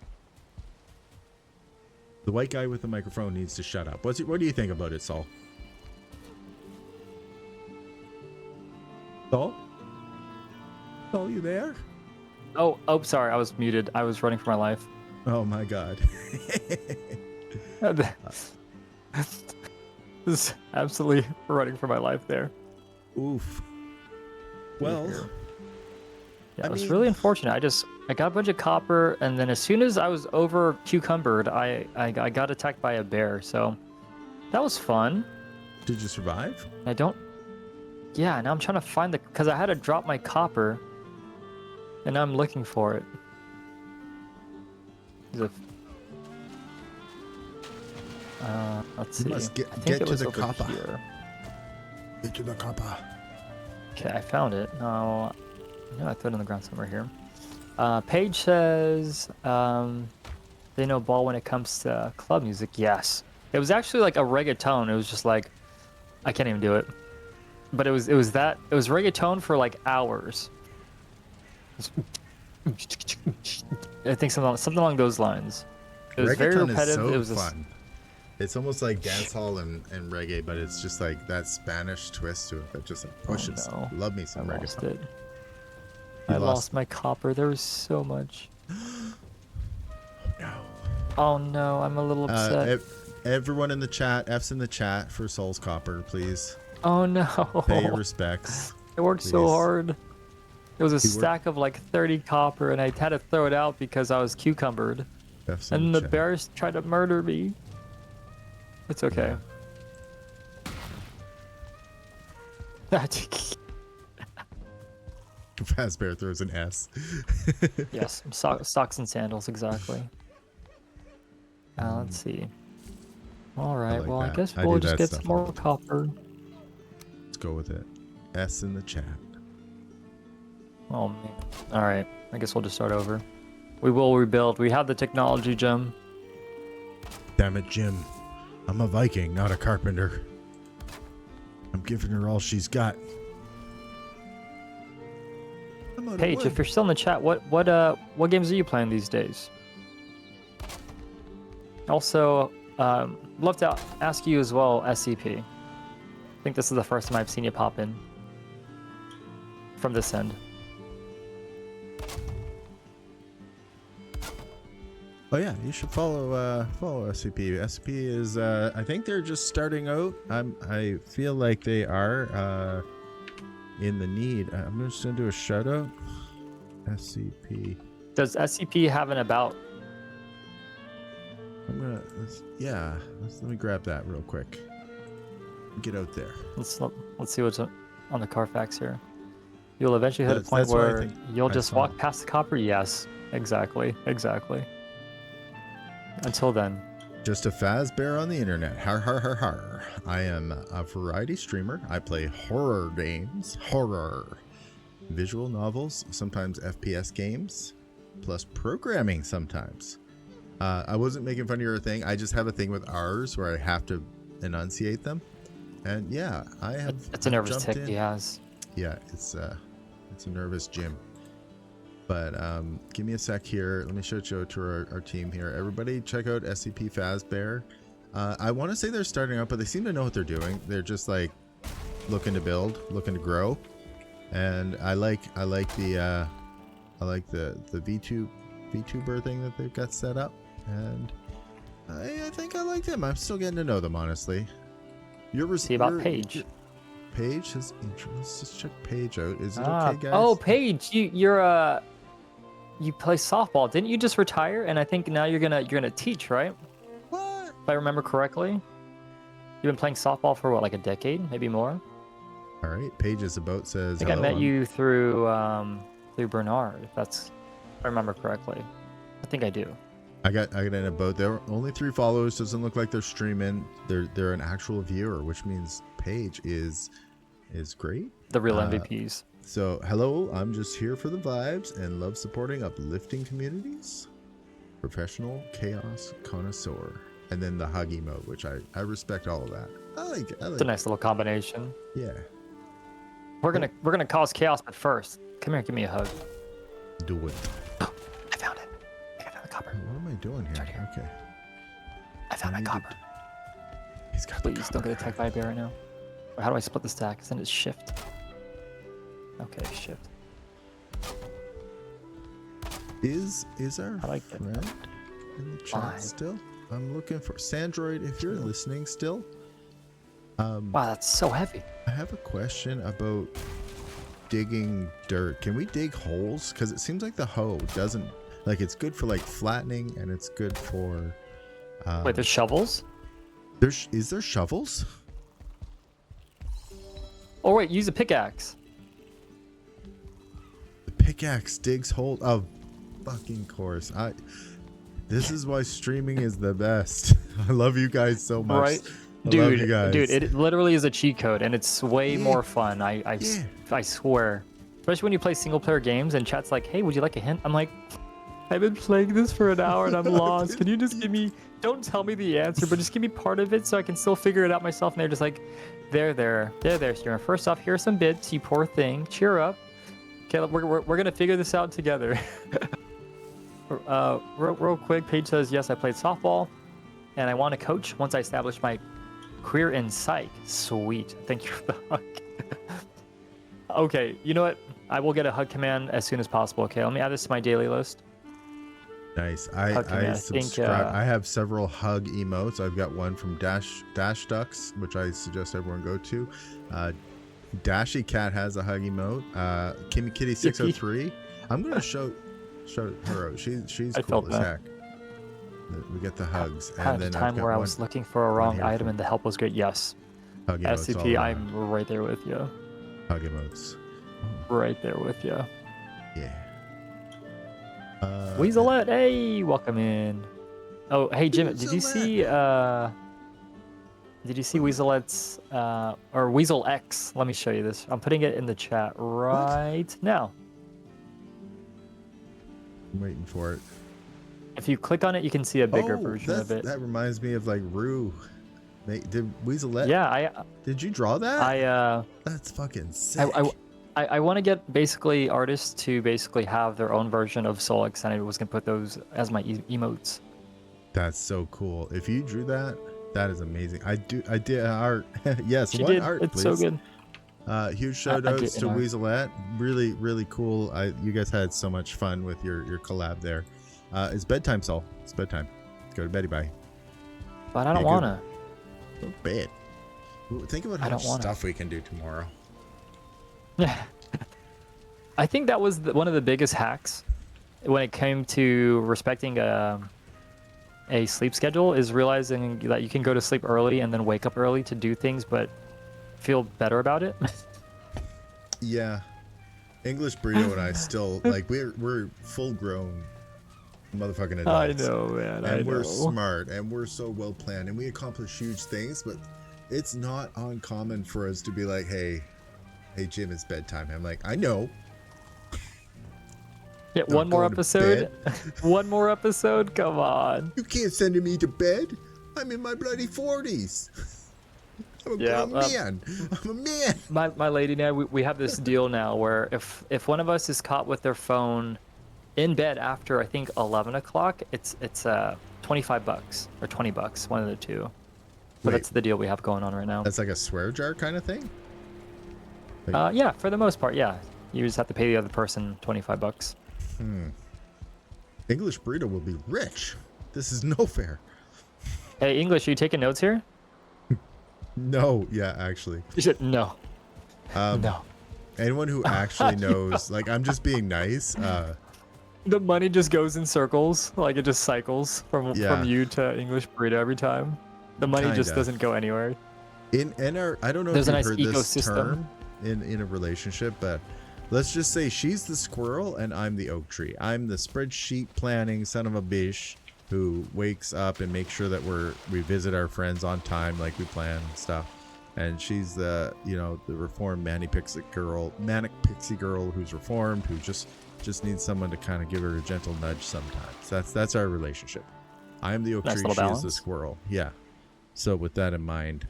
The white guy with the microphone needs to shut up. What do you think about it, Saul? Saul? Saul, you there? Oh, sorry, I was muted. I was running for my life. Oh my god. This is absolutely running for my life there. Oof. Well, yeah, it was really unfortunate. I got a bunch of copper, and then as soon as I was over cucumbered, I got attacked by a bear. So that was fun. did you survive? Yeah, now I'm trying to find because I had to drop my copper, and now I'm looking for it. Let's see. You must I think get it to was the over copper. here. Get to the copper. Okay, I found it. No, I threw it on the ground somewhere here. Paige says they know ball when it comes to club music. Yes, it was actually like a reggaeton. It was just like I can't even do it, but it was reggaeton for like hours. I think something along those lines. It was very Reggaeton repetitive. is so It was fun. It's almost like dancehall and reggae, but it's just like that Spanish twist to it that just like pushes. no. Love me some I lost reggaeton. it. I lost my copper. There was so much. No. Oh no, I'm a little upset. Everyone in the chat, F's in the chat for Soul's copper, please. Oh no. Pay your respects. I worked so please. hard. It was a You worked- stack of like 30 copper, and I had to throw it out because I was cucumbered. F's in And the chat. bears tried to murder me. It's okay. Fast Bear throws an S. Yes, socks and sandals, exactly. Let's see. All right, like well, that. I guess I we'll do just that get stuff some all more the time. copper. Let's go with it. S in the chat. Oh, man. All right, I guess we'll just start over. We will rebuild. We have the technology, Jim. Damn it, Jim. I'm a Viking, not a carpenter. I'm giving her all she's got. I'm out of Paige, wood. if you're still in the chat, what games are you playing these days? Also, love to ask you as well, SCP. I think this is the first time I've seen you pop in from this end. Oh yeah, you should follow SCP. SCP is I think they're just starting out. I feel like they are in the need. I'm just gonna do a shout out. SCP. Does SCP have an about? Let me grab that real quick. Get out there. Let's see what's on the Carfax here. You'll eventually hit a point That's what I where think you'll I just saw. walk past the copper. Yes, exactly. Until then. Just a Fazbear on the internet. Har har har har. I am a variety streamer. I play horror games. Horror. Visual novels, sometimes FPS games, plus programming sometimes. I wasn't making fun of your thing. I just have a thing with R's where I have to enunciate them. And yeah, I have. It's a nervous jumped tick in. he has. Yeah, it's a nervous Jim. But give me a sec here. Let me show it to our team here. Everybody check out SCP Fazbear. I want to say they're starting up, but they seem to know what they're doing. They're just like looking to build, looking to grow. And I like the VTuber thing that they've got set up. And I think I like them. I'm still getting to know them, honestly. See about Paige. Paige has intro. Let's just check Paige out. Is it okay, guys? Oh, Paige, you play softball. Didn't you just retire? And I think now you're gonna teach, right? What? If I remember correctly. You've been playing softball for what, like a decade, maybe more? All right, Paige's about says. I think I hello, met you through Bernard. If I remember correctly. I think I do. I got an about. There are only 3 followers. Doesn't look like they're streaming. They're an actual viewer, which means Paige is great. The real MVPs. So hello, I'm just here for the vibes and love supporting uplifting communities. Professional chaos connoisseur, and then the hug emote, which I respect all of that. I like it. It's a nice little combination. Yeah. We're gonna cause chaos, but first, come here, give me a hug. Do it. Oh, I found it. I found the copper. What am I doing here? Right here. Okay. I found my need to copper. He's got the Please copper. don't get attacked by a bear right now. Or how do I split the stack? Isn't it shift? Okay, shift. Is our I like that. friend in the chat 5. still? I'm looking for Sandroid. If you're listening still, Wow, that's so heavy. I have a question about digging dirt. Can we dig holes? Because it seems like the hoe doesn't, like, it's good for like flattening and it's good for. Wait, there's shovels? Is there shovels? Oh wait, use a pickaxe. The pickaxe digs holes. Of fucking course. This is why streaming is the best. I love you guys so much. Right? I love you guys. Dude, it literally is a cheat code, and it's way more fun. I swear. Especially when you play single player games and chat's like, hey, would you like a hint? I'm like, I've been playing this for an hour and I'm lost. Can you just give me, don't tell me the answer, but just give me part of it so I can still figure it out myself. And they're just like, there, Steven. First off, here are some bits, you poor thing. Cheer up. Okay, we're going to figure this out together. Real quick, Paige says, yes, I played softball and I want to coach once I establish my career in psych. Sweet. Thank you for the hug. Okay, you know what? I will get a hug command as soon as possible. Okay, let me add this to my daily list. Nice. Okay, I subscribe. I have several hug emotes. I've got one from Dash Ducks, which I suggest everyone go to. Dashy Cat has a hug emote. Kimmy Kitty 603. I'm gonna show her out. She's cool as heck. We get the hugs. I had a time where I was looking for a wrong item and the help was great. Yes. Hug emotes SCP, I'm right there with you. Hug emotes. Right there with you. Yeah. Weaselette, hey, welcome in. Oh, hey Jim, did you see Weaselette's or Weasel X? Let me show you this. I'm putting it in the chat right now. I'm waiting for it. If you click on it, you can see a bigger version of it. That reminds me of like Rue. Did Weaselette? Yeah, Did you draw that? That's fucking sick. I want to get basically artists to basically have their own version of Soleckz, and I was gonna put those as my emotes. That's so cool. If you drew that, that is amazing. I did art. Yes, She one did. art, It's please. so good. Huge shout outs to art. Weaselette. Really, really cool. You guys had so much fun with your collab there. It's bedtime, Sol. It's bedtime. Go to beddy bye. But I don't wanna. Go to bed. Think about how much stuff we can do tomorrow. Yeah. I think that was one of the biggest hacks when it came to respecting a sleep schedule, is realizing that you can go to sleep early and then wake up early to do things, but feel better about it. Yeah. English Burrito and I still, like, we're full grown motherfucking adults. I know, man. And we're smart and we're so well planned and we accomplish huge things, but it's not uncommon for us to be like, hey Jim, it's bedtime. I'm like, I know. Yeah, one more episode. One more episode. Come on. You can't send me to bed. I'm in my bloody 40s. I'm a man. I'm a man. My lady and I, we have this deal now where if one of us is caught with their phone in bed after I think 11 o'clock, it's $25 or $20, one of the two. But that's the deal we have going on right now. That's like a swear jar kind of thing. Yeah, for the most part, yeah. You just have to pay the other person $25. English Burrito will be rich. This is no fair. Hey, English, are you taking notes here? No, yeah, actually. You said no. No. Anyone who actually knows, like, I'm just being nice. The money just goes in circles, like it just cycles from you to English Burrito every time. The money just doesn't go anywhere. In our, I don't know There's if a you've nice heard this ecosystem. term, in a relationship, but let's just say she's the squirrel and I'm the oak tree. I'm the spreadsheet planning son of a bitch who wakes up and makes sure that we visit our friends on time like we plan and stuff. And she's the, you know, the reformed manic pixie girl who's reformed, who just needs someone to kind of give her a gentle nudge sometimes. That's our relationship. I'm the oak tree, she is the squirrel. Yeah. So with that in mind,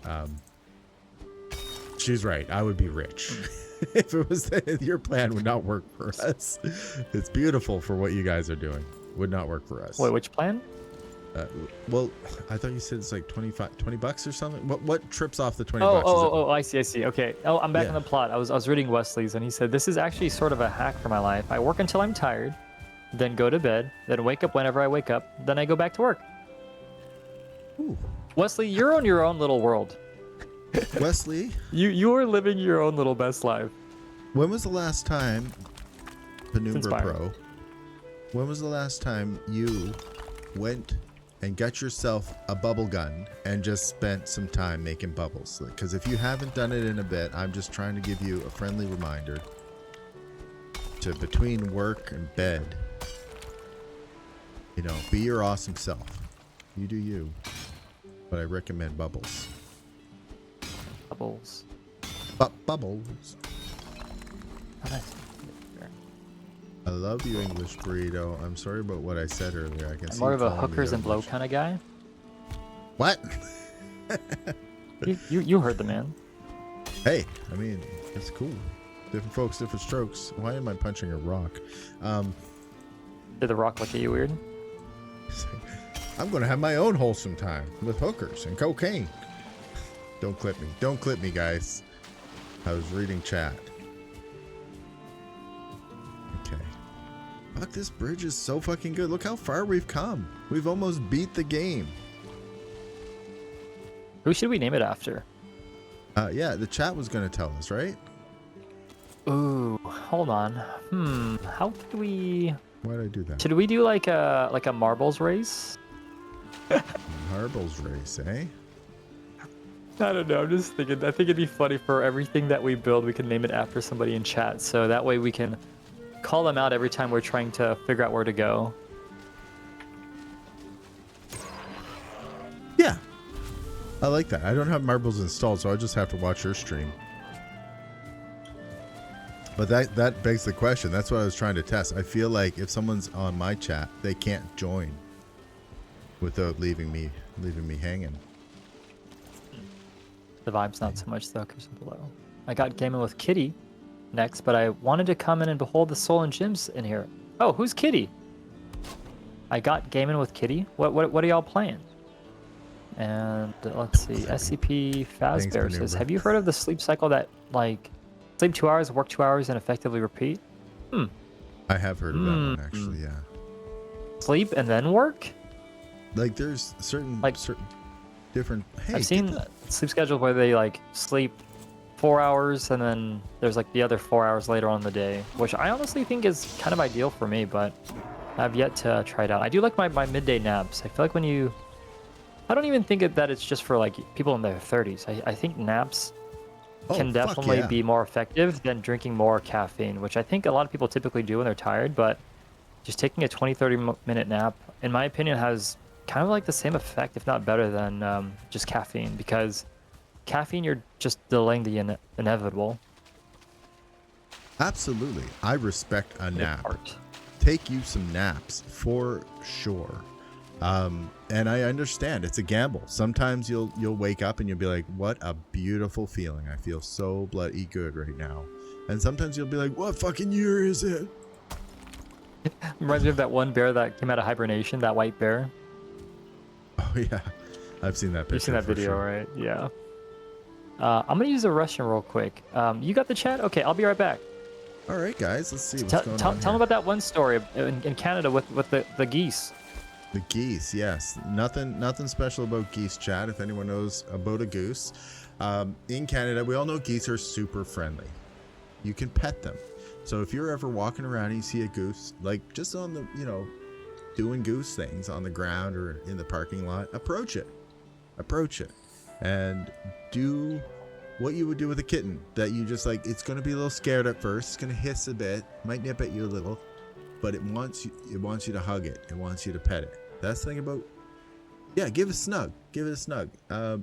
she's right. I would be rich. If it was your plan would not work for us. It's beautiful for what you guys are doing. Would not work for us. Wait, which plan? Well, I thought you said it's like $20 or something. What trips off the 20 bucks? Oh, I see. Okay. Oh, I'm back on the plot. I was reading Wesley's, and he said this is actually sort of a hack for my life. I work until I'm tired, then go to bed, then wake up whenever I wake up, then I go back to work. Ooh. Wesley, you're on your own little world. Wesley, you are living your own little best life. When was the last time, Penumbra Pro? When was the last time you went and got yourself a bubble gun and just spent some time making bubbles? Because if you haven't done it in a bit, I'm just trying to give you a friendly reminder to, between work and bed, you know, be your awesome self. You do you. But I recommend bubbles. Bubbles. Bubbles. I love you, English burrito. I'm sorry about what I said earlier. I guess I'm more of a hookers and blow kind of guy. What? you heard the man. Hey, I mean, it's cool. Different folks, different strokes. Why am I punching a rock? Did the rock look at you weird? I'm gonna have my own wholesome time with hookers and cocaine. Don't clip me. Don't clip me, guys. I was reading chat. Okay. Fuck, this bridge is so fucking good. Look how far we've come. We've almost beat the game. Who should we name it after? Yeah, the chat was gonna tell us, right? Ooh, hold on. How could we... Why did I do that? Should we do like a marbles race? Marbles race, eh? I don't know. I'm just thinking. I think it'd be funny for everything that we build, we can name it after somebody in chat. So that way we can call them out every time we're trying to figure out where to go. Yeah. I like that. I don't have marbles installed, so I just have to watch your stream. But that begs the question. That's what I was trying to test. I feel like if someone's on my chat, they can't join without leaving me hanging. The vibe's not so much the hookers and below. I got gaming with Kitty next, but I wanted to come in and behold the soul and Jim's in here. Oh, who's Kitty? I got gaming with Kitty. What are y'all playing? And let's see. SCP Fazbear says, have you heard of the sleep cycle that like sleep 2 hours, work 2 hours, and effectively repeat? I have heard of that one actually. Yeah. Sleep and then work? Like there's certain different. Hey, I've seen sleep schedules where they like sleep 4 hours and then there's like the other 4 hours later on in the day, which I honestly think is kind of ideal for me, but I've yet to try it out. I do like my midday naps. I feel like when I don't even think that it's just for like people in their 30s. I think naps can definitely be more effective than drinking more caffeine, which I think a lot of people typically do when they're tired, but just taking a 20-30 minute nap, in my opinion, has kind of like the same effect, if not better than just caffeine, because caffeine, you're just delaying the inevitable. Absolutely. I respect a nap. Take you some naps for sure. And I understand it's a gamble. Sometimes you'll wake up and you'll be like, what a beautiful feeling. I feel so bloody good right now. And sometimes you'll be like, what fucking year is it? Reminds me of that one bear that came out of hibernation, that white bear. Oh yeah, I've seen that picture. You've seen that video, right? Yeah. I'm gonna use a Russian real quick. You got the chat? Okay, I'll be right back. All right, guys, let's see what's going on. Tell them about that one story in Canada with the geese. The geese, yes. Nothing special about geese, chat. If anyone knows about a goose, in Canada, we all know geese are super friendly. You can pet them. So if you're ever walking around and you see a goose, like just on the, doing goose things on the ground or in the parking lot, approach it, and do what you would do with a kitten that you just like, it's going to be a little scared at first. It's going to hiss a bit, might nip at you a little, but it wants you to hug it. It wants you to pet it. That's the thing about, yeah, give it a snug. Give it a snug.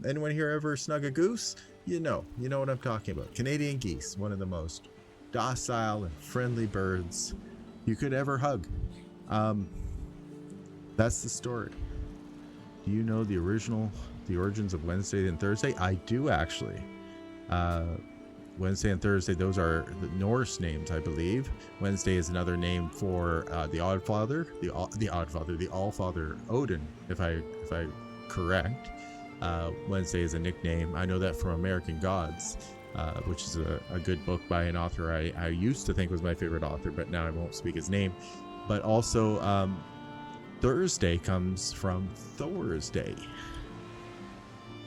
Anyone here ever snug a goose? You know what I'm talking about. Canadian geese, one of the most docile and friendly birds you could ever hug. That's the story. Do you know the origins of Wednesday and Thursday? I do actually. Wednesday and Thursday, those are the Norse names, I believe. Wednesday is another name for the Allfather, the Allfather Odin, if I correct. Wednesday is a nickname. I know that from American Gods, which is a good book by an author I used to think was my favorite author, but now I won't speak his name. But also, Thursday comes from Thor's Day,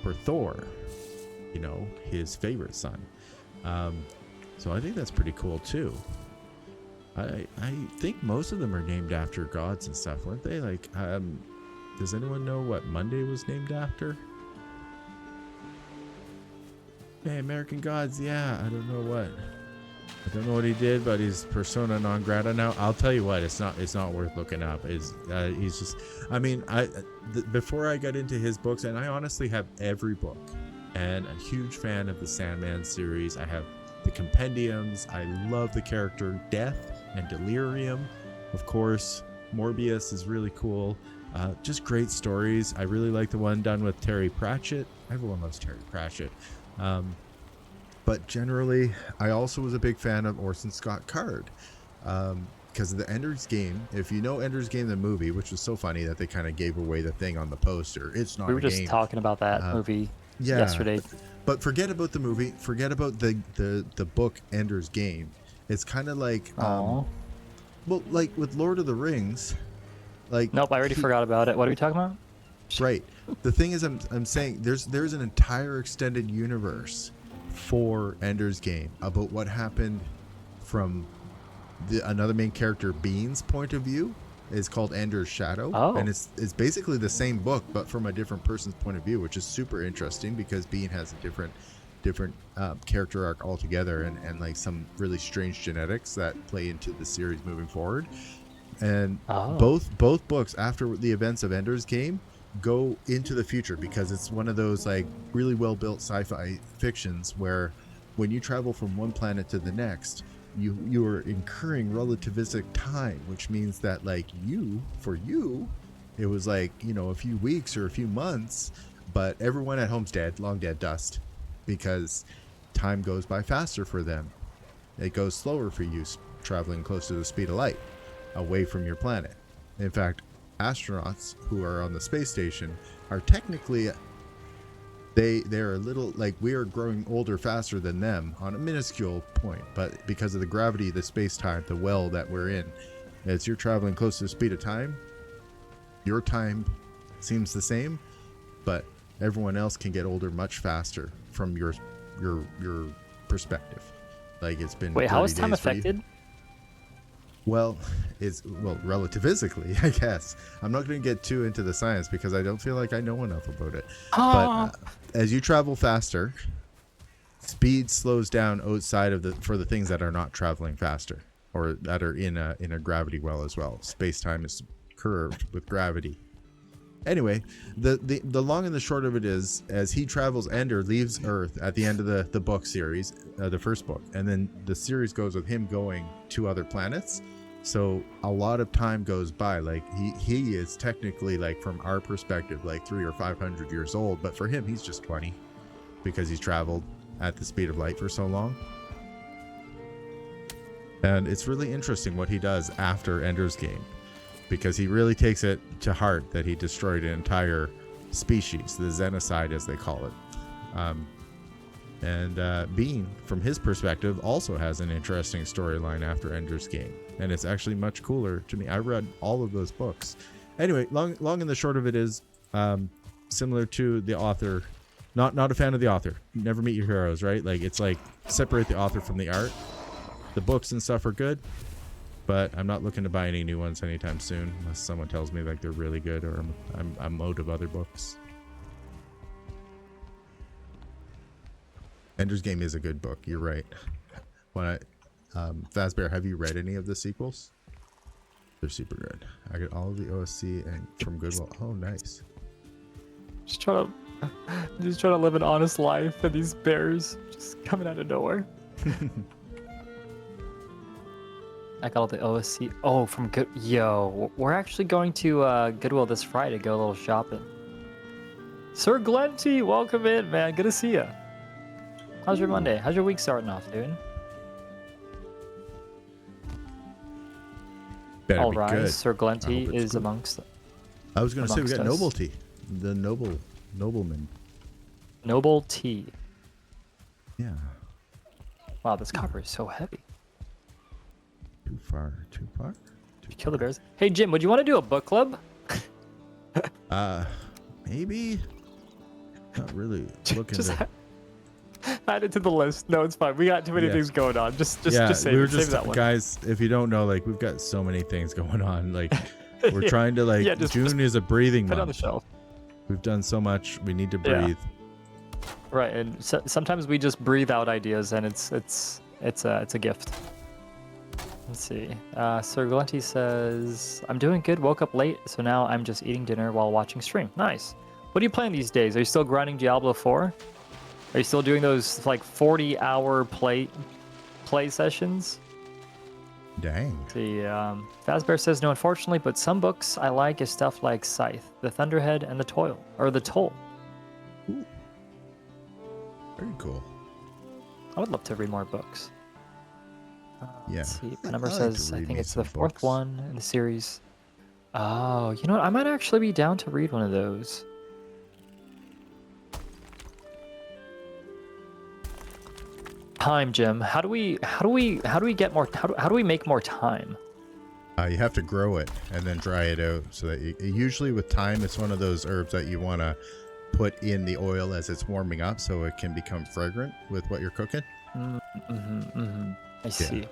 for Thor, his favorite son. So I think that's pretty cool too. I think most of them are named after gods and stuff, weren't they? Like, does anyone know what Monday was named after? Hey, American Gods, yeah, I don't know what he did, but he's persona non grata now. I'll tell you what, it's not worth looking up. He's just, I mean, before I got into his books, and I honestly have every book, and a huge fan of the Sandman series. I have the compendiums. I love the character Death and Delirium. Of course, Morbius is really cool. Just great stories. I really like the one done with Terry Pratchett. Everyone loves Terry Pratchett. But generally, I also was a big fan of Orson Scott Card, because of the Ender's Game. If you know Ender's Game, the movie, which was so funny that they kind of gave away the thing on the poster. It's not. We were just talking about that movie yesterday. But forget about the movie. Forget about the book Ender's Game. It's kind of like, well, like with Lord of the Rings. Like, nope, I already forgot about it. What are we talking about? Right. The thing is, I'm saying there's an entire extended universe for Ender's Game about what happened from another main character Bean's point of view. Is called Ender's Shadow, and it's basically the same book but from a different person's point of view, which is super interesting because Bean has a different character arc altogether, and like some really strange genetics that play into the series moving forward. And both books, after the events of Ender's Game, go into the future because it's one of those like really well built sci-fi fictions where when you travel from one planet to the next, you are incurring relativistic time, which means that like for you it was like a few weeks or a few months, but everyone at home's dead, long dead dust, because time goes by faster for them. It goes slower for you traveling close to the speed of light away from your planet. In fact, astronauts who are on the space station are technically they're a little like we are growing older faster than them on a minuscule point, but because of the gravity, the space-time, the well that we're in, as you're traveling close to the speed of time, your time seems the same, but everyone else can get older much faster from your perspective. Like it's been. Wait, how is time affected? Well, relativistically, I guess. I'm not going to get too into the science because I don't feel like I know enough about it. But as you travel faster, speed slows down outside of for the things that are not traveling faster or that are in a gravity well as well. Space-time is curved with gravity. Anyway, the long and the short of it is, as he travels, Ender leaves Earth at the end of the book series, the first book, and then the series goes with him going to other planets. So a lot of time goes by. Like he is technically, like from our perspective, like 300 or 500 years old, but for him he's just 20 because he's traveled at the speed of light for so long. And it's really interesting what he does after Ender's Game, because he really takes it to heart that he destroyed an entire species, the Xenocide as they call it. And Bean, from his perspective, also has an interesting storyline after Ender's Game, and it's actually much cooler to me. I read all of those books. Anyway, long and the short of it is, similar to the author, not a fan of the author. Never meet your heroes, right? Like it's like separate the author from the art. The books and stuff are good, but I'm not looking to buy any new ones anytime soon, unless someone tells me like they're really good or I'm out of other books. Ender's Game is a good book. You're right. When Fazbear, have you read any of the sequels? They're super good. I got all of the OSC and from Goodwill. Oh, nice. Just trying to live an honest life, and these bears just coming out of nowhere. I got all the OSC. Oh, from Good. Yo, we're actually going to Goodwill this Friday. Go a little shopping. Sir Glenty, welcome in, man. Good to see you. How's your Monday? How's your week starting off, dude? Better All be right, good. Sir Glenty is good. amongst. I was going to say we got amongst us. Nobility, the nobleman. Noble T. Yeah. Wow, this copper is so heavy. Too far. Too far. You kill the bears. Hey Jim, would you want to do a book club? Maybe. Not really looking. Just add it to the list. No, it's fine. We got too many things going on. Just save save that one. Guys, if you don't know, like we've got so many things going on. Like we're trying to June is a breathing put month. it on the shelf. We've done so much. We need to breathe. Right, and sometimes we just breathe out ideas, and it's a gift. Let's see. Sir Glenty says, "I'm doing good. Woke up late, so now I'm just eating dinner while watching stream. Nice. What are you playing these days? Are you still grinding Diablo 4? Are you still doing those like 40-hour play sessions?" Dang. The Fazbear says, "No, unfortunately, but some books I like is stuff like Scythe, The Thunderhead, and The Toll." Ooh. Very cool. I would love to read more books. Yeah. Let's see. My number I like says to I read think me it's the some fourth books. one in the series. Oh, you know what? I might actually be down to read one of those. Time, Jim. How do we get more? How do we make more time? You have to grow it and then dry it out so that usually with thyme, it's one of those herbs that you want to put in the oil as it's warming up so it can become fragrant with what you're cooking. I see.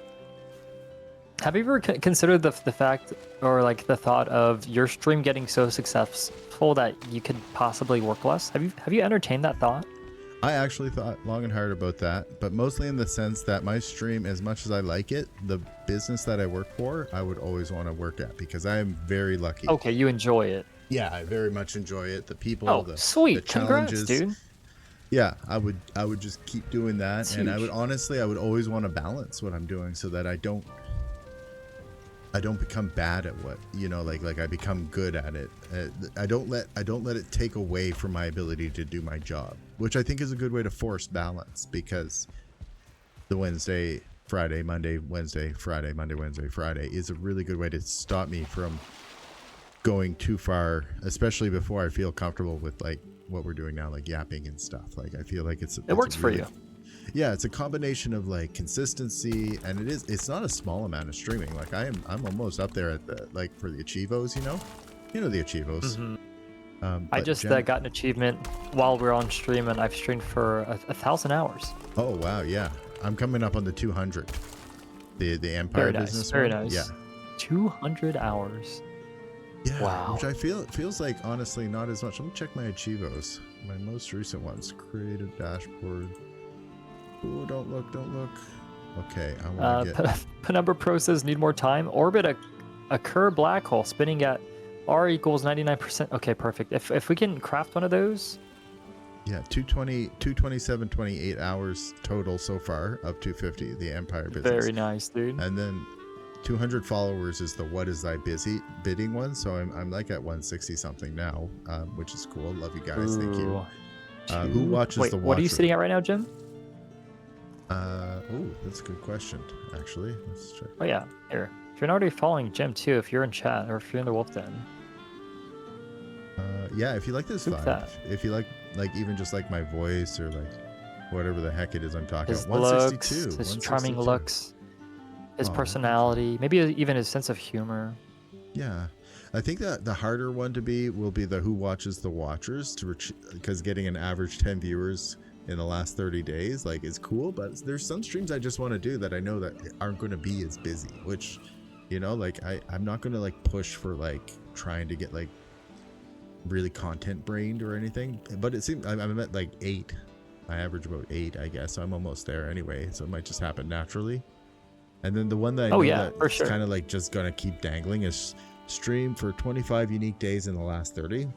Have you ever considered the fact or like the thought of your stream getting so successful that you could possibly work less? Have you entertained that thought? I actually thought long and hard about that, but mostly in the sense that my stream, as much as I like it, the business that I work for, I would always want to work at because I am very lucky. Okay, you enjoy it. Yeah, I very much enjoy it. The people, sweet. the Congrats, challenges. dude. Yeah, I would just keep doing that. That's and I huge. I would always want to balance what I'm doing so that I don't become bad at what, like I become good at it. I don't let it take away from my ability to do my job, which I think is a good way to force balance because the Wednesday, Friday, Monday, Wednesday, Friday, Monday, Wednesday, Friday is a really good way to stop me from going too far, especially before I feel comfortable with like what we're doing now, like yapping and stuff. Like I feel like it works for you. Yeah, it's a combination of like consistency, and it's not a small amount of streaming. Like I'm almost up there at the like for the Achievos, you know the Achievos. I just got an achievement while we're on stream, and I've streamed for 1,000 hours. Oh wow, yeah, I'm coming up on the 200. The Empire Very nice, business. very one. nice. Yeah. 200 hours. Yeah, Wow. which I feels like honestly not as much. Let me check my Achievos. My most recent ones. Create a dashboard. Oh, don't look. Okay, I want to get... Penumbra Pro says need more time. Orbit a Kerr black hole spinning at R equals 99%. Okay, perfect. If we can craft one of those. Yeah, 227, 28 hours total so far of 250, the Empire business. Very nice, dude. And then 200 followers is the What Is Thy Busy bidding one. So I'm like at 160 something now, which is cool. Love you guys. Thank you. Who watches Wait, the Watcher? what are you sitting at right now, Jim? Oh, that's a good question, actually. Let's check. Oh yeah, here. If you're not already following Jim too, if you're in chat or if you're in the Wolf Den. Yeah, if you like this Who's vibe, that? if you like even just like my voice or like whatever the heck it is I'm talking His about. looks, 162. his charming 162. looks, his Aw. personality, maybe even his sense of humor. Yeah, I think that the harder one to be will be the Who Watches the Watchers, because getting an average 10 viewers in the last 30 days like is cool, but there's some streams I just want to do that I know that aren't going to be as busy, which like I'm not going to like push for like trying to get like really content brained or anything, but it seems I'm at like 8 I average about 8, I guess. So I'm almost there anyway. So it might just happen naturally. And then the one that I know that's kind of like just gonna keep dangling is stream for 25 unique days in the last 30.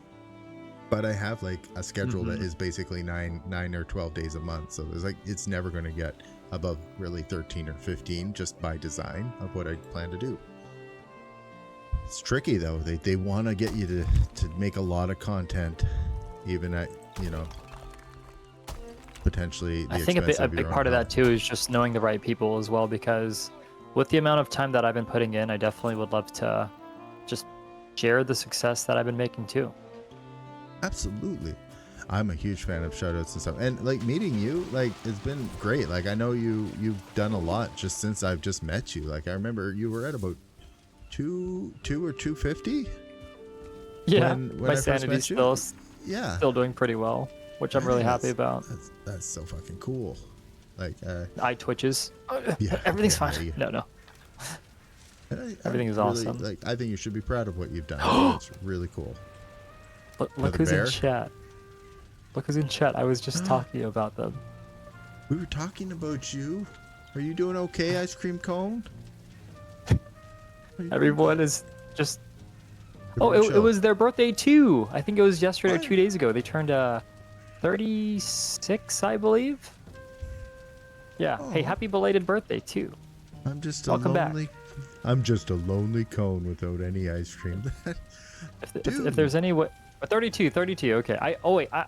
But I have like a schedule that is basically 9 or 12 days a month. So there's like, it's never gonna get above really 13 or 15 just by design of what I plan to do. It's tricky though. They want to get you to make a lot of content, even at, you know, potentially the I think a big part of that too is just knowing the right people as well, because with the amount of time that I've been putting in, I definitely would love to just share the success that I've been making too. Absolutely. I'm a huge fan of shoutouts and stuff, and like meeting you, like it's been great. Like I know you've done a lot just since I've just met you. Like I remember you were at about 2 or 250. Yeah, when my I sanity's still doing pretty well, which I'm really happy about. That's so fucking cool. Like eye twitches. Yeah, Everything's fine. No. Everything is really, awesome. Like I think you should be proud of what you've done. It's really cool. Look who's in chat. Look who's in chat. I was just talking about them. We were talking about you. Are you doing okay, ice cream cone? Everyone is just... Oh, it was their birthday too. I think it was yesterday or 2 days ago. They turned 36, I believe. Yeah. Oh. Hey, happy belated birthday too. I'm just I'm just a lonely cone without any ice cream. if there's any way... 32, okay.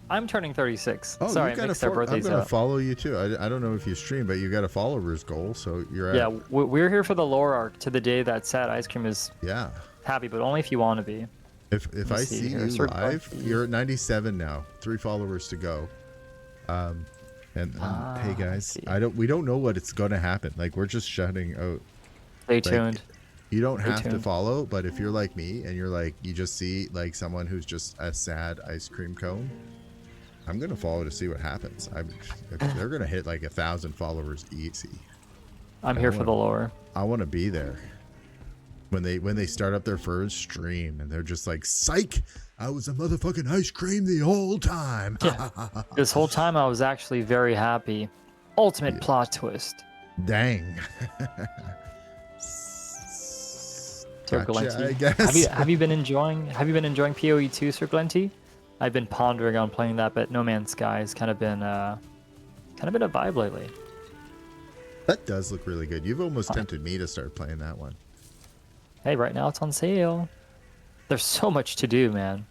I'm turning 36. Oh, sorry, I mixed our birthdays I'm gonna up. follow you too. I don't know if you stream, but you got a followers goal, so you're at... Yeah, we're here for the lore arc to the day that sad ice cream is happy, but only if you want to be. If I see you live, you're at 97 now. 3 followers to go. And hey guys, we don't know what it's gonna happen. Like we're just shutting out. Stay tuned. You don't have to follow, but if you're like me and you're like, you just see like someone who's just a sad ice cream cone, I'm gonna follow to see what happens. They're gonna hit like 1,000 followers easy. I'm here for the lore. I want to be there when they start up their first stream and they're just like, psych, I was a motherfucking ice cream the whole time. Yeah. This whole time I was actually very happy. Ultimate plot twist. Dang. Gotcha, I guess. Have you been enjoying PoE 2, Sir Glenty? I've been pondering on playing that, but No Man's Sky has kind of been a vibe lately. That does look really good. You've almost tempted me to start playing that one. Hey, right now it's on sale. There's so much to do, man.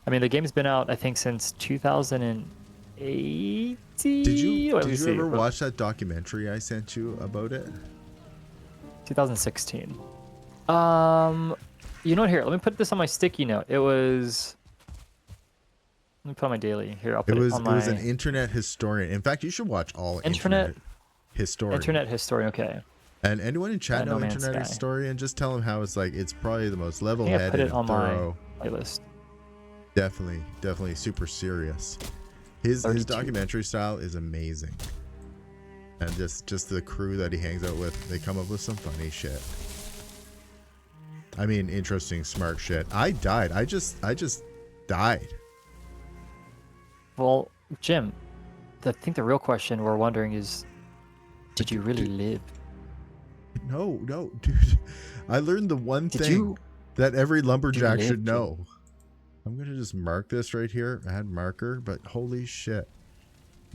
I mean, the game's been out, I think, since 2018. Did you ever watch that documentary I sent you about it? 2016. You know what? Here, let me put this on my sticky note. It was... Let me put on my daily. Here, I'll put it on my... It was an internet historian. In fact, you should watch all internet historian. Internet historian, okay. And anyone in chat know internet historian, just tell them how it's like, it's probably the most level-headed and thorough. My playlist. Definitely super serious. His documentary style is amazing. And just the crew that he hangs out with, they come up with some funny shit. I mean, interesting, smart shit. I died. I just died. Well, Jim, I think the real question we're wondering is, did you really live? No, dude. I learned the one thing that every lumberjack should know. I'm going to just mark this right here. Add marker, but holy shit.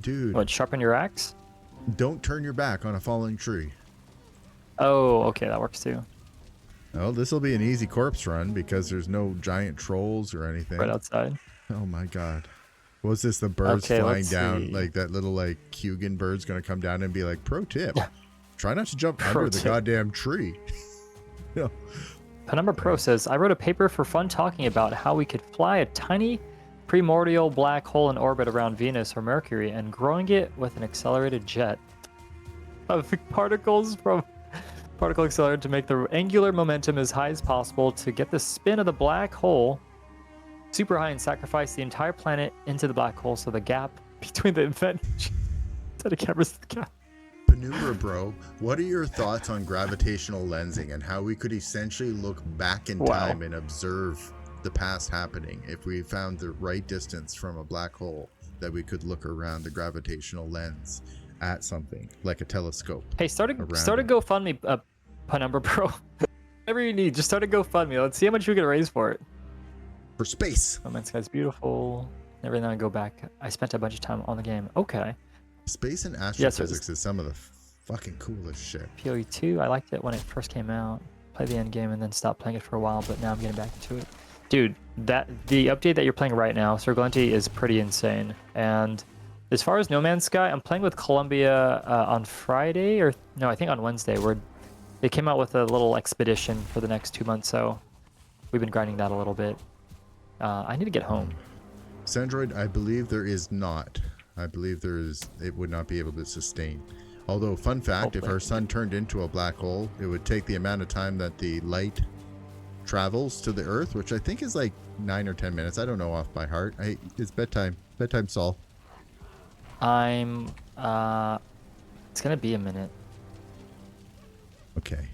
Dude. What, sharpen your axe? Don't turn your back on a falling tree. Oh, okay, that works too. Well, this will be an easy corpse run because there's no giant trolls or anything. Right outside. Oh my god. What's this? The birds flying down, like that little like Kugan bird's going to come down and be like, pro tip. Try not to jump under the goddamn tree. No. Penumbra Pro says, I wrote a paper for fun talking about how we could fly a tiny primordial black hole in orbit around Venus or Mercury and growing it with an accelerated jet of particles from particle accelerator to make the angular momentum as high as possible to get the spin of the black hole super high and sacrifice the entire planet into the black hole so the gap between the event to the cameras the gap. Penumbra Bro, what are your thoughts on gravitational lensing and how we could essentially look back in time and observe the past happening if we found the right distance from a black hole that we could look around the gravitational lens at something like a telescope. Hey, start a around GoFundMe, Penumbra Pro. Whatever you need, just start a GoFundMe. Let's see how much we can raise for it. for space. Oh, man, Sky's beautiful. Every now and go back. I spent a bunch of time on the game. Okay. Space and Yes, astrophysics is some of the fucking coolest shit. PoE 2, I liked it when it first came out. Played the end game and then stopped playing it for a while, but now I'm getting back into it. Dude, the update that you're playing right now, Sorglenti, is pretty insane. And as far as No Man's Sky, I'm playing with Columbia on Friday, or no, I think on Wednesday, where they came out with a little expedition for the next 2 months, so we've been grinding that a little bit. I need to get home. Sandroid, I believe there is not. I believe there is. It would not be able to sustain. Although, fun fact, if our sun turned into a black hole, it would take the amount of time that the light travels to the Earth, which I think is like 9 or 10 minutes. I don't know off by heart. It's bedtime. Bedtime, Saul. It's gonna be a minute. Okay.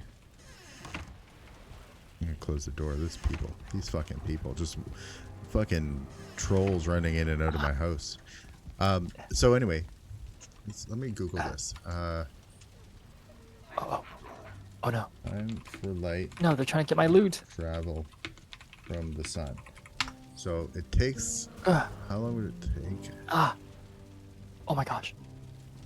I'm gonna close the door. These fucking people, just fucking trolls running in and out of my house. So anyway, let me Google this. Oh no. Time for light No, they're trying to get my loot. travel from the sun. So it takes. How long would it take? Oh my gosh.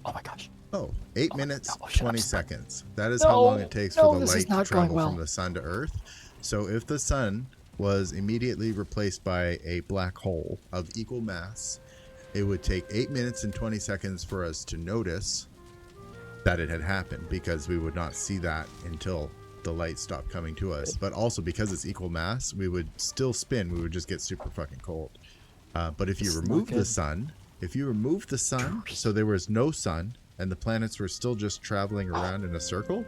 Oh my gosh. Oh, 8 minutes, no. Oh, shit, 20 I'm stuck. seconds. That is how long it takes for the this is light not to travel going well. from the sun to Earth. So if the sun was immediately replaced by a black hole of equal mass, it would take 8 minutes and 20 seconds for us to notice that it had happened, because we would not see that until the light stopped coming to us. But also because it's equal mass, we would still spin. We would just get super fucking cold. But if you remove the sun, so there was no sun and the planets were still just traveling around in a circle,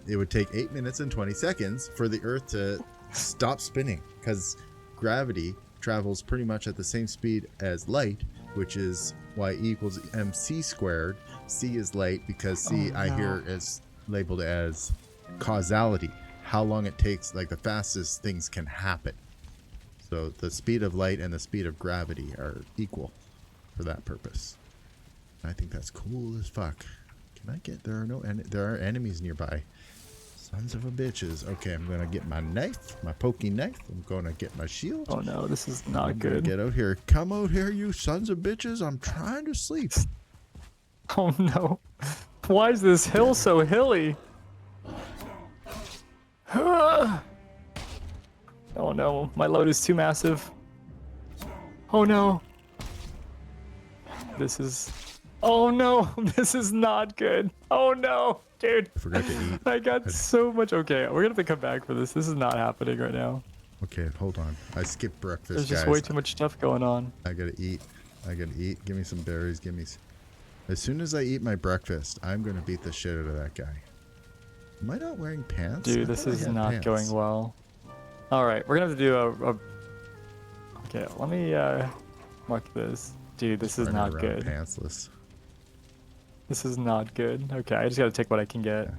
it would take 8 minutes and 20 seconds for the Earth to stop spinning, because gravity travels pretty much at the same speed as light, which is why E equals mc squared. C is light because C, I hear, is labeled as causality, how long it takes, like the fastest things can happen. So the speed of light and the speed of gravity are equal for that purpose. I think that's cool as fuck. Can I get, there are enemies nearby. Sons of a bitches. Okay, I'm gonna get my knife, my pokey knife. I'm gonna get my shield. Oh no, this is not I'm gonna good. get out here. Come out here, you sons of bitches. I'm trying to sleep. Oh no. Why is this hill so hilly? Oh no, my load is too massive. Oh no. This is... Oh no, this is not good. Oh no, dude. I forgot to eat. I got so much... Okay, we're gonna have to come back for this. This is not happening right now. Okay, hold on. I skipped breakfast, There's just guys. way too much stuff going on. I gotta eat. Give me some berries. As soon as I eat my breakfast, I'm gonna beat the shit out of that guy. Am I not wearing pants? Dude, I this thought I is had not pants. going well. Alright, we're gonna have to do a... Okay, let me mark this. Dude, this is Running not around good. Pantsless. This is not good. Okay, I just gotta take what I can get.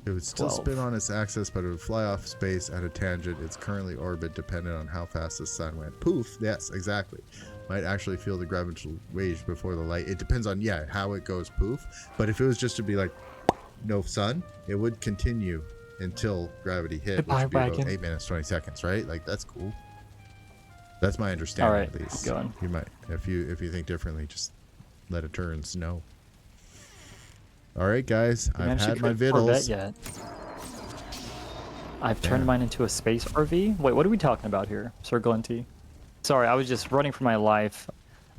It would still 12. spin on its axis, but it would fly off space at a tangent. Its currently orbit dependent on how fast the sun went. Poof! Yes, exactly. Might actually feel the gravitational wave before the light. It depends on, yeah, how it goes poof. But if it was just to be like, no sun, it would continue until gravity hit, which Goodbye, would be about wagon. 8 minutes, 20 seconds, right? Like, that's cool. That's my understanding, Alright, at least. keep going. You might, if you think differently, just let it turns know. All right, guys, You I've managed to had my create a Corvette vittles. yet. I've turned mine into a space RV. Wait, what are we talking about here, Sir Glenty? Sorry, I was just running for my life.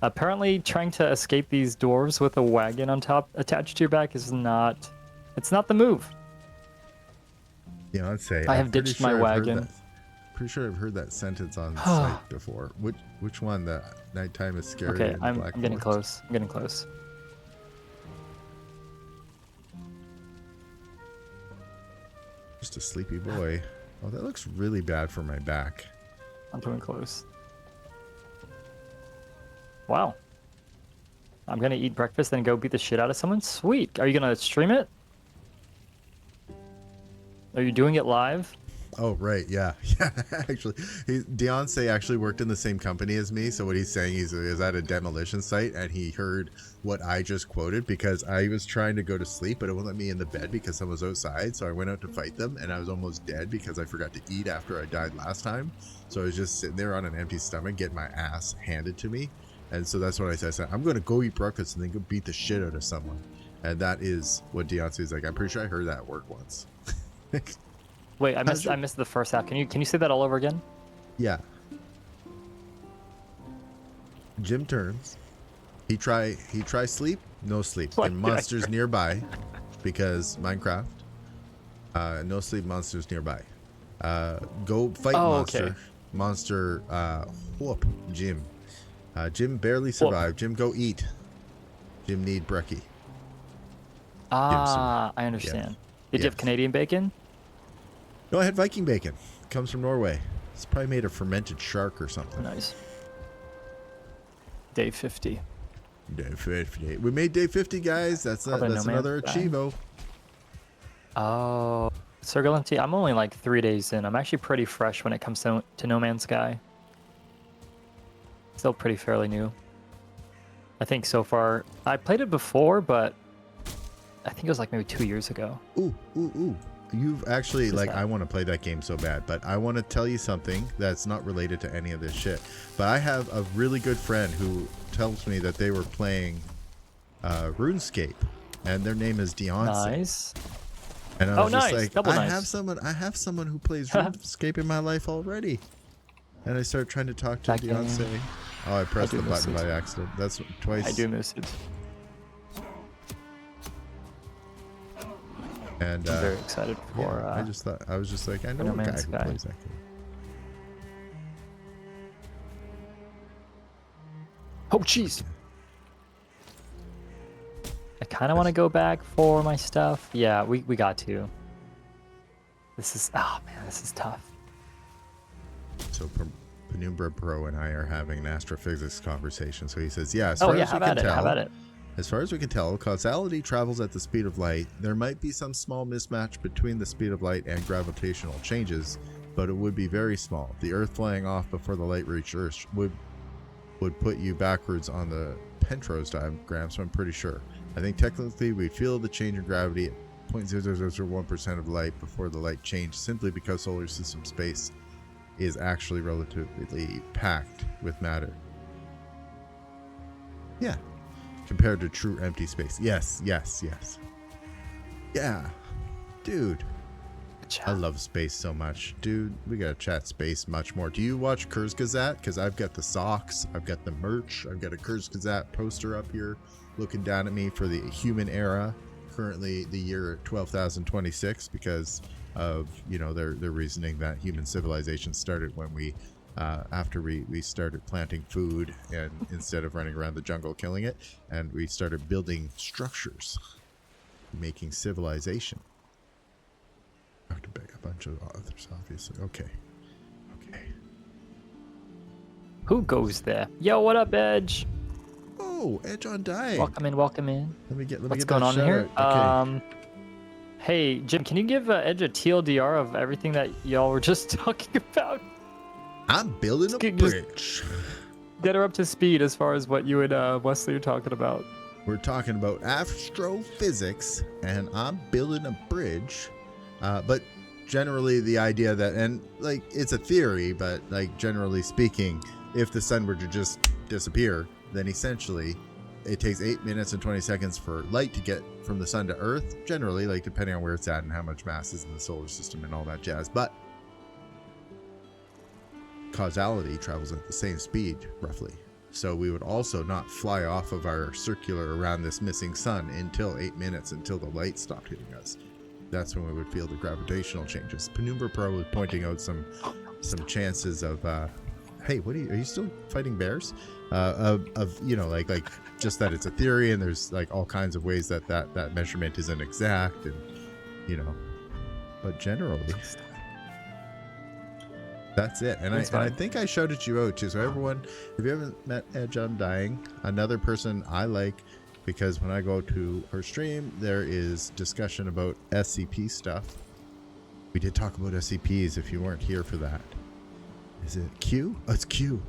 Apparently, trying to escape these dwarves with a wagon on top attached to your back is not... It's not the move. Yeah, I'd say I have ditched my wagon. Pretty sure I've heard that sentence on site before. Which one? The nighttime is scary. Okay, in I'm Black getting Forest? close. I'm getting close. Just a sleepy boy. Oh, that looks really bad for my back. I'm doing close. Wow. I'm gonna eat breakfast, then go beat the shit out of someone? Sweet. Are you gonna stream it? Are you doing it live? Oh, right. Yeah. Yeah. Actually, Deontay actually worked in the same company as me. So what he's saying is at a demolition site and he heard what I just quoted because I was trying to go to sleep, but it wouldn't let me in the bed because someone was outside. So I went out to fight them and I was almost dead because I forgot to eat after I died last time. So I was just sitting there on an empty stomach getting my ass handed to me. And so that's what I said. I said, I'm going to go eat breakfast and then go beat the shit out of someone. And that is what Deontay's like. I'm pretty sure I heard that at work once. Wait, I missed the first half. Can you say that all over again? Yeah. JimTurns. He try sleep, no sleep. What? And monsters nearby, because Minecraft. No sleep, monsters nearby. Go fight monster. Okay. Monster. Whoop. Jim. Jim barely survived. Jim go eat. Jim need brekkie. Ah, I understand. Did you have Canadian bacon? No, I had Viking bacon. Comes from Norway. It's probably made of fermented shark or something. Nice. Day 50. Day 50. We made day 50, guys. That's another achievo. Oh, Circle MT. I'm only like 3 days in. I'm actually pretty fresh when it comes to No Man's Sky. Still pretty fairly new. I think so far. I played it before, but I think it was like maybe 2 years ago. Ooh. You've actually, I want to play that game so bad, but I want to tell you something that's not related to any of this shit. But I have a really good friend who tells me that they were playing RuneScape, and their name is Deontay. Nice. And I was just like, Double I nice. have someone who plays RuneScape in my life already. And I started trying to talk to Deontay. Oh, I pressed the button by accident. That's twice. I do miss it. And I'm very excited for. I was just like, I know a guy who plays that game. Oh, jeez. I kind of want to go back for my stuff. Yeah, we got to. This is, oh man, this is tough. So Penumbra Pro and I are having an astrophysics conversation. So he says, yeah, as far as we can tell, how about it? As far as we can tell, causality travels at the speed of light. There might be some small mismatch between the speed of light and gravitational changes, but it would be very small. The Earth flying off before the light reached Earth would put you backwards on the Penrose diagram, so I'm pretty sure. I think technically we'd feel the change in gravity at 0.0001% of light before the light changed, simply because solar system space is actually relatively packed with matter. Yeah. Compared to true empty space. Yes. Yeah. Dude. I love space so much. Dude, we gotta chat space much more. Do you watch Kurzgesagt? Because I've got the socks, I've got the merch, I've got a Kurzgesagt poster up here looking down at me for the human era. Currently the year 12,026 because of, their reasoning that human civilization started when we after we started planting food and instead of running around the jungle killing it, and we started building structures, making civilization. I have to beg a bunch of others, obviously. Okay. Who goes there? Yo, what up, Edge? Oh, Edge on Dying. Welcome in. Let me What's get going on here? Okay. Hey, Jim, can you give Edge a TLDR of everything that y'all were just talking about? I'm building a bridge. Get her up to speed as far as what you and Wesley are talking about. We're talking about astrophysics, and I'm building a bridge. But generally the idea that, and it's a theory, but generally speaking, if the sun were to just disappear, then essentially it takes 8 minutes and 20 seconds for light to get from the sun to Earth, generally, depending on where it's at and how much mass is in the solar system and all that jazz. But causality travels at the same speed, roughly. So we would also not fly off of our circular around this missing sun until 8 minutes, until the light stopped hitting us. That's when we would feel the gravitational changes. Penumbra Pro was pointing out some chances of hey, are you still fighting bears? Just that it's a theory, and there's all kinds of ways that measurement isn't exact, and but generally that's it. And I think I shouted you out too. So everyone, if you haven't met Edge Undying, another person I like, because when I go to her stream, there is discussion about SCP stuff. We did talk about SCPs if you weren't here for that. Is it Q? Oh, it's Q.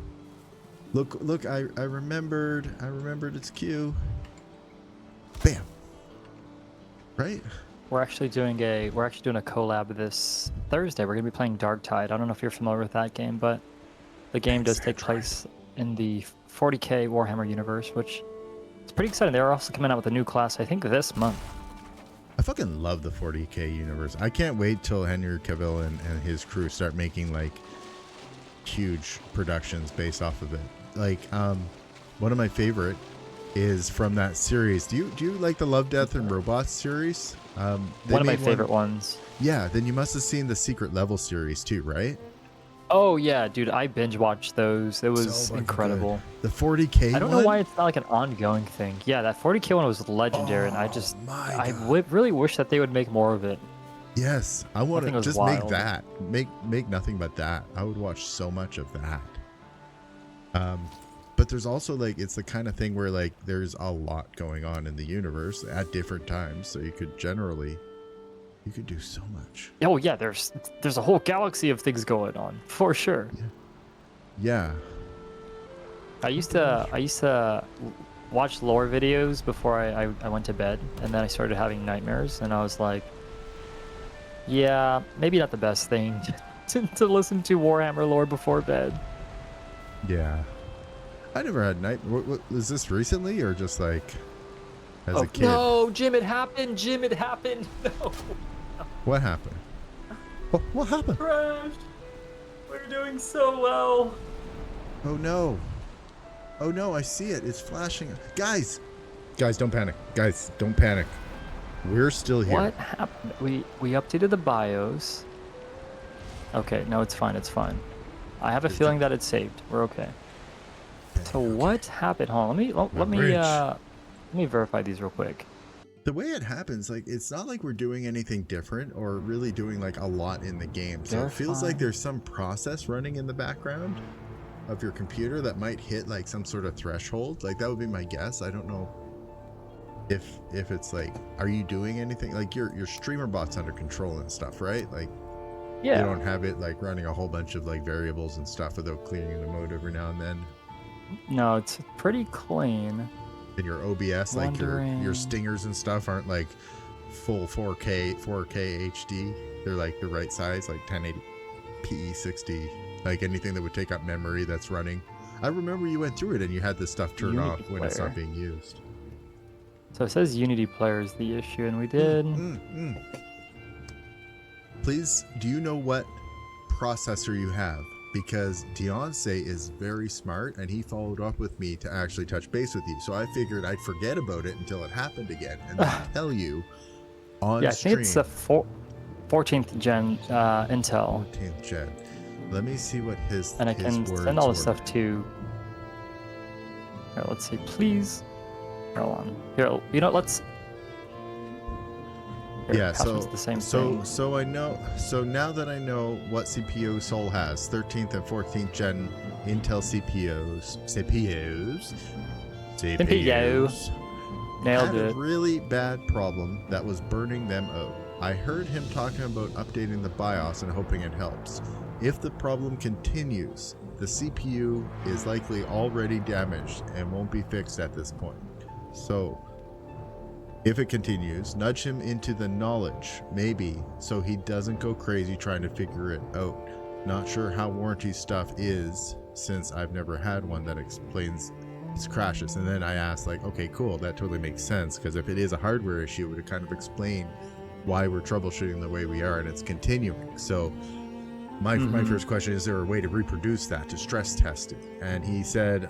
Look, I remembered it's Q. Bam. Right? We're actually doing a collab this Thursday. We're gonna be playing Dark Tide. I don't know if you're familiar with that game, but the game does take place in the 40k Warhammer universe, which is pretty exciting. They're also coming out with a new class, I think, this month. I fucking love the 40k universe. I can't wait till Henry Cavill and his crew start making like huge productions based off of it. Like, one of my favorite is from that series. Do you like the Love, Death, and Robots series? One of my favorite ones. Yeah, then you must have seen the Secret Level series too, right? Oh yeah, dude, I binge watched those. It was incredible. Good. The 40k I don't know why it's not like an ongoing thing. Yeah, that 40k one was legendary, and I really wish that they would make more of it. Yes, I want to just wild. make that. Make nothing but that. I would watch so much of that. But there's also like, it's the kind of thing where like there's a lot going on in the universe at different times, so you could do so much. Oh yeah, there's a whole galaxy of things going on for sure. Yeah. I used to watch lore videos before I went to bed, and then I started having nightmares, and I was like, yeah, maybe not the best thing to listen to Warhammer lore before bed. Yeah. I never had what is this recently or just like as a kid? No, Jim, it happened. Jim, it happened. No. What happened? What happened? Crashed. We're doing so well. Oh no. Oh no, I see it. It's flashing. Guys, don't panic. Guys, don't panic. We're still here. What happened? We updated the BIOS. Okay, no, it's fine. It's fine. I have a feeling that it's saved. We're okay. So what happened? Hold on, let me verify these real quick. The way it happens, like, it's not like we're doing anything different or really doing like a lot in the game. So it feels like there's some process running in the background of your computer that might hit like some sort of threshold. Like that would be my guess. I don't know if it's like, are you doing anything? Like your streamer bot's under control and stuff, right? Like, yeah, you don't have it like running a whole bunch of like variables and stuff without clearing the mode every now and then. No, it's pretty clean. In your OBS, like your stingers and stuff aren't like full 4K HD. They're like the right size, like 1080p 60, like anything that would take up memory that's running. I remember you went through it and you had this stuff turned off when it's not being used. So it says Unity player is the issue, and we did. Please, do you know what processor you have? Because Deonce is very smart and he followed up with me to actually touch base with you. So I figured I'd forget about it until it happened again and then tell you on stream. I think it's the 14th gen Intel. 14th gen. Let me see what his And I can send all the stuff to... Here, let's see, please. Hold on. Here, you know, let's... Here, yeah, so the same thing. so I know. So now that I know what CPU Sol has, 13th and 14th gen Intel CPUs, Nailed had it. a really bad problem that was burning them out. I heard him talking about updating the BIOS and hoping it helps. If the problem continues, the CPU is likely already damaged and won't be fixed at this point. So if it continues, nudge him into the knowledge, maybe, so he doesn't go crazy trying to figure it out. Not sure how warranty stuff is, since I've never had one that explains its crashes. And then I asked, like, okay, cool, that totally makes sense, because if it is a hardware issue, it would kind of explain why we're troubleshooting the way we are, and it's continuing. So my first question, is there a way to reproduce that, to stress test it? And he said,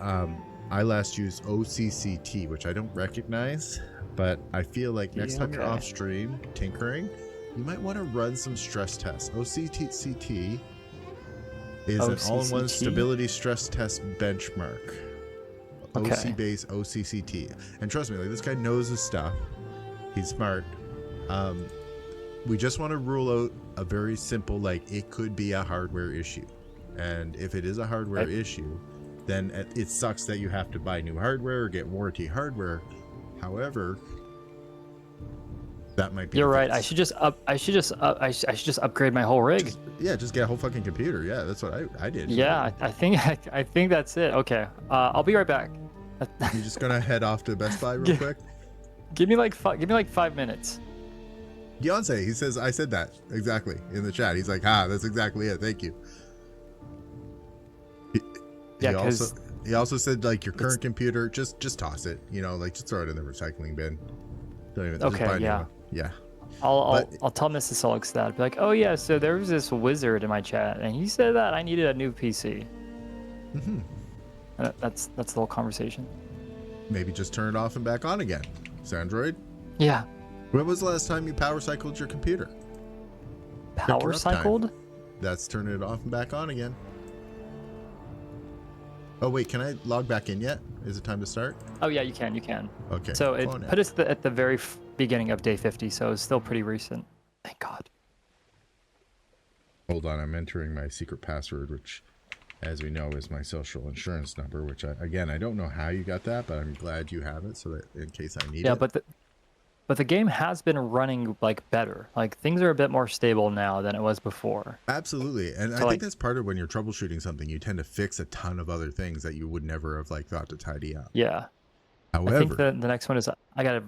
I last used OCCT, which I don't recognize. But I feel like next time you're off stream tinkering, you might want to run some stress tests. OCCT is an all-in-one stability stress test benchmark. OC-base OCCT. And trust me, like, this guy knows his stuff. He's smart. We just want to rule out a very simple, like, it could be a hardware issue. And if it is a hardware issue, then it sucks that you have to buy new hardware or get warranty hardware. However, That might be. You're the right. case. I should just upgrade my whole rig. Just get a whole fucking computer. Yeah, that's what I did. Yeah, I think that's it. Okay, I'll be right back. You just gonna head off to Best Buy real quick? Give me like 5 minutes. Beyonce, he says I said that exactly in the chat. He's like, that's exactly it. Thank you. Yeah, because he also said like your current computer, just toss it. Like just throw it in the recycling bin. Don't even. Just buy a new one. Yeah. I'll tell Mrs. Soleckz that. Be like, oh yeah, so there was this wizard in my chat, and he said that I needed a new PC. Mm-hmm. That's the whole conversation. Maybe just turn it off and back on again. Sandroid? Yeah. When was the last time you power cycled your computer? Power cycled? That's turning it off and back on again. Oh wait, can I log back in yet? Is it time to start? Oh yeah, you can. Okay. So it put us at the very beginning of day 50, so it's still pretty recent. Thank God. Hold on, I'm entering my secret password, which, as we know, is my social insurance number. Which I don't know how you got that, but I'm glad you have it, so that in case I need it. Yeah, but the game has been running like better. Like things are a bit more stable now than it was before. Absolutely, and so I think that's part of when you're troubleshooting something. You tend to fix a ton of other things that you would never have thought to tidy up. Yeah. However, I think the next one is I gotta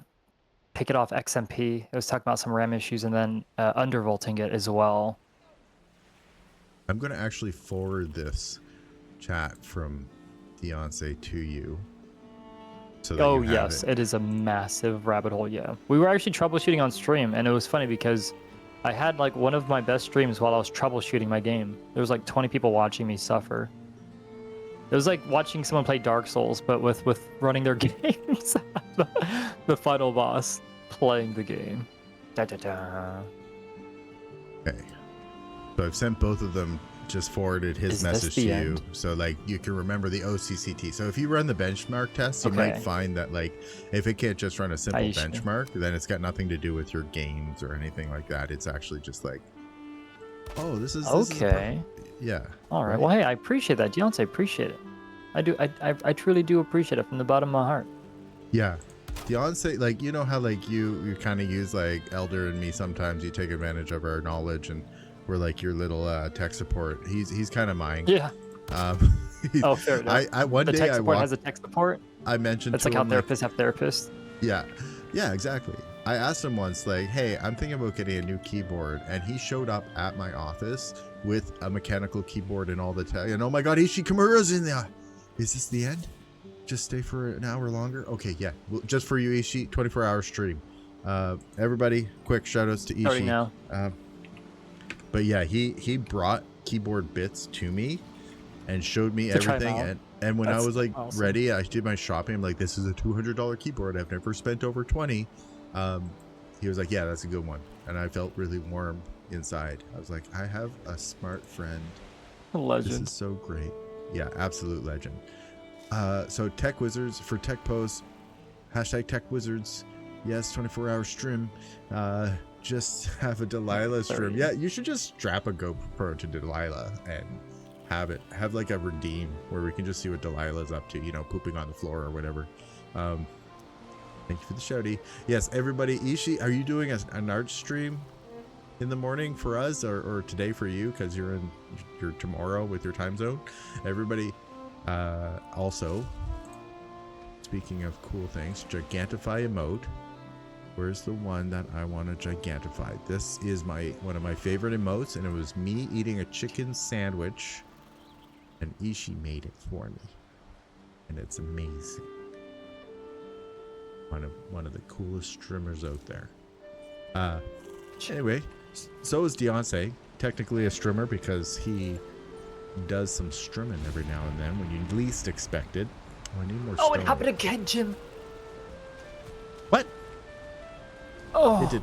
pick it off XMP. It was talking about some RAM issues and then undervolting it as well. I'm going to actually forward this chat from Beyonce to you. So that Oh you have yes, it is a massive rabbit hole. Yeah, we were actually troubleshooting on stream, and it was funny because I had like one of my best streams while I was troubleshooting my game. There was like 20 people watching me suffer. It was like watching someone play Dark Souls, but with running their games. The final boss playing the game. Da, da, da. Okay. So I've sent both of them, just forwarded his message to you. So like you can remember the OCCT. So if you run the benchmark test, you might find that like if it can't just run a simple benchmark, then it's got nothing to do with your gains or anything like that. It's actually just like, oh, this is okay. Yeah. All right. Well, hey, I appreciate that, Beyonce. Appreciate it. I do. I truly do appreciate it from the bottom of my heart. Yeah. Beyonce, like, you know how like you kind of use like Elder and me sometimes. You take advantage of our knowledge, and we're like your little tech support. He's kind of mine. Yeah. Oh, fair enough. The tech support has a tech support. I mentioned it's like how therapists have therapists. Yeah, exactly. I asked him once, like, hey, I'm thinking about getting a new keyboard, and he showed up at my office with a mechanical keyboard and all the tech. And oh my God, Ishii Kimura's in there. Is this the end? Just stay for an hour longer? Okay, yeah. Well, just for you, Ishii, 24-hour stream. Everybody, quick shout outs to Ishii. Starting now. But yeah, he brought keyboard bits to me and showed me everything. And when I was like ready, I did my shopping. I'm like, this is a $200 keyboard. I've never spent over 20. He was like, yeah, that's a good one. And I felt really warm inside. I was like, I have a smart friend. A legend. This is so great. Yeah, absolute legend. So Tech Wizards for Tech Posts, hashtag Tech Wizards. Yes, 24-hour stream. Just have a Delilah stream. Yeah, you should just strap a GoPro to Delilah and have like a redeem where we can just see what Delilah's up to, pooping on the floor or whatever. Thank you for the shouty. Yes, everybody. Ishii, are you doing an art stream in the morning for us or today for you? Because you're tomorrow with your time zone. Everybody, also, speaking of cool things, Gigantify emote. Where's the one that I want to gigantify? This is one of my favorite emotes, and it was me eating a chicken sandwich, and Ishii made it for me, and it's amazing. One of the coolest streamers out there. Anyway, so is Beyonce, technically a streamer because he does some streaming every now and then when you least expect it. Oh, I need more stone. It happened again, Jim. What? Oh, it did.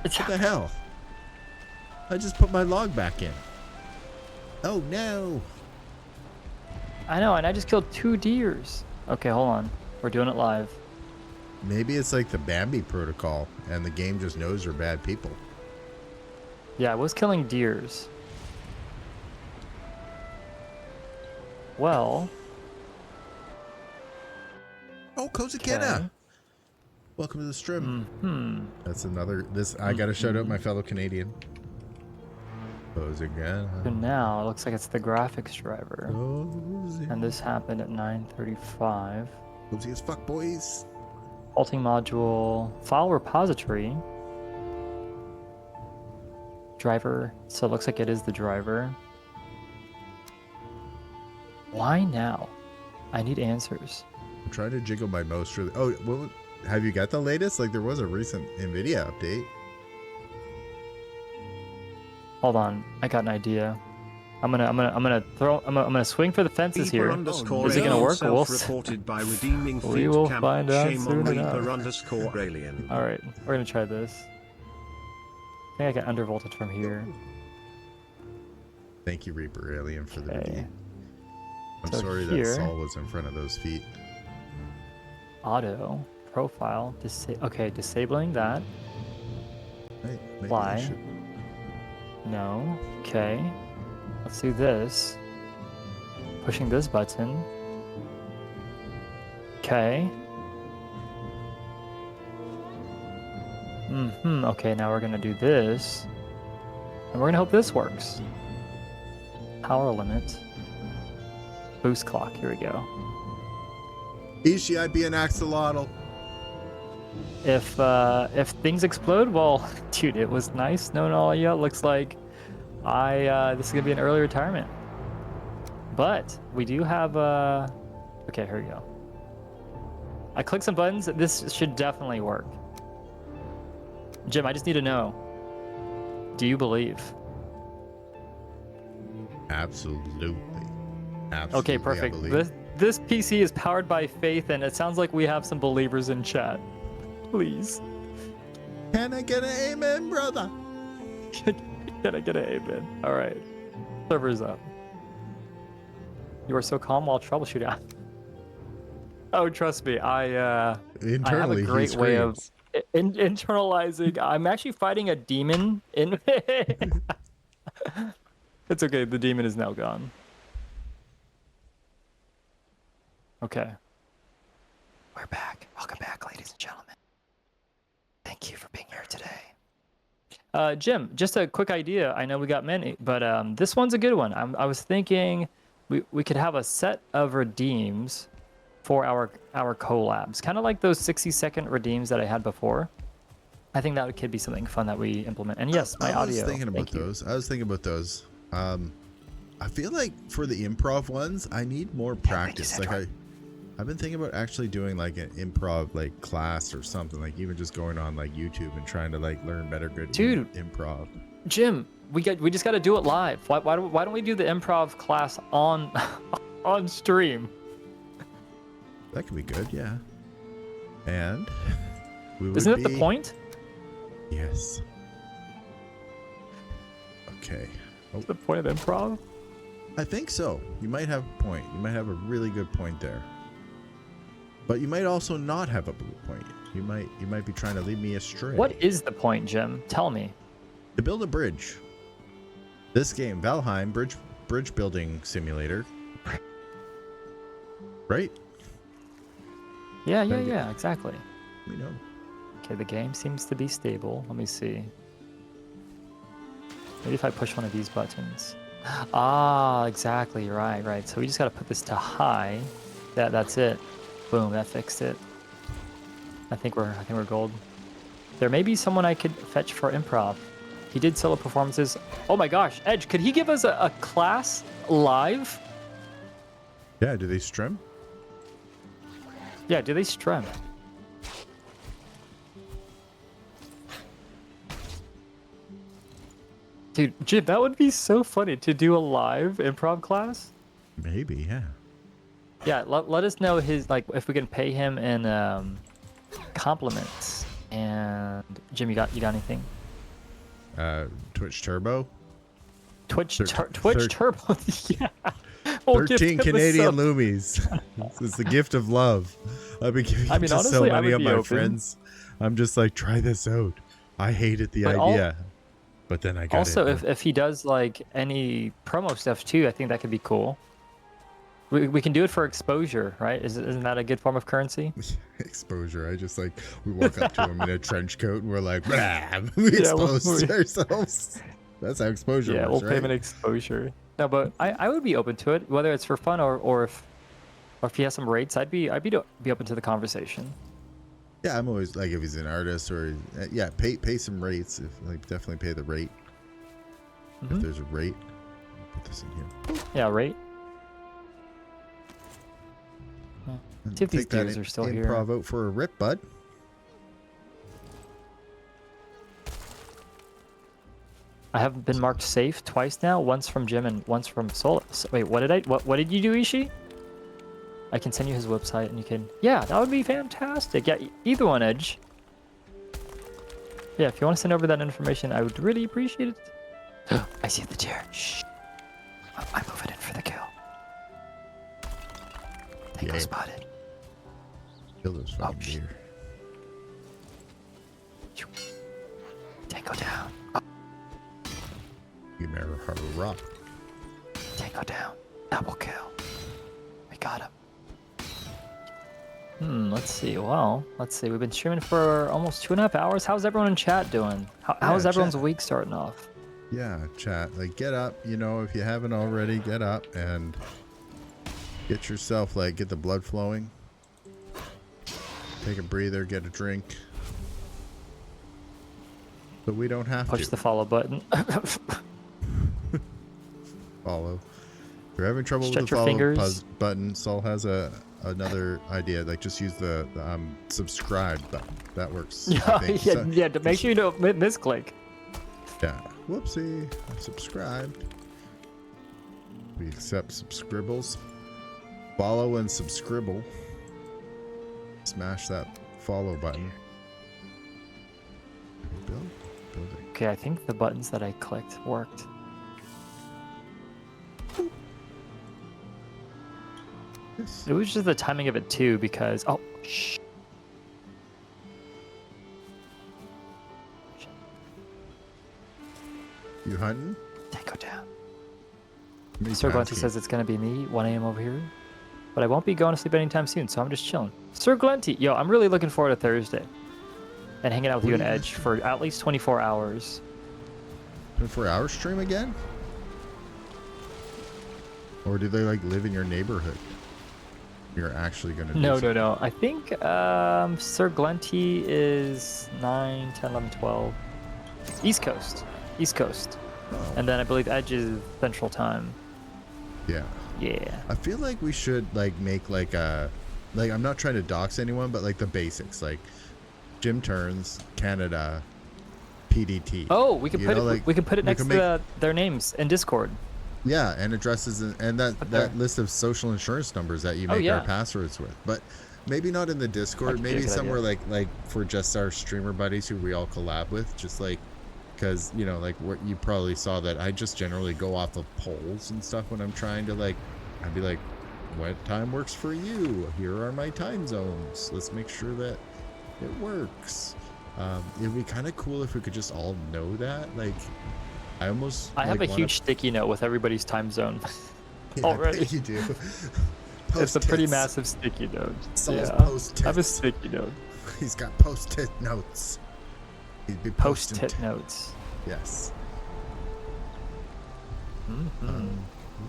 What the hell? I just put my log back in. Oh no. I know, and I just killed 2 deers. Okay, hold on. We're doing it live. Maybe it's like the Bambi protocol and the game just knows you're bad people. Yeah, I was killing deers. Well. Oh, Kozakena. Okay. Welcome to the stream. Hmm. That's another. This I gotta shout out my fellow Canadian. Close again. So now it looks like it's the graphics driver. Close And this happened at 9:35. Close as fuck, boys. Vaulting module, file repository, driver. So it looks like it is the driver. Why now? I need answers. I'm trying to jiggle my mouse really. Oh, well, have you got the latest? Like there was a recent NVIDIA update. Hold on, I got an idea. I'm gonna swing for the fences here. Is it gonna work? Reported by redeeming We will find out shame soon on enough. Reaper_alien. All right, we're gonna try this. I think I can undervoltage from here. Thank you, Reaper Alien, for the Okay. redeem. I'm So sorry here- that Saul was in front of those feet. Auto profile. Okay, disabling that. Hey, maybe I Why? should- No. Okay. Let's do this. Pushing this button. Okay. Okay, now we're gonna do this. And we're gonna hope this works. Power limit. Boost clock. Here we go. Ishi, I'd be an axolotl. If things explode, well, dude, it was nice knowing all you. Looks like this is gonna be an early retirement. But we do have okay, here we go. I clicked some buttons. This should definitely work. Jim, I just need to know. Do you believe? Absolutely. Absolutely. Okay, I perfect. believe. This PC is powered by faith, and it sounds like we have some believers in chat. Please. Can I get an amen, brother? Can I get an amen? All right. Server's up. You are so calm while troubleshooting. Oh, trust me. I have Internally, a he great way of screams. internalizing. I'm actually fighting a demon in. It's okay. The demon is now gone. Okay. We're back. Welcome back, ladies and gentlemen. Thank you for being here today. Jim, just a quick idea. I know we got many, but this one's a good one. I was thinking we could have a set of redeems for our collabs, kind of like those 60-second redeems that I had before. I think that could be something fun that we implement. And yes, my audio. I was thinking about Thank you. those. I was thinking about those. I feel like for the improv ones, I need more practice. Like I've been thinking about actually doing like an improv like class or something, like even just going on like YouTube and trying to like learn better Dude. improv. Jim, we just got to do it live. Why don't we do the improv class on on stream? That could be good, yeah. And we would Isn't that be... the point? Yes. Okay. Oh, The point of improv? I think so. You might have a point. You might have a really good point there. But you might also not have a good point. You might be trying to lead me astray. What is the point, Jim? Tell me. To build a bridge. This game, Valheim, bridge building simulator. Right? Yeah, exactly. We know. Okay, the game seems to be stable. Let me see. Maybe if I push one of these buttons. Ah, exactly. Right. So we just got to put this to high. That's it. Boom, that fixed it. I think we're gold. There may be someone I could fetch for improv. He did solo performances. Oh my gosh, Edge, could he give us a class live? Yeah, do they stream? Yeah, do they stream? Dude, Jim, that would be so funny to do a live improv class. Maybe, yeah. Yeah, let us know his, like, if we can pay him in compliments. And Jim, you got anything? Twitch Turbo? Twitch Thir- Turbo. Yeah. We'll gift 13 him a Canadian sub. loomies. This is the gift of love. I've been giving I mean, it to so honestly, I many would of be my open. friends. I'm just like, try this out. I hated the But idea. But then I got Also, it. if he does like any promo stuff too, I think that could be cool. We can do it for exposure, right? Isn't that a good form of currency? Exposure. I just like we walk up to him in a trench coat and we're like, "Blah," we expose ourselves. That's how exposure Yeah, works, we'll pay him right? an exposure. No, but I would be open to it, whether it's for fun or if he has some rates, I'd be open to the conversation. Yeah, I'm always like if he's an artist or yeah, pay some rates. If like definitely pay the rate. If there's a rate, I'll put this in here. Yeah, rate. And See if these take that dudes are still here. improv out for a rip, bud. I have been marked safe twice now. Once from Jim and once from Soleckz. Wait, what did you do, Ishii? I can send you his website and you can. Yeah, that would be fantastic. Yeah, either one, Edge. Yeah, if you want to send over that information, I would really appreciate it. I see the chair. Shh. I'm moving in for the kill. Tango Yeah. spotted. Kill those fucking deer. Tango down. You never heard of rock. Tango down. Double kill. We got him. Let's see. Well, let's see. We've been streaming for almost 2.5 hours. How's everyone in chat doing? How's everyone's week starting off? Yeah, chat. Like, get up. You know, if you haven't already, get up and get yourself, like, get the blood flowing. Take a breather, get a drink. But we don't have Push to the follow button. follow. If you're having trouble Stretch with the your follow fingers. button, Sol has another idea. Like, just use the subscribe button. That works. I think. So- yeah. Make sure you don't misclick. Yeah. Whoopsie. I subscribed. We accept subscribbles. Follow and subscribble. Smash that follow button. Building. Okay, I think the buttons that I clicked worked. Yes. It was just the timing of it too, because shh. You hunting? Tango down. Me Sir Glenty asking. says it's gonna be me, 1 a.m. over here, but I won't be going to sleep anytime soon, so I'm just chilling. Sir Glenty, yo, I'm really looking forward to Thursday and hanging out with you and Edge for at least 24 hours. 24-hour stream again? Or do they like live in your neighborhood? You're actually gonna do No. I think Sir Glenty is 9, 10, 11, 12. East Coast. Oh, And then I believe Edge is Central Time. yeah. Yeah. I feel like we should like make like a I'm not trying to dox anyone, but like the basics, like JimTurns, Canada, PDT. Oh, we could You put know, it. like, We could put it we next can to their names in Discord. Yeah, and addresses and there. that list of social insurance numbers that you make yeah. our passwords with. But maybe not in the Discord, That'd be a maybe good somewhere idea. like for just our streamer buddies who we all collab with, just like because you know like what you probably saw that I just generally go off of polls and stuff when I'm trying to like I'd be like, what time works for you? Here are my time zones. Let's make sure that it works. It'd be kind of cool if we could just all know that. Like, I I have like, a huge sticky note with everybody's time zone. already. I bet you do. It's a pretty Post-its. massive sticky note. Sol's Yeah. post-its. I have a sticky note. He's got post-it notes. He'd be posting Post-it notes. Yes. Mhm.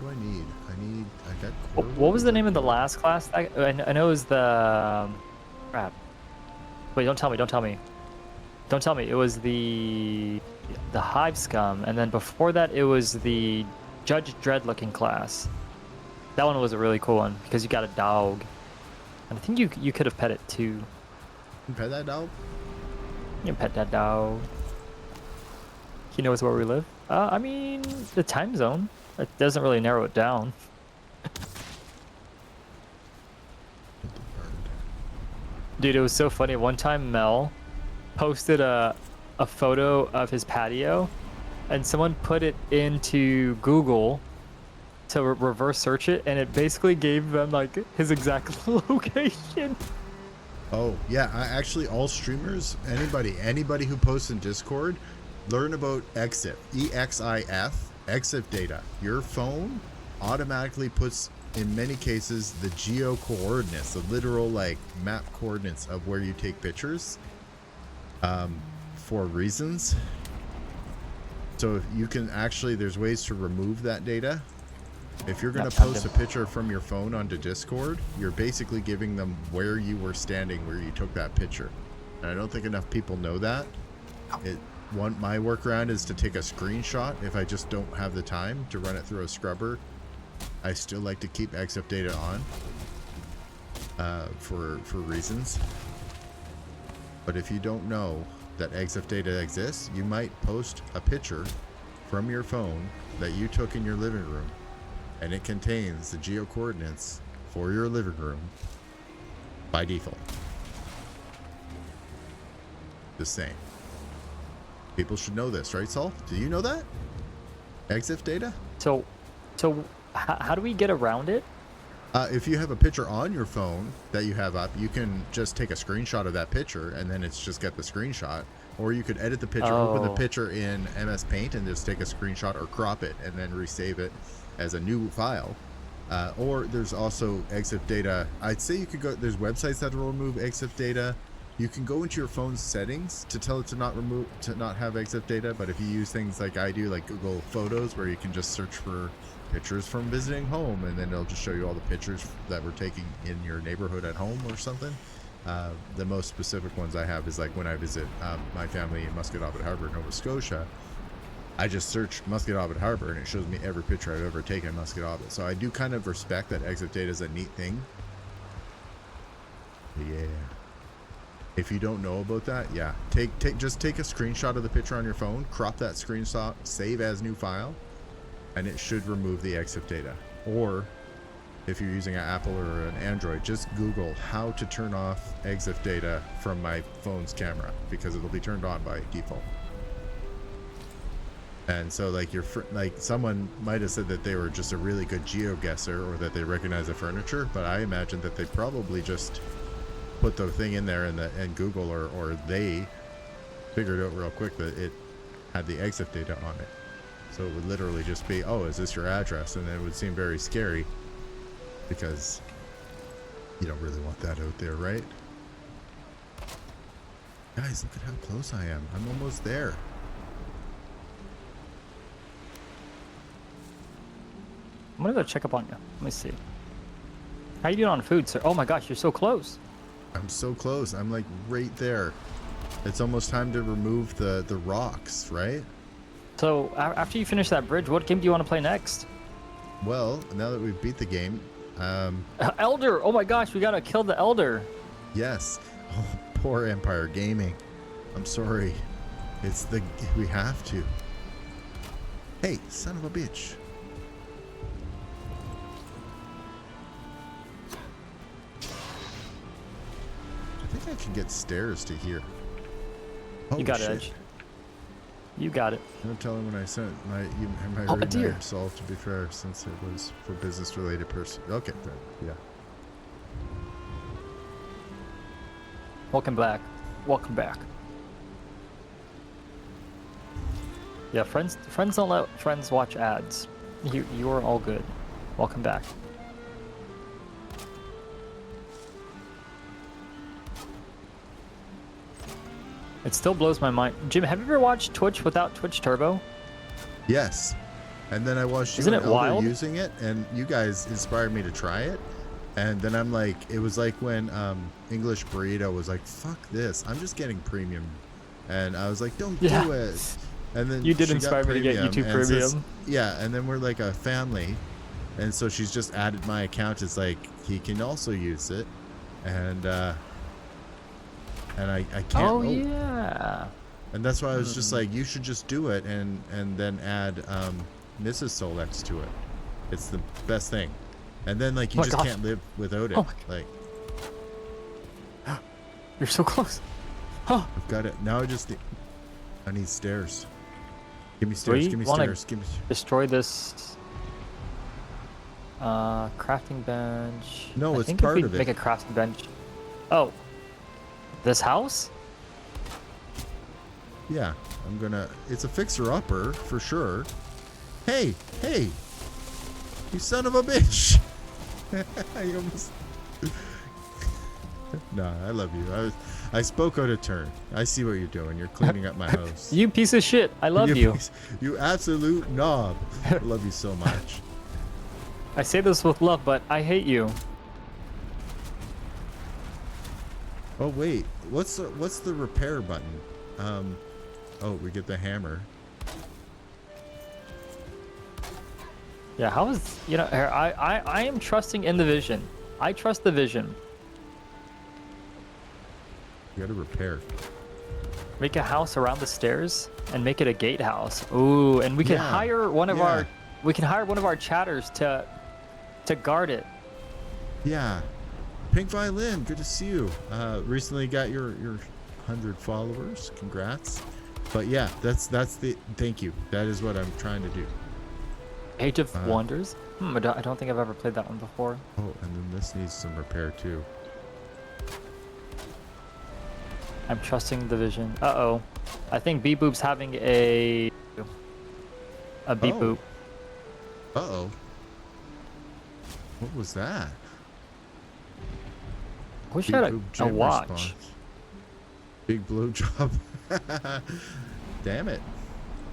What do I need? I got. What was the name of the last class? I know it was the. Crap. Wait, don't tell me. It was the Hive Scum, and then before that, it was the Judge Dredd looking class. That one was a really cool one because you got a dog, and I think you could have pet it too. You can pet that dog? You can pet that dog. He knows where we live. I mean, the time zone. It doesn't really narrow it down. Dude, it was so funny. One time Mel posted a photo of his patio, and someone put it into Google to reverse search it, and it basically gave them like his exact location. Oh yeah, actually, all streamers, anybody who posts in Discord, learn about EXIF, EXIF, EXIF data. Your phone automatically puts in many cases, the geo coordinates, the literal like map coordinates of where you take pictures, for reasons. So if you can actually, there's ways to remove that data. If you're going to post a picture from your phone onto Discord, you're basically giving them where you were standing, where you took that picture. And I don't think enough people know that. My workaround is to take a screenshot if I just don't have the time to run it through a scrubber. I still like to keep EXIF data on for reasons. But if you don't know that EXIF data exists, you might post a picture from your phone that you took in your living room, and it contains the geo coordinates for your living room by default. The same. People should know this, right, Sol? Do you know that? EXIF data? So how do we get around it? If you have a picture on your phone that you have up, you can just take a screenshot of that picture, and then it's just get the screenshot. Or you could edit the picture, open the picture in MS Paint, and just take a screenshot or crop it, and then resave it as a new file. Or there's also EXIF data. I'd say you could go. There's websites that will remove EXIF data. You can go into your phone's settings to tell it to not have EXIF data. But if you use things like I do, like Google Photos, where you can just search for pictures from visiting home, and then it'll just show you all the pictures that we're taking in your neighborhood at home or something. The most specific ones I have is like when I visit my family in Musquodoboit Harbor, Nova Scotia. I just search Musquodoboit Harbor, and it shows me every picture I've ever taken in Musquodoboit. So I do kind of respect that EXIF data is a neat thing. Yeah. If you don't know about that, yeah, just take a screenshot of the picture on your phone, crop that screenshot, save as new file, and it should remove the EXIF data. Or if you're using an Apple or an Android, just Google how to turn off EXIF data from my phone's camera, because it'll be turned on by default. And so like someone might have said that they were just a really good GeoGuessr, or that they recognize the furniture, but I imagine that they probably just put the thing in there and Google or they figured out real quick that it had the EXIF data on it. So it would literally just be, oh, is this your address? And it would seem very scary, because you don't really want that out there, right? Guys, look at how close I am. I'm almost there. I'm gonna go check up on you. Let me see. How you doing on food, sir? Oh my gosh, you're so close. I'm so close. I'm like right there. It's almost time to remove the rocks, right? So after you finish that bridge, what game do you want to play next? Well, now that we've beat the game, Elder. Oh my gosh, we gotta kill the Elder. yes. Oh, poor Empire Gaming. I'm sorry. We have to. Hey, son of a bitch. I think I can get stairs to here. Oh, You got shit. it, Edge. You got it. Don't tell him when I sent my Oh, room dear. name solved, to be fair, since it was for business related person. Okay, fair. Yeah. Welcome back. Welcome back. Yeah, friends don't let friends watch ads. You are all good. Welcome back. It still blows my mind. Jim, have you ever watched Twitch without Twitch Turbo? Yes. And then I watched you Isn't and it Elder wild? using it, and you guys inspired me to try it. And then I'm like, it was like when English Burrito was like, fuck this, I'm just getting premium. And I was like, don't do it. And then You did she inspire got me to get YouTube and says- Premium. yeah, and then we're like a family. And so she's just added my account. It's like, he can also use it. And I can't. Oh, yeah. And that's why I was just like, you should just do it and then add Mrs. Soleckz to it. It's the best thing. And then like you Oh my just gosh. can't live without it. Oh my Like You're so close. Oh, I've got it. Now I need stairs. Give me stairs. We Give me wanna- stairs. Give me. destroy this crafting bench. No, I it's think part if we of it. make a crafting bench. Oh, this house? Yeah, I'm gonna. It's a fixer-upper for sure. Hey, you son of a bitch! I almost. No, I love you. I spoke out of turn. I see what you're doing. You're cleaning up my house. You piece of shit. I love you. You absolute knob. I love you so much. I say this with love, but I hate you. Oh wait, what's the repair button? Oh, we get the hammer. Yeah, how is I am trusting in the vision. I trust the vision. You gotta repair. Make a house around the stairs and make it a gatehouse. Ooh, and we can hire one of our chatters to guard it. Yeah. Pink Violin, good to see you. Recently got your 100 followers. Congrats. But yeah, that's the thank you. That is what I'm trying to do. Age of Wonders? I don't think I've ever played that one before. Oh, and then this needs some repair too. I'm trusting the vision. Uh-oh. I think BeepBoop's having a beep boop. Uh-oh. What was that? I wish I had a BeepBoopJim watch. response. Big blowjob. Damn it.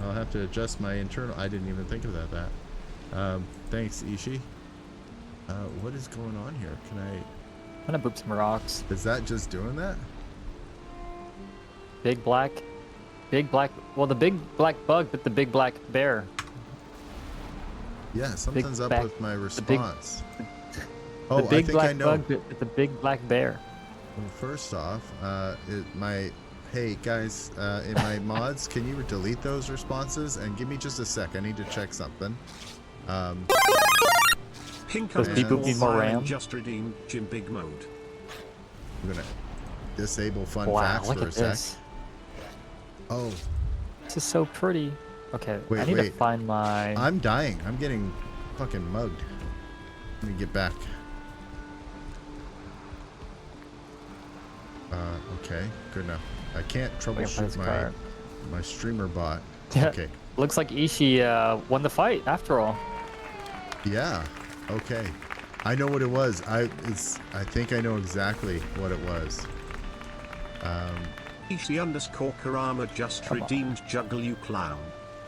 I'll have to adjust my internal. I didn't even think of that. Thanks, Ishi. What is going on here? Can I... I'm gonna boop some rocks. Is that just doing that? Big black. Well, the big black bug bit the big black bear. Yeah, something's up with my response. The I big think I black know. bug bit the big black bear. Well, first off, hey guys, in my mods, can you delete those responses and give me just a sec? I need to check something. Pink Does BeepBoop need more RAM? Just redeemed Jim Big Mode. I'm gonna disable fun Wow, facts look for a at sec. this. Oh, This is so pretty. Okay, I Wait, need to wait. find my. I'm dying. I'm getting fucking mugged. Let me get back. Okay, good enough. I can't troubleshoot my streamer bot. Yeah, Okay. looks like Ishii won the fight after all. Yeah. Okay. I know what it was. I think I know exactly what it was. Ishi_Karama just redeemed Juggle You Clown.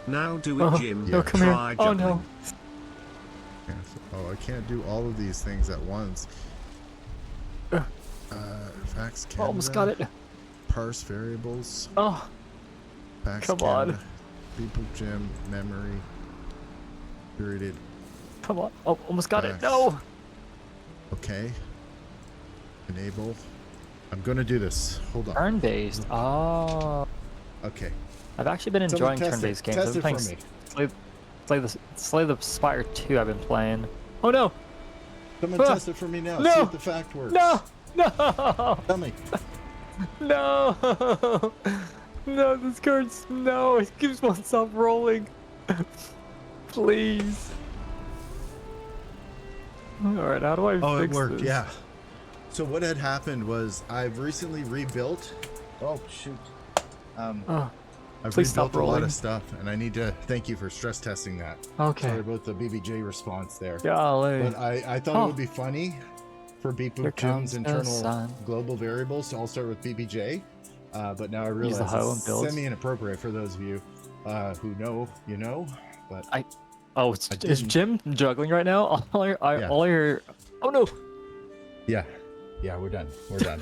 Now do it, Oh, Jim. no, come Try here. Oh juggling. no. Yeah, oh, I can't do all of these things at once. Facts Canada. Almost got it. Parse variables. Oh, Facts come Canada, on. BeepBoopJim, memory. Period. come on. Oh, almost got it. Facts. No. Okay. Enable. I'm gonna do this. Hold on. Turn-based. Oh. Okay. I've actually been enjoying turn-based games. Test I've been it playing for me. Slay the Spire 2 I've been playing. Oh no! Someone Ah! test it for me now. No! See if the fact works. No! No! Tell me. No! No, this card's no, it keeps on stop rolling. Please. Alright, how do I Oh, fix it worked. this? Yeah. So what had happened was I've recently rebuilt. Oh shoot. Oh, I've please stop rebuilt a lot rolling. of stuff, and I need to thank you for stress testing that. okay. Sorry about the BBJ response there. Golly. But I thought it would be funny for Here comes BeepBoopJim's the internal sun. global variables to all start with BBJ. But now I Use realize the hoe and it's build. semi-inappropriate for those of you who know, you know. But Oh, is Jim juggling right now? All I hear. Oh no! yeah, we're done. We're done.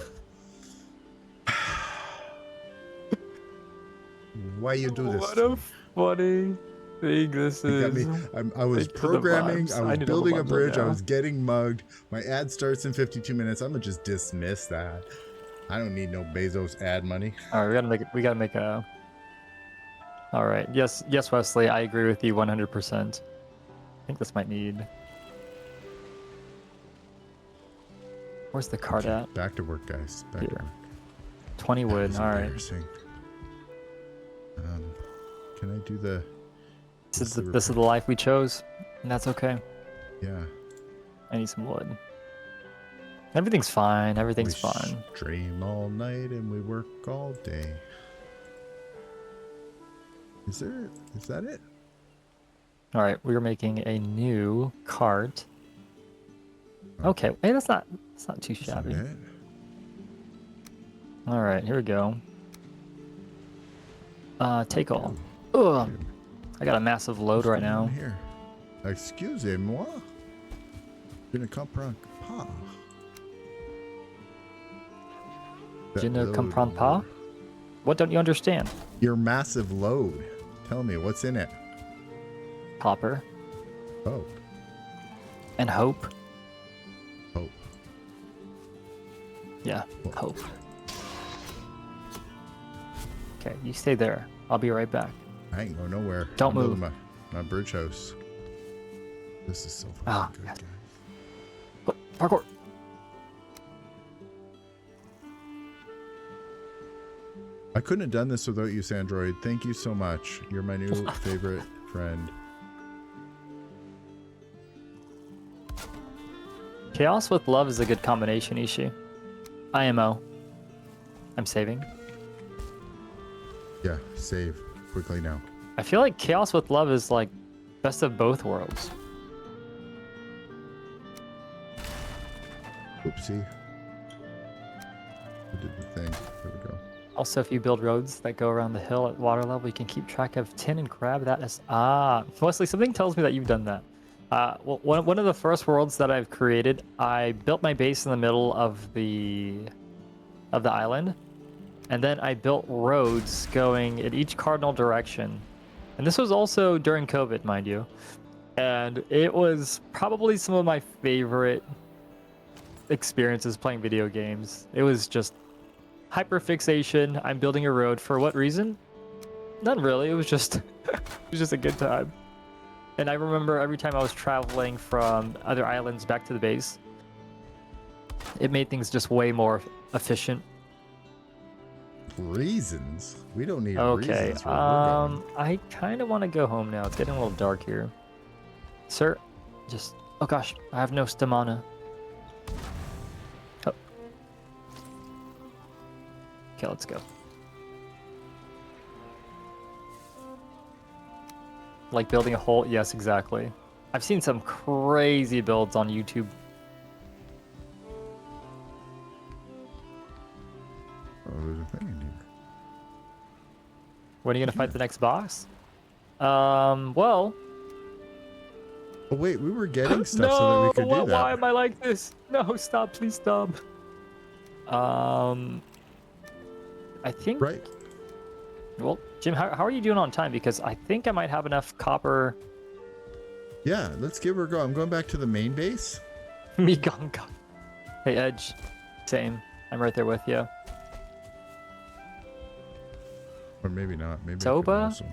Why you do this? What a funny thing this You got is. me. I was Thanks for the programming. vibes. I was need all the building a vibes bridge. right I now. was getting mugged. My ad starts in 52 minutes. I'm gonna just dismiss that. I don't need no Bezos ad money. All right, we gotta make a. All right, yes, Wesley, I agree with you 100%. I think this might need. Where's the card at? Back to work, guys. Back to Here. work. 20 That wood. was All right. embarrassing. Can I do the? This is the life we chose, and that's okay. Yeah. I need some wood. Everything's fine. Everything's We fine. Stream all night and we work all day. Is that it? All right, we are making a new cart. Okay, hey, that's not too That's not shabby. it. All right, here we go. Take all. Ooh, Ugh, I got a massive load right what's going on now. here? Excusez-moi. Je ne comprends pas. Je ne That comprends load pas? over- What don't you understand? Your massive load. Tell me, what's in it? Copper Oh, and hope. hope. Yeah, Whoa. hope. Okay, you stay there. I'll be right back. I ain't going nowhere. Don't I'm building move. My bridge house. This is so fucking Ah, good, yes. guys. What? Parkour. I couldn't have done this without you, Sandroid. Thank you so much. You're my new favorite friend. Chaos with love is a good combination, Ishi. IMO. I'm saving. Yeah, save quickly now. I feel like chaos with love is like best of both worlds. Oopsie. I did the thing. There we go. Also, if you build roads that go around the hill at water level, you can keep track of tin and grab that as... Ah, Wesley, something tells me that you've done that. Well, one of the first worlds that I've created, I built my base in the middle of the island, and then I built roads going in each cardinal direction. And this was also during COVID, mind you. And it was probably some of my favorite experiences playing video games. It was just hyperfixation. I'm building a road for what reason? Not really. It was just a good time. And I remember every time I was traveling from other islands back to the base, it made things just way more efficient. Reasons? We don't need Okay. reasons where we're going. I kind of want to go home now. It's getting a little dark here. Sir, just... Oh gosh, I have no stamina. Oh. Okay, let's go. Like building a hole? Yes, exactly. I've seen some crazy builds on YouTube. Oh, there's a thing in here. When are you gonna fight the next boss? Well... Oh wait, we were getting stuff No, so that we could do that. why am I like this? No, stop, please stop. I think... Right? Well, Jim, how are you doing on time? Because I think I might have enough copper... Yeah, let's give her a go. I'm going back to the main base. Me gone. Hey, Edge. Same. I'm right there with you. Or maybe not. Maybe I could Soba? also-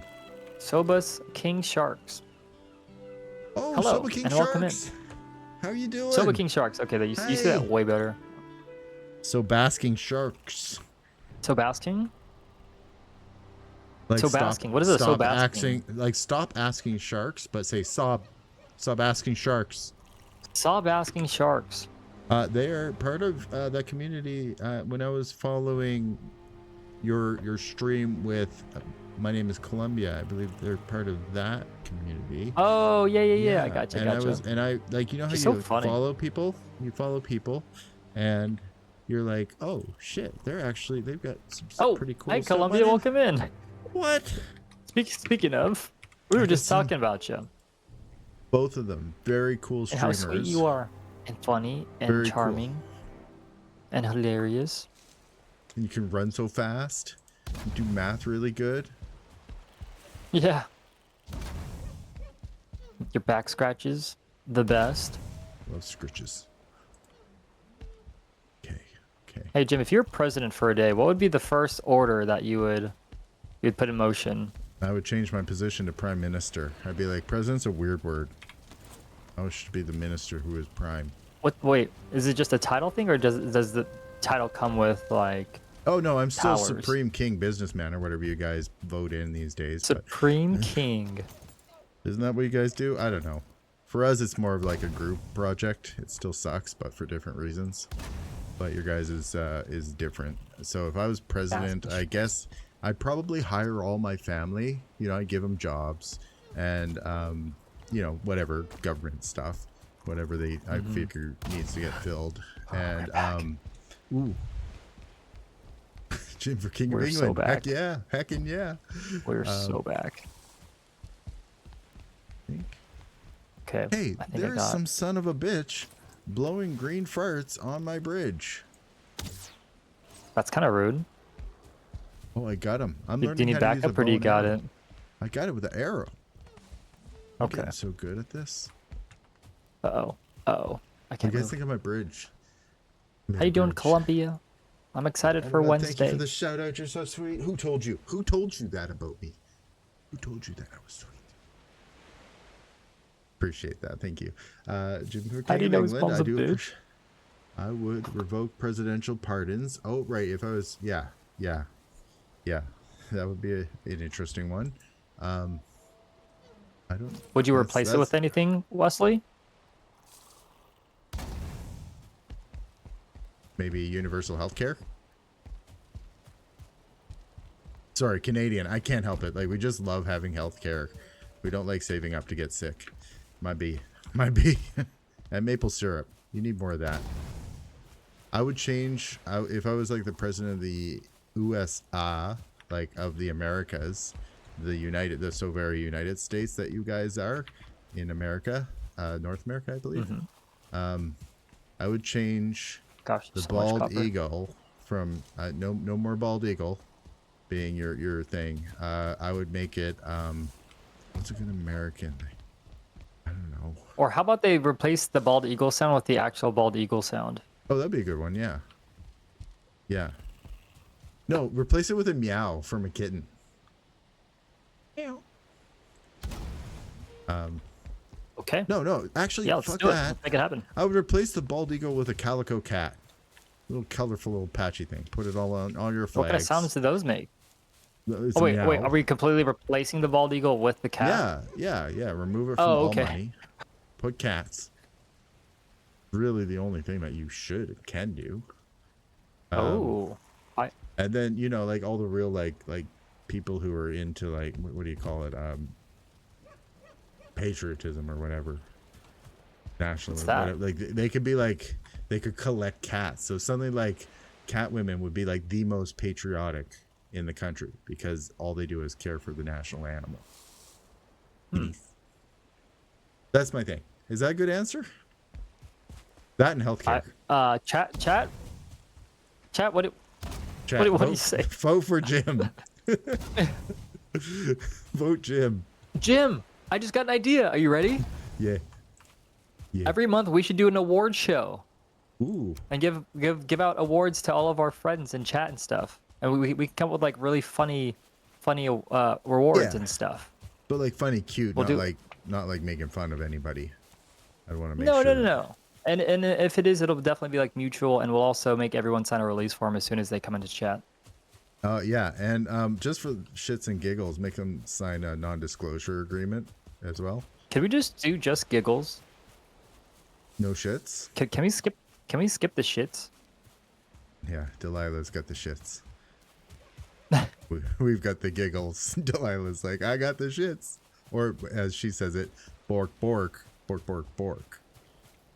Soba's King Sharks. Oh, Hello, Soba King and welcome in. Sharks. How you doing? Soba King Sharks. Okay, you see that Hey. way better. So basking sharks. Sobasking? Like Sobasking. What is a stop sobasking? asking, like stop asking sharks, but say stop asking sharks. Sobasking Sharks. They are part of that community. When I was following your stream with my name is Columbia, I believe they're part of that community. Oh, yeah. I gotcha, And gotcha. I like, you know how She's you so funny. follow people? You follow people, and you're like, oh shit, they've got some pretty cool hi, stuff. Columbia. on it. Welcome in. What? Speaking of, we were just Listen. talking about you. Both of them, very cool And streamers. how sweet you are. And funny. And Very cool. charming. And hilarious. And you can run so fast. You do math really good. Yeah. Your back scratches. The best. Love scritches. Okay. Hey, Jim, if you're president for a day, what would be the first order that you'd put in motion? I would change my position to prime minister. I'd be like, president's a weird word. I should be the minister who is prime. Wait, is it just a title thing, or does the title come with, like, Oh no, I'm still powers? supreme king businessman or whatever you guys vote in these days. But Supreme King? isn't that what you guys do? I don't know. For us, it's more of like a group project. It still sucks, but for different reasons. But your guys is different. So if I was president, I guess I'd probably hire all my family. You know, I'd give them jobs and, you know, whatever government stuff. whatever I figure needs to get filled. And ooh, Jim for King of We're so England. back. Heck yeah, heckin' yeah. We're so back. Okay. Hey, I think there's some son of a bitch blowing green farts on my bridge. That's kind of rude. Oh, I got him. I'm Do learning you need how to use a backup or do bow you and got arrow. it? I got it with an arrow. I'm Okay. getting so good at this. Uh-oh. Uh-oh. I What do can't you guys move. think of my bridge? How you doing, Bridge. Columbia? I'm excited for Wednesday. Thank you for the shout out. You're so sweet. Who told you? Who told you that about me? Who told you that I was sweet? Appreciate that. Thank you. Jim for How do you King know of his England, mom's I a do bitch? appreciate. I would revoke presidential pardons. Oh, right. If I was, yeah. That would be an interesting one. I don't. Would you replace it with anything, Wesley? Maybe universal health care? Sorry, Canadian. I can't help it. Like, we just love having health care. We don't like saving up to get sick. Might be. And maple syrup. You need more of that. I would change, if I was like the president of the USA, like of the Americas, the so very United States that you guys are in America, North America, I believe. I would change Gosh, the so much bald copper. eagle from no more bald eagle being your thing. I would make it what's a good American? I don't know. Or how about they replace the bald eagle sound with the actual bald eagle sound? Oh, that'd be a good one. Yeah. No, replace it with a meow from a kitten. Meow. Okay. No. Actually, Yeah, let's fuck do it. that. Let's make it happen. I would replace the bald eagle with a calico cat. Little colorful, little patchy thing. Put it all on your flags. What kind of sounds do those make? It's Oh, a wait. meow. Are we completely replacing the bald eagle with the cat? Yeah. Remove it from Oh, all okay. money. Put cats. Really, the only thing that you should and can do. And then like all the real like people who are into like what do you call it? Patriotism or whatever. Nationalism. What's that? Whatever. Like they could be like they could collect cats. So something like cat women would be like the most patriotic in the country because all they do is care for the national animal. That's my thing. Is that a good answer? That and healthcare. Chat. What do you say? Vote for Jim. Vote Jim. Jim, I just got an idea. Are you ready? Yeah. Every month we should do an award show Ooh. and give out awards to all of our friends in chat and stuff. And we come up with like really funny rewards Yeah. and stuff. But like funny, cute, We'll not like making fun of anybody. I want to make No. sure. And if it is, it'll definitely be like mutual, and we'll also make everyone sign a release form as soon as they come into chat. Yeah, and just for shits and giggles, make them sign a non-disclosure agreement as well. Can we just do just giggles? No shits. Can we skip? Can we skip the shits? Yeah, Delilah's got the shits. We've got the giggles. Delilah's like, I got the shits, or as she says it, bork bork bork bork bork.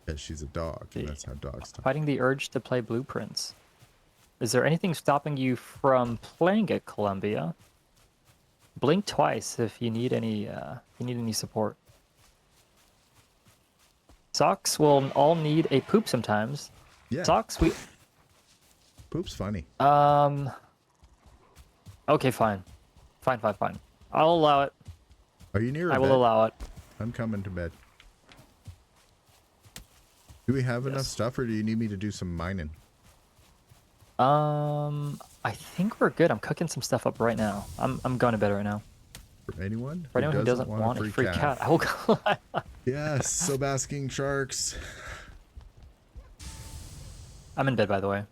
Yeah, she's a dog, and that's how dogs talk. Fighting the urge to play Blueprints. Is there anything stopping you from playing it, Columbia? Blink twice if you need any support. Socks will all need a poop sometimes. Yeah, Socks, poop's funny. Okay, fine. I'll allow it. Are you near a I will bed? allow it. I'm coming to bed. Do we have enough stuff, or do you need me to do some mining? I think we're good. I'm cooking some stuff up right now. I'm going to bed right now. For anyone? For anyone who doesn't want a free cat, I will go. Yes, so basking sharks. I'm in bed, by the way.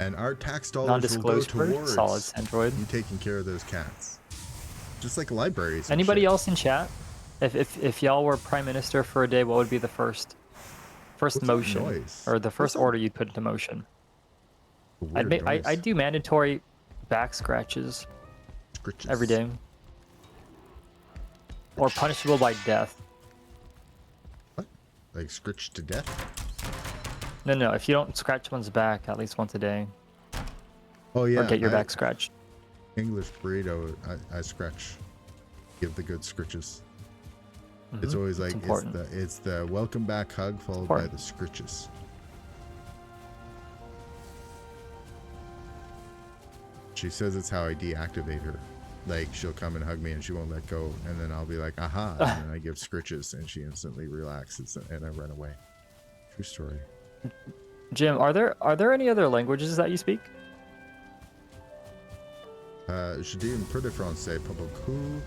And our tax dollars will go Non-disclosure, towards solid Android. you taking care of those cats. Just like libraries. and Anybody shit. else in chat? If y'all were prime minister for a day, what would be the first What's that motion noise? or the first that? order you'd put into motion? A weird noise. I'd do mandatory back scratches Scritches. every day, or punishable by death. like scratched to death? No. If you don't scratch one's back at least once a day, Oh yeah. or get your back scratched. English burrito, I scratch. Give the good scritches. It's Mhm. always like important. it's the welcome back hug followed by the scritches. She says it's how I deactivate her. Like she'll come and hug me and she won't let go, and then I'll be like, aha, and then I give scritches and she instantly relaxes and I run away. True story. Jim, are there any other languages that you speak? Je dis un peu de français, pas beaucoup.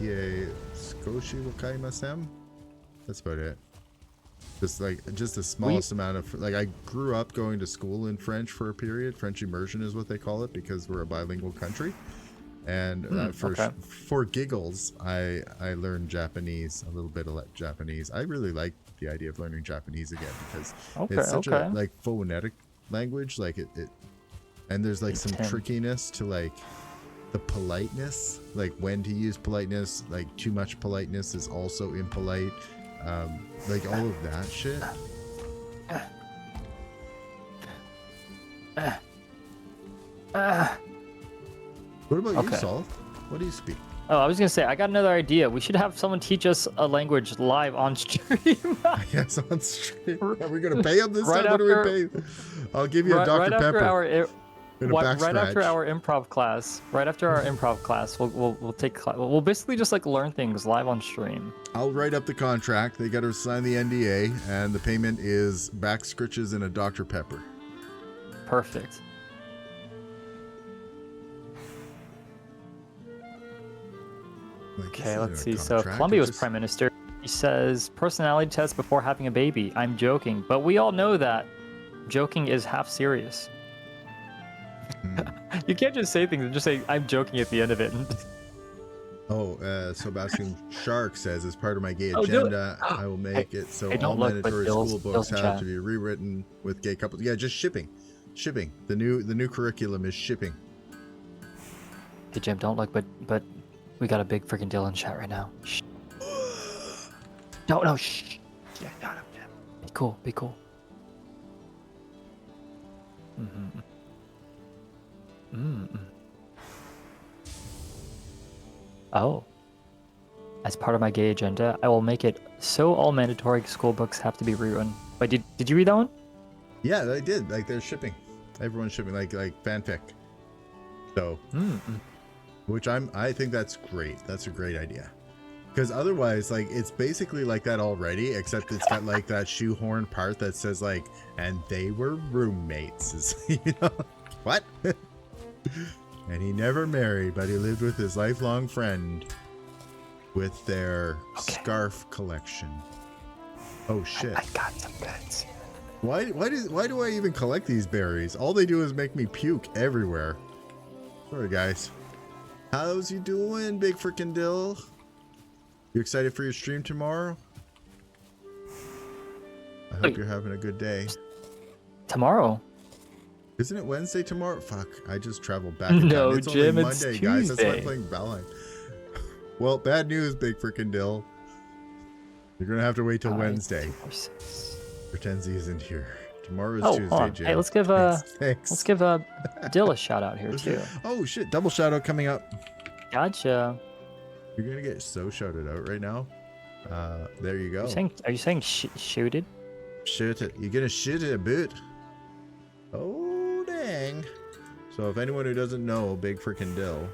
Et skoshi wakaimasem. That's about it. Just the smallest amount of, like, I grew up going to school in French for a period. French immersion is what they call it because we're a bilingual country. And for giggles, I learned Japanese, a little bit of Japanese. I really like the idea of learning Japanese again because it's such a like phonetic language. Like it and there's like some trickiness to like the politeness, like when to use politeness. Like too much politeness is also impolite. Like all of that shit. What about you, Sol? What do you speak? Oh, I was gonna say I got another idea. We should have someone teach us a language live on stream. Yes, on stream. Are we gonna pay him this Right time? What do after- we pay? I'll give you a Dr. Pepper. Right after our improv class, we'll basically just like learn things live on stream. I'll write up the contract. They got to sign the NDA, and the payment is back scritches and a Dr. Pepper. Perfect. Like, Okay, let's see. So Colombia was prime minister. He says personality test before having a baby. I'm joking, but we all know that joking is half serious. You can't just say things and just say I'm joking at the end of it. Sebastian Shark says, as part of my gay Oh, agenda, I will make it so all mandatory school books have chat. to be rewritten with gay couples. Yeah, just shipping. The new curriculum is shipping. Hey Jim, don't look, but we got a big freaking deal in chat right now. Shh. No, shh. Yeah, no, Jim. Be cool. Oh. As part of my gay agenda, I will make it so all mandatory school books have to be rewritten. Wait, did you read that one? Yeah, I did. Like they're shipping. Everyone's shipping like fanfic. So, which I think that's great. That's a great idea. Because otherwise, like, it's basically like that already, except it's got like that shoehorn part that says like, and they were roommates. Is, you know, what? And he never married, but he lived with his lifelong friend with their scarf collection. Oh shit! I got some goods. Why do I even collect these berries? All they do is make me puke everywhere. Sorry guys. How's you doing, big freaking dill? You excited for your stream tomorrow? I hope you're having a good day. Tomorrow? Isn't it Wednesday tomorrow? Fuck, I just traveled back in time. No, It's Jim, only it's Monday, guys. That's why I'm Tuesday. playing Valheim. Well, bad news, big freaking dill. You're gonna have to wait till Wednesday. Pretend he isn't here. Tomorrow is Tuesday, hold on. Jim. Hey, let's give Thanks. Dill a shout out here too. Oh shit! Double shout out coming up. Gotcha. You're gonna get so shouted out right now. There you go. Are you saying shooted? Shoot it. You're gonna shoot it a bit. Oh dang. So if anyone who doesn't know Big Frickin' Dill,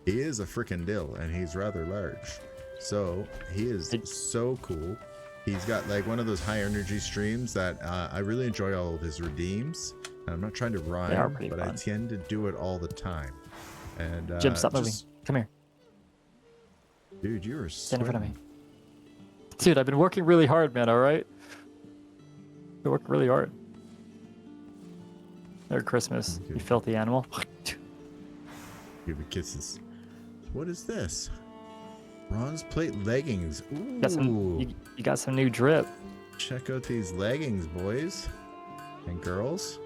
he is a frickin' dill and he's rather large. So he is so cool. He's got like one of those high energy streams that I really enjoy all of his redeems. And I'm not trying to rhyme, but fun. I tend to do it all the time. And Jim, stop moving. Come here. Dude, you are Stand in front of me. Dude, I've been working really hard, man, alright? Been working really hard. Merry Christmas, you filthy animal. Give me kisses. What is this? Bronze plate leggings. Ooh. You got some new drip. Check out these leggings, boys and girls.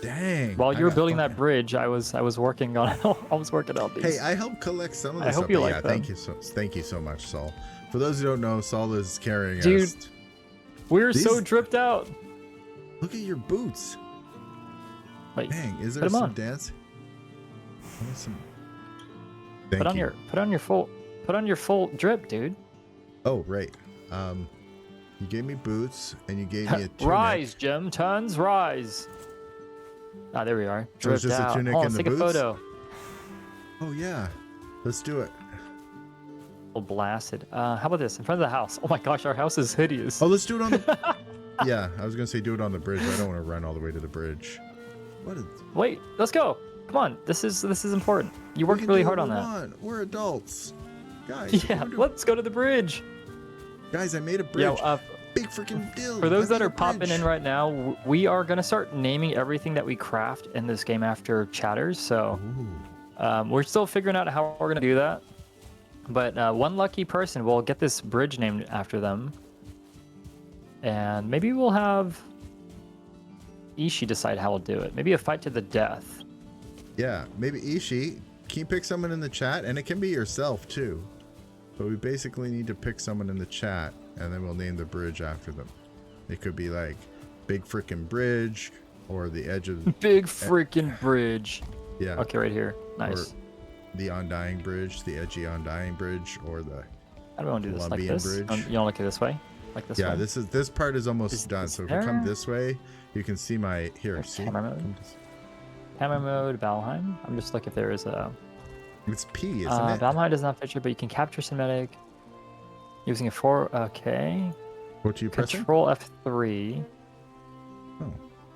Dang. While you were building that bridge, I was working on these. Hey, I helped collect some of this. I hope you like them. Thank you so much, Saul. For those who don't know, Saul is carrying Dude, us We're so These- dripped out. Look at your boots. Wait, Dang, is put there 'em some on. dance? I want some... Thank put on you. your full drip, dude. Oh, right. You gave me boots, and you gave me a tunic. Rise, JimTurns, rise. Ah, there we are. So it's Dripped just a out. tunic Hold on, and the let's take a boots? photo. Oh, yeah. Let's do it. Oh, blasted. How about this? In front of the house. Oh my gosh, our house is hideous. Oh, let's do it on the... Yeah, I was going to say do it on the bridge. I don't want to run all the way to the bridge. What is... Wait, let's go. Come on, this is important. You We worked can really do hard what on we that. want. We're adults. Guys, Yeah, we're doing- let's go to the bridge. Guys, I made a bridge. Yeah, Big freaking deal. for those I that made are a popping bridge. in right now, we are gonna start naming everything that we craft in this game after chatters. So Ooh. we're still figuring out how we're gonna do that. But one lucky person will get this bridge named after them, and maybe we'll have Ishi decide how we'll do it. Maybe a fight to the death. Yeah, maybe Ishi. Can you pick someone in the chat? And it can be yourself, too. But we basically need to pick someone in the chat, and then we'll name the bridge after them. It could be like Big Frickin' Bridge, or the edge of... Big freaking bridge. Yeah. Okay, right here. Nice. Or the Undying Bridge, the edgy Undying Bridge, or the... I don't want to do this like Colombian this. bridge. You don't look at it this way? Like this Yeah, way? this part is almost Is done. this So if you come there? this way, you can see my... Here, There's see? camera mode. Come this- Camera mode, Valheim. I'm just looking if there is a... It's P, isn't it? Valheim does not feature, but you can capture cinematic using a 4... Okay. What do you press? Control F3. Oh.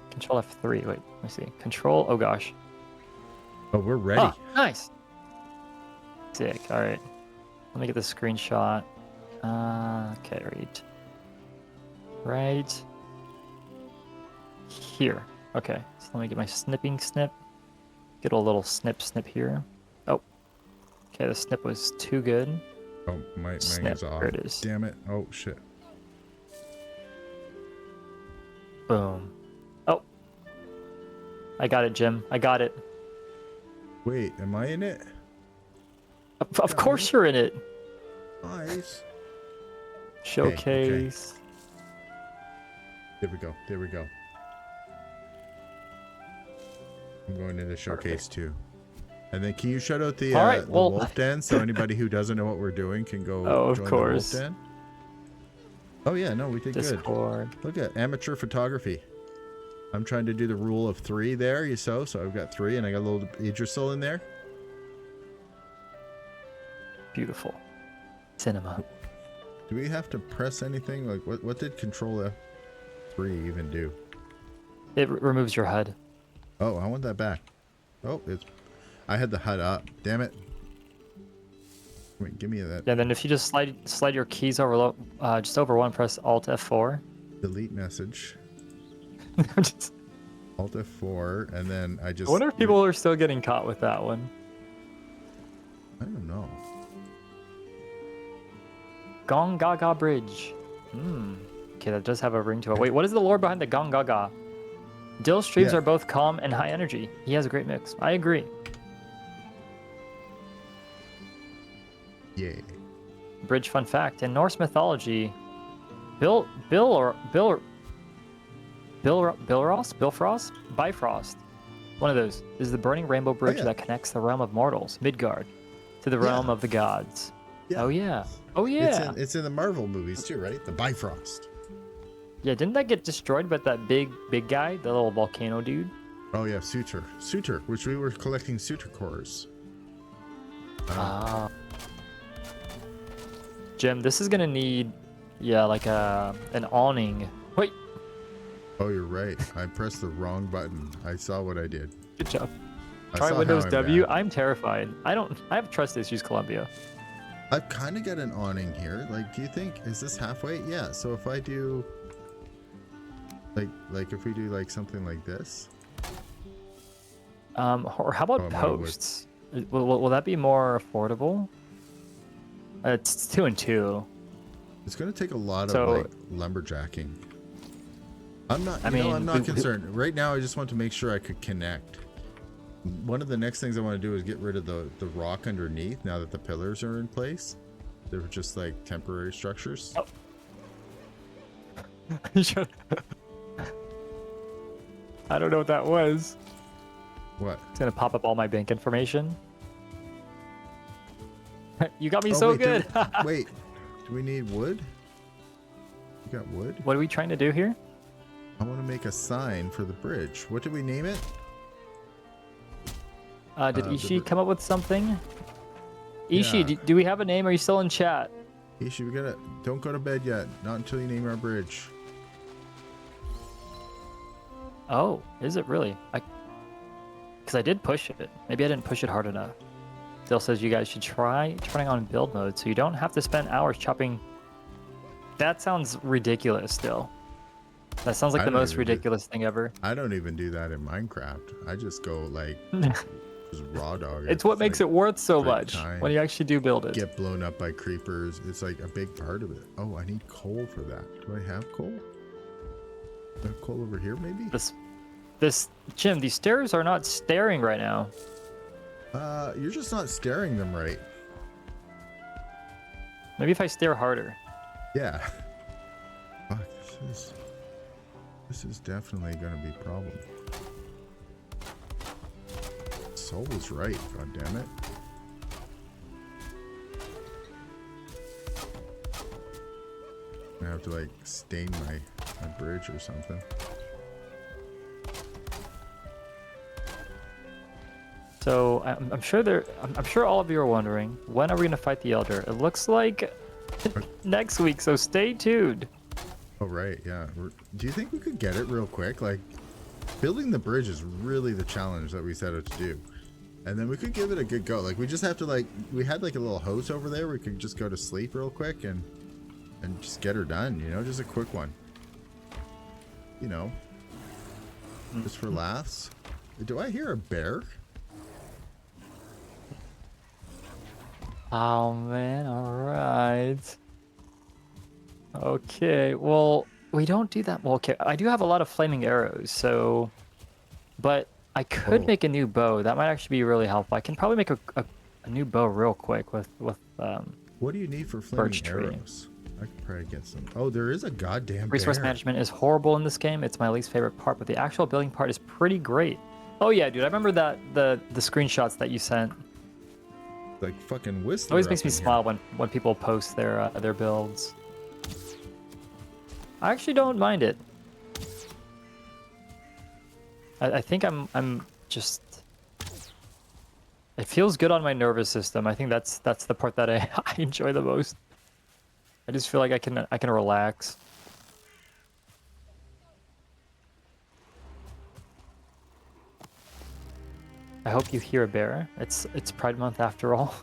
Control F3. Wait, let me see. Control... Oh, gosh. Oh, we're ready. Ah, nice. Sick. All right. Let me get the screenshot. Okay, right here. Okay, so let me get my snipping snip. Get a little snip here. Oh, okay, the snip was too good. Oh, mine Snip, is off. there it is. Damn it. Oh, shit. Boom. Oh, I got it, Jim. I got it. Wait, am I in it? Of course you're in it. Nice. Showcase. There we go. There we go. I'm going into showcase too. And then can you shout out the, All right, the well- wolf den so anybody who doesn't know what we're doing can go Oh, of join course. the wolf den? Oh yeah, no, we did good. Discord. Look at amateur photography. I'm trying to do the rule of 3 there, you so I've got 3 and I got a little Idrisil in there. Beautiful. Cinema. Do we have to press anything? Like what did Control F3 even do? It removes your HUD. Oh, I want that back. Oh, I had the HUD up. Damn it. Wait, give me that. Yeah, then if you just slide your keys over just over one, press Alt F4. Delete message. Just- Alt F4, and then I just... I wonder if people are still getting caught with that one. I don't know. Gong Gaga Bridge. Okay, that does have a ring to it. Wait, what is the lore behind the Gong Gaga? Dill's streams Yeah. are both calm and high energy. He has a great mix. I agree. Yeah. Bridge fun fact: in Norse mythology, Bifrost, one of those, is the burning rainbow bridge yeah. that connects the realm of mortals, Midgard, to the realm of the gods. Yeah. Oh yeah. Oh yeah. It's in the Marvel movies too, right? The Bifrost. Yeah, didn't that get destroyed by that big guy, the little volcano dude? Oh yeah, Suture, which we were collecting Suture cores. Ah. Jim, this is gonna need, like an awning. Wait, Oh, you're right. I pressed the wrong button. I saw what I did. good job. I Try saw how Windows I'm W. bad. I'm terrified. I have trust issues, Columbia. I've kind of got an awning here. Like, do you think, is this halfway? Yeah. So if I do, like if we do like something like this. Or how about Oh, mine would. posts? Will that be more affordable? It's 2 and 2. It's going to take a lot So- of like lumberjacking. I'm not, I you know, mean, I'm not we- concerned. Right now, I just want to make sure I could connect. One of the next things I want to do is get rid of the rock underneath now that the pillars are in place. They were just like temporary structures. Oh. I don't know what that was. What? It's gonna pop up all my bank information. You got me Oh, so wait, good. Wait, do we need wood? You got wood? What are we trying to do here? I want to make a sign for the bridge. What did we name it? Did the Ishi come up with something? Ishi, Yeah. do we have a name? Are you still in chat? Ishi, we gotta. Don't go to bed yet. Not until you name our bridge. Oh, is it really? Because I did push it. Maybe I didn't push it hard enough. Still says you guys should try turning on build mode so you don't have to spend hours chopping. That sounds ridiculous still. That sounds like the most ridiculous thing ever. I don't even do that in Minecraft. I just go like just raw dog. It's what makes it worth so much time. when you actually do build it. Get blown up by creepers. It's like a big part of it. Oh, I need coal for that. Do I have coal? Do I have coal over here maybe? This Jim, these stairs are not staring right now. You're just not staring them right. Maybe if I stare harder. Yeah. Fuck, this is definitely gonna be a problem. Soul was right, god damn it. I have to like stain my bridge or something. So I'm sure all of you are wondering, when are we gonna fight the Elder? It looks like next week, so stay tuned. Oh right, yeah. Do you think we could get it real quick? Like, building the bridge is really the challenge that we set out to do. And then we could give it a good go. Like, we just have to like, we had like a little house over there. We could just go to sleep real quick and just get her done, you know, just a quick one. You know, just for laughs. Do I hear a bear? Oh man, alright. Okay, well, we don't do that. Well, okay, I do have a lot of flaming arrows, so... But I could make a new bow. That might actually be really helpful. I can probably make a new bow real quick with What do you need for flaming birch tree. arrows? I could probably get some. Oh, there is a goddamn Resource bear. management is horrible in this game. It's my least favorite part, but the actual building part is pretty great. Oh yeah, dude, I remember that the screenshots that you sent. Like fucking Whistler. It always makes up me in here. smile when people post their builds. I actually don't mind it. I think I'm just. It feels good on my nervous system. I think that's the part that I enjoy the most. I just feel like I can relax. I hope you hear a bear. It's Pride Month after all.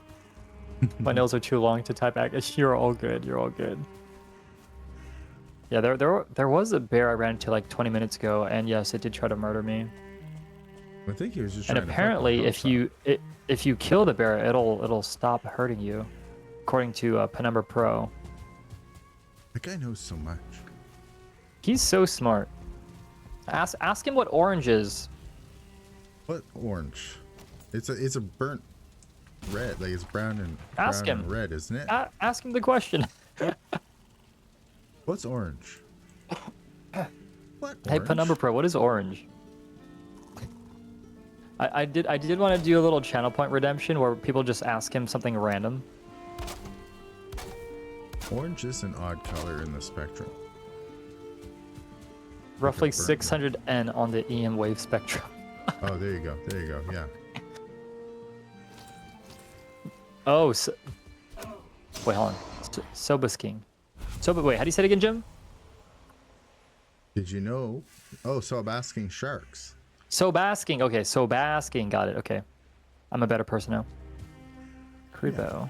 My nails are too long to type back. You're all good. You're all good. Yeah, there was a bear I ran into like 20 minutes ago, and yes, it did try to murder me. I think he was just And trying apparently, to fuck if you kill the bear, it'll stop hurting you, according to Penumbra Pro. That guy knows so much. He's so smart. Ask him what orange is. What orange? It's a burnt red. Like it's brown and Ask brown him. and red, isn't it? Ask him the question. What's orange? What? Hey, Orange? Penumbra Pro, what is orange? I did want to do a little channel point redemption where people just ask him something random. Orange is an odd color in the spectrum. Roughly burnt 600 N on the EM wave spectrum. Oh, there you go. There you go. Yeah. Oh, wait, hold on. Sobasking. Wait, how do you say it again, Jim? Did you know? Oh, so I'm asking sharks. Sobasking. Okay, Sobasking. Got it. Okay. I'm a better person now. Crude bow.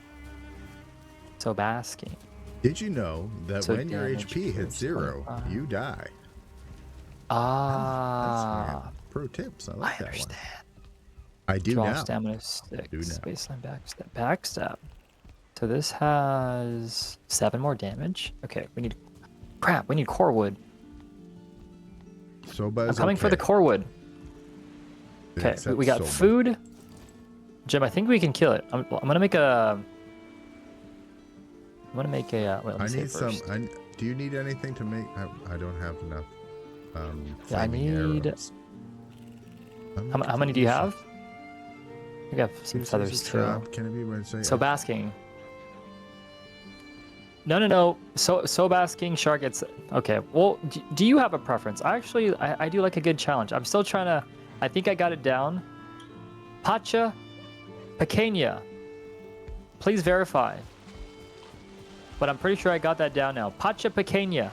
Sobasking. Did you know that So when your damage HP hits goes 0, 25. you die? Ah. That's pro tips. I I like that understand. one. I do Draw now. stamina 6. Do now. Baseline backstab. Backstab. So this has 7 more damage. Okay, we need... Crap, we need core wood. Soba I'm is coming for the okay. core wood. Okay, Except we got Soba. food. Jim, I think we can kill it. I'm gonna make a... I'm gonna make a. Wait, let me I see need some. first. Do you need anything to make? I don't have enough. Yeah, I flaming need. arrows. How many do you have? We have some If there's feathers a too. trap, can it be Wednesday? So basking. No. So basking shark. It's okay. Well, do you have a preference? I do like a good challenge. I'm still trying to. I think I got it down. Pacha, pequeña. Please verify. But I'm pretty sure I got that down now. Pacha pequeña.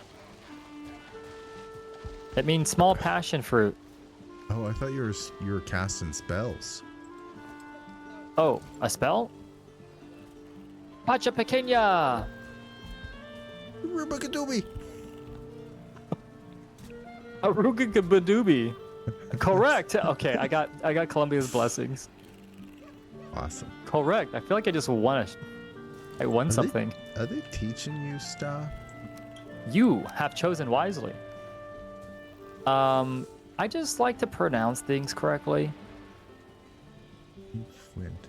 It means small passion fruit. Oh, I thought you were casting spells. Oh, a spell? Pacha pequeña. Rubakadoobie. Arugabadubi. Correct. Okay, I got Columbia's blessings. Awesome. Correct. I feel like I just won I won something. Are they teaching you stuff? You have chosen wisely. I just like to pronounce things correctly. Flint.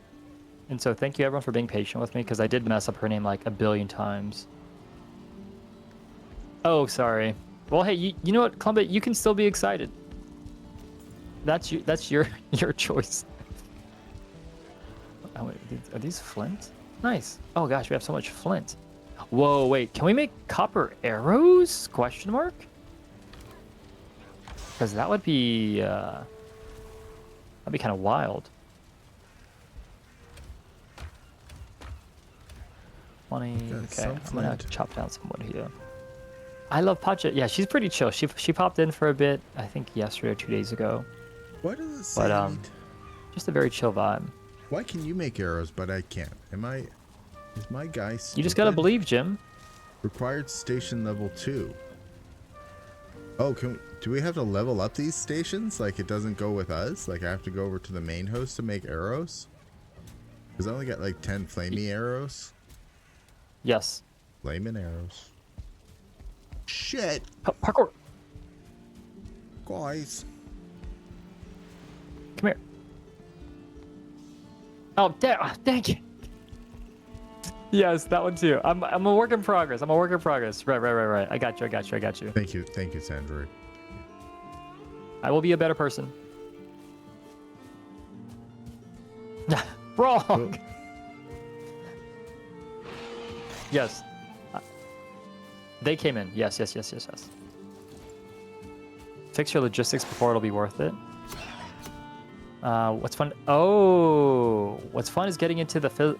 And so thank you everyone for being patient with me because I did mess up her name like a billion times. Oh, sorry. Well, hey, you know what, Columbia, you can still be excited. That's your choice. Oh, wait, are these flint? Nice. Oh gosh, we have so much flint. Whoa, wait, can we make copper arrows? Question mark? Because that would be that'd be kind of wild. 20. Okay, I'm gonna have to chop down some wood here. I love Pacha. Yeah, she's pretty chill. She popped in for a bit, I think yesterday or 2 days ago. Why does it say? But just a very chill vibe. Why can you make arrows but I can't? Is my guy stupid? You just gotta believe, Jim. Required station level 2. Oh, do we have to level up these stations? Like it doesn't go with us? Like I have to go over to the main host to make arrows? Because I only got like 10 flamey arrows. Yes. Flaming arrows. Shit! Parkour. Guys. Come here. Oh, thank you. Yes, that one too. I'm a work in progress. Right. I got you. Thank you, Sandroid. I will be a better person. Wrong. Oh. Yes. They came in. Yes. Fix your logistics before it'll be worth it. What's fun? Oh, what's fun is getting into the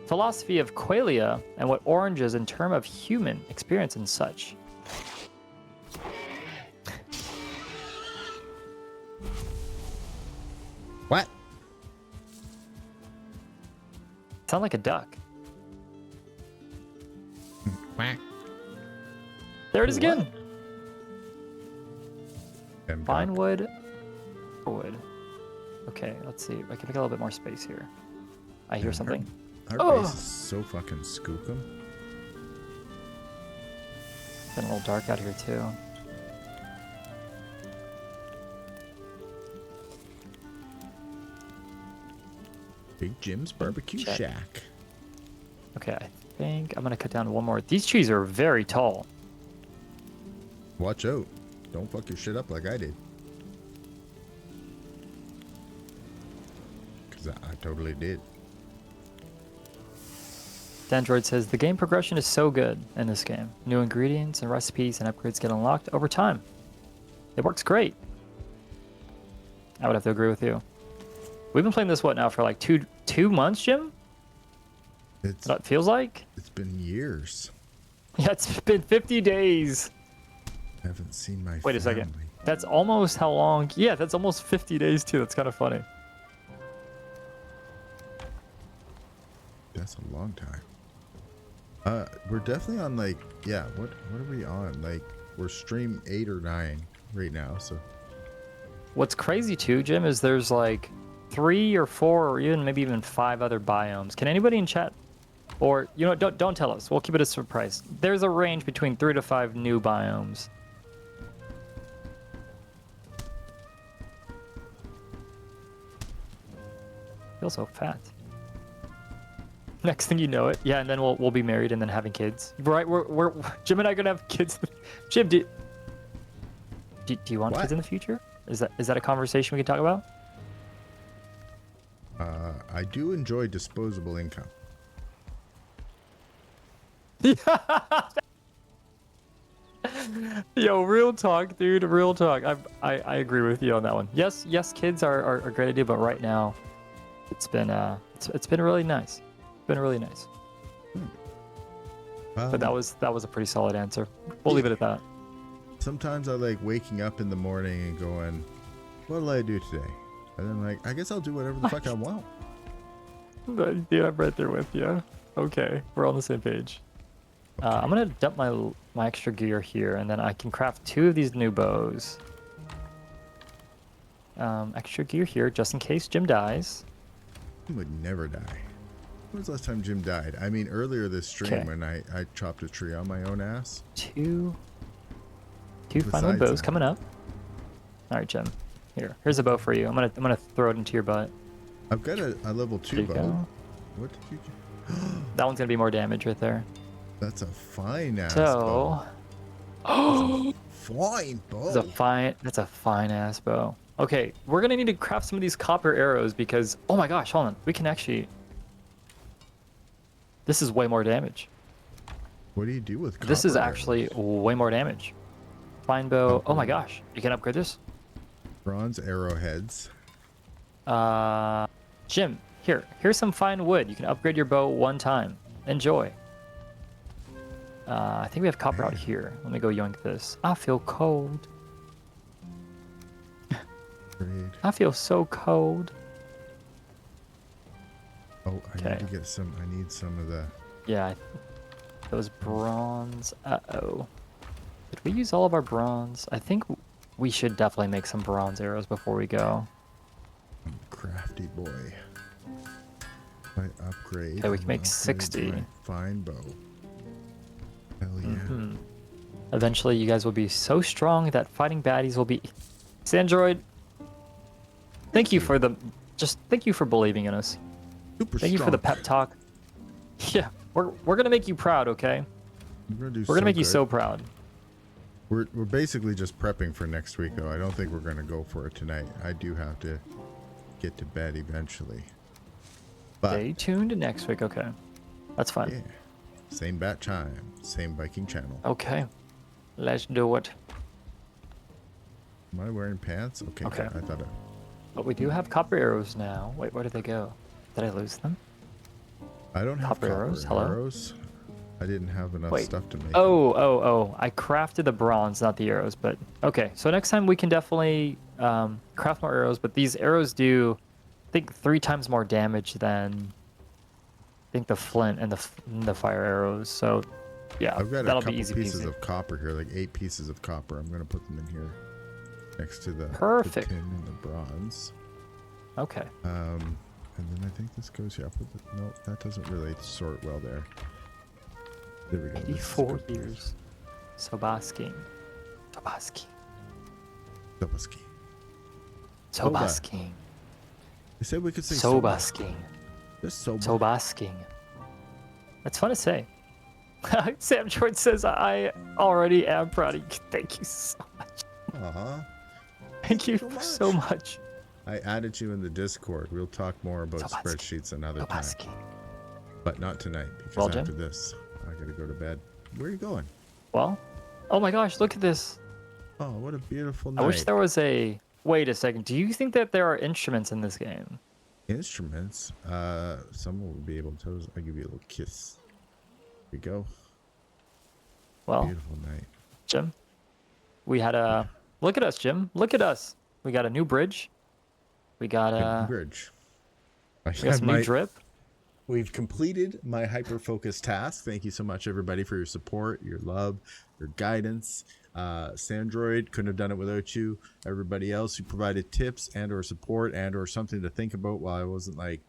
philosophy of qualia and what orange is in terms of human experience and such. What? Sound like a duck. Quack. There it is again. What? Fine wood. Wood. Okay, let's see. I can make a little bit more space here. I hear something. Our base is so fucking skookum. It's been a little dark out here too. Big Jim's Barbecue Check. Shack. Okay, I think I'm gonna cut down one more. These trees are very tall. Watch out. Don't fuck your shit up like I did. Because I totally did. Dandroid says the game progression is so good in this game. New ingredients and recipes and upgrades get unlocked over time. It works great. I would have to agree with you. We've been playing this what now for like two months, Jim? It's That feels like? It's been years. Yeah, it's been 50 days. I haven't seen my Wait a second. family. That's almost how long? Yeah, that's almost 50 days too. That's kind of funny. That's a long time. We're definitely on like, yeah, what are we on? Like, we're stream 8 or 9 right now, so. What's crazy too, Jim, is there's like 3 or 4 or even maybe even 5 other biomes. Can anybody in chat, or you know, don't tell us. We'll keep it a surprise. There's a range between 3 to 5 new biomes. I feel so fat. Next thing you know it, yeah, and then we'll be married and then having kids. Right? We're Jim and I are gonna have kids. Jim, do you want kids in the future? Is that a conversation we can talk about? I do enjoy disposable income. Yo, real talk, dude. Real talk. I agree with you on that one. Yes, kids are a great idea, but right now, it's been really nice. It's been really nice. But that was a pretty solid answer. We'll leave it at that. Sometimes I like waking up in the morning and going, "What'll I do today?" And then like, I guess I'll do whatever the fuck I want. Dude, I'm right there with you. Okay, we're on the same page. Okay. I'm gonna dump my extra gear here, and then I can craft 2 of these new bows. Extra gear here, just in case Jim dies. Jim would never die. When was the last time Jim died? I mean, earlier this stream Okay. when I chopped a tree on my own ass. 2 final Besides bows that. coming up. All right, Jim. Here's a bow for you. I'm gonna throw it into your butt. I've got a level 2 There you bow. go. What did you do? That one's gonna be more damage right there. That's a fine ass bow. So, Fine bow. that's a fine ass bow. Okay, we're gonna need to craft some of these copper arrows because, oh my gosh, hold on, we can actually. This is way more damage. What do you do with This is copper actually way more damage. Fine bow. Oh my gosh, you can upgrade this. Bronze arrowheads. Jim, here's some fine wood. You can upgrade your bow 1 time. Enjoy. I think we have copper out here. Let me go yoink this. I feel cold. Trade. I feel so cold. Oh, I Okay. need to get some. I need some of the. Yeah, those bronze. Uh-oh. Did we use all of our bronze? I think we should definitely make some bronze arrows before we go. I'm a crafty boy. If I upgrade. Okay, we can I'm make upgrading 60. my fine bow. Hell yeah. Mhm. Eventually, you guys will be so strong that fighting baddies will be. Sandroid, thank you for thank you for believing in us. Super Thank you for the strong. pep talk. Yeah, we're gonna make you proud, okay? We're gonna make you so proud. We're basically just prepping for next week, though. I don't think we're gonna go for it tonight. I do have to get to bed eventually. But Stay tuned next week, okay? That's fine. yeah, same bat chime, same Viking channel. Okay, let's do it. Am I wearing pants? Okay. Okay. I thought. But we do have copper arrows now. Wait, where did they go? Did I lose them? I don't have Copper arrows? Hello? arrows. I didn't have enough Wait. stuff to make. Oh. I crafted the bronze, not the arrows. But okay, so next time we can definitely craft more arrows. But these arrows do, I think, 3 times more damage than I think the flint and the fire arrows. So yeah, I've got a that'll couple be easy pieces peasy. of copper here, like 8 pieces of copper. I'm gonna put them in here next to the Perfect. tin and the bronze. Okay. And then I think this goes here. I'll put the, no, that doesn't really sort well there. There we go. This is 84 good. years. Sobaski. Sobaski. Sobaski. They said we could say Sobaski. Just soba. Sobaski. That's fun to say. Sam George says, I already am proud of you. Thank you so much. Uh-huh. Thank you so so much. I added you in the Discord. We'll talk more about Sobaski. spreadsheets another time. Sobaski. But not tonight, because Well, after Jim? this, I gotta go to bed. Where are you going? Well, oh my gosh, look at this. Oh, what a beautiful night. I wish there was a... Wait a second. Do you think that there are instruments in this game? Instruments. Someone will be able to. I'll give you a little kiss. Here we go. Well, Beautiful night. Jim, we had a... Look at us, Jim. Look at us. We got a new bridge. We got Good a... bridge. We got some new drip. We've completed my hyper focus task. Thank you so much, everybody, for your support, your love, your guidance. Sandroid, couldn't have done it without you. Everybody else who provided tips and or support and or something to think about while I wasn't like,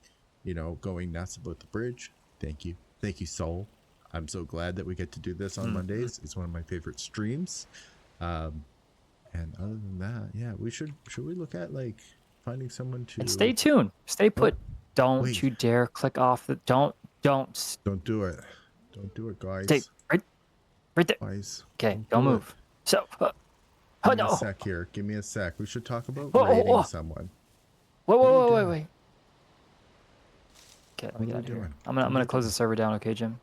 going nuts about the bridge. Thank you. Thank you, Soul. I'm so glad that we get to do this on Mondays. It's one of my favorite streams. And other than that, yeah, should we look at finding someone to... And stay tuned. Stay put. Don't wait. you dare click off the... Don't Don't. Don't do it. Don't do it, guys. Stay right there. Guys. Okay, don't do it. move. So. Oh Give me a no! sec here. Give me a sec. We should talk about Whoa, whoa, raiding whoa. someone. Wait, What are you wait, doing? wait. Okay, let me What get are out of we here. doing? I'm What are gonna we close the doing? server down, okay, Jim?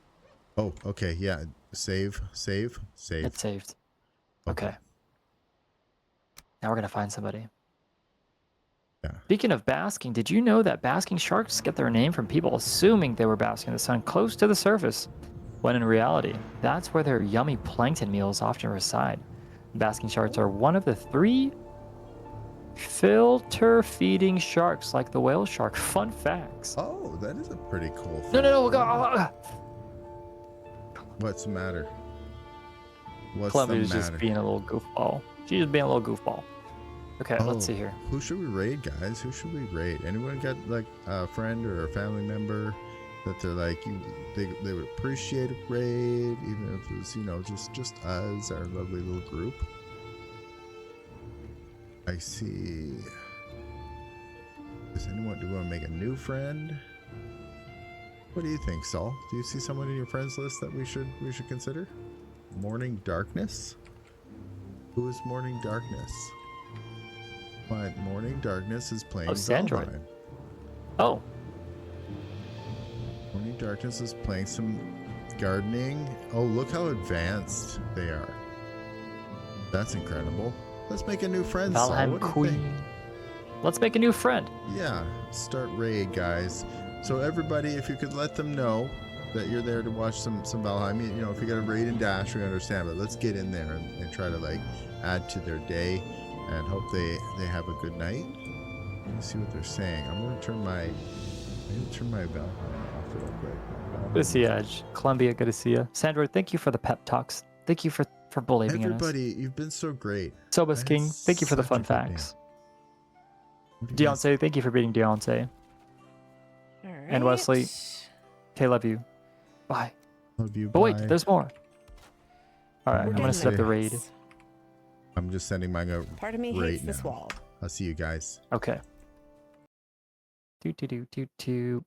Oh, okay. Yeah. Save. It's saved. Okay. Now we're gonna find somebody. Yeah. Speaking of basking, did you know that basking sharks get their name from people assuming they were basking in the sun close to the surface, when in reality, that's where their yummy plankton meals often reside. Basking sharks are one of the 3 filter-feeding sharks like the whale shark. Fun facts. Oh, that is a pretty cool thing. No, What's the matter? What's Columbia the is just matter? being a little goofball. She's just being a little goofball. Okay, let's see here. Who should we raid, guys? Who should we raid? Anyone got like a friend or a family member that they're like they would appreciate a raid, even if it was, you know, just us, our lovely little group. I see. Do we want to make a new friend? What do you think, Saul? Do you see someone in your friends list that we should consider? Morning Darkness? Who is Morning Darkness? But Morning Darkness is playing Sandroid. Valheim. Oh, Morning Darkness is playing some gardening. Oh, look how advanced they are. That's incredible. Let's make a new friend, Saul. Valheim What do you Queen. think? Let's make a new friend. Yeah, start raid, guys. So everybody, if you could let them know that you're there to watch some Valheim. You know, if you got a raid and dash, we understand, but let's get in there and try to like add to their day and hope they have a good night. Let me see what they're saying. I'm gonna turn my Valheim off real quick. Good to see you, Edge. Columbia, good to see you. Sandra, thank you for the pep talks. Thank you for believing in us. Everybody, you've been so great. Sobus I King, had thank you for the such a fun good day. facts. What do you guys- Deontay, thank you for beating Deontay. All right. And Wesley. Okay, love you. Bye. Love you. But wait, bye. there's more. All right, We're I'm gonna getting set up the there. raid. I'm just sending mine out Part of me right hates this now. wall. I'll see you guys. Okay. Do.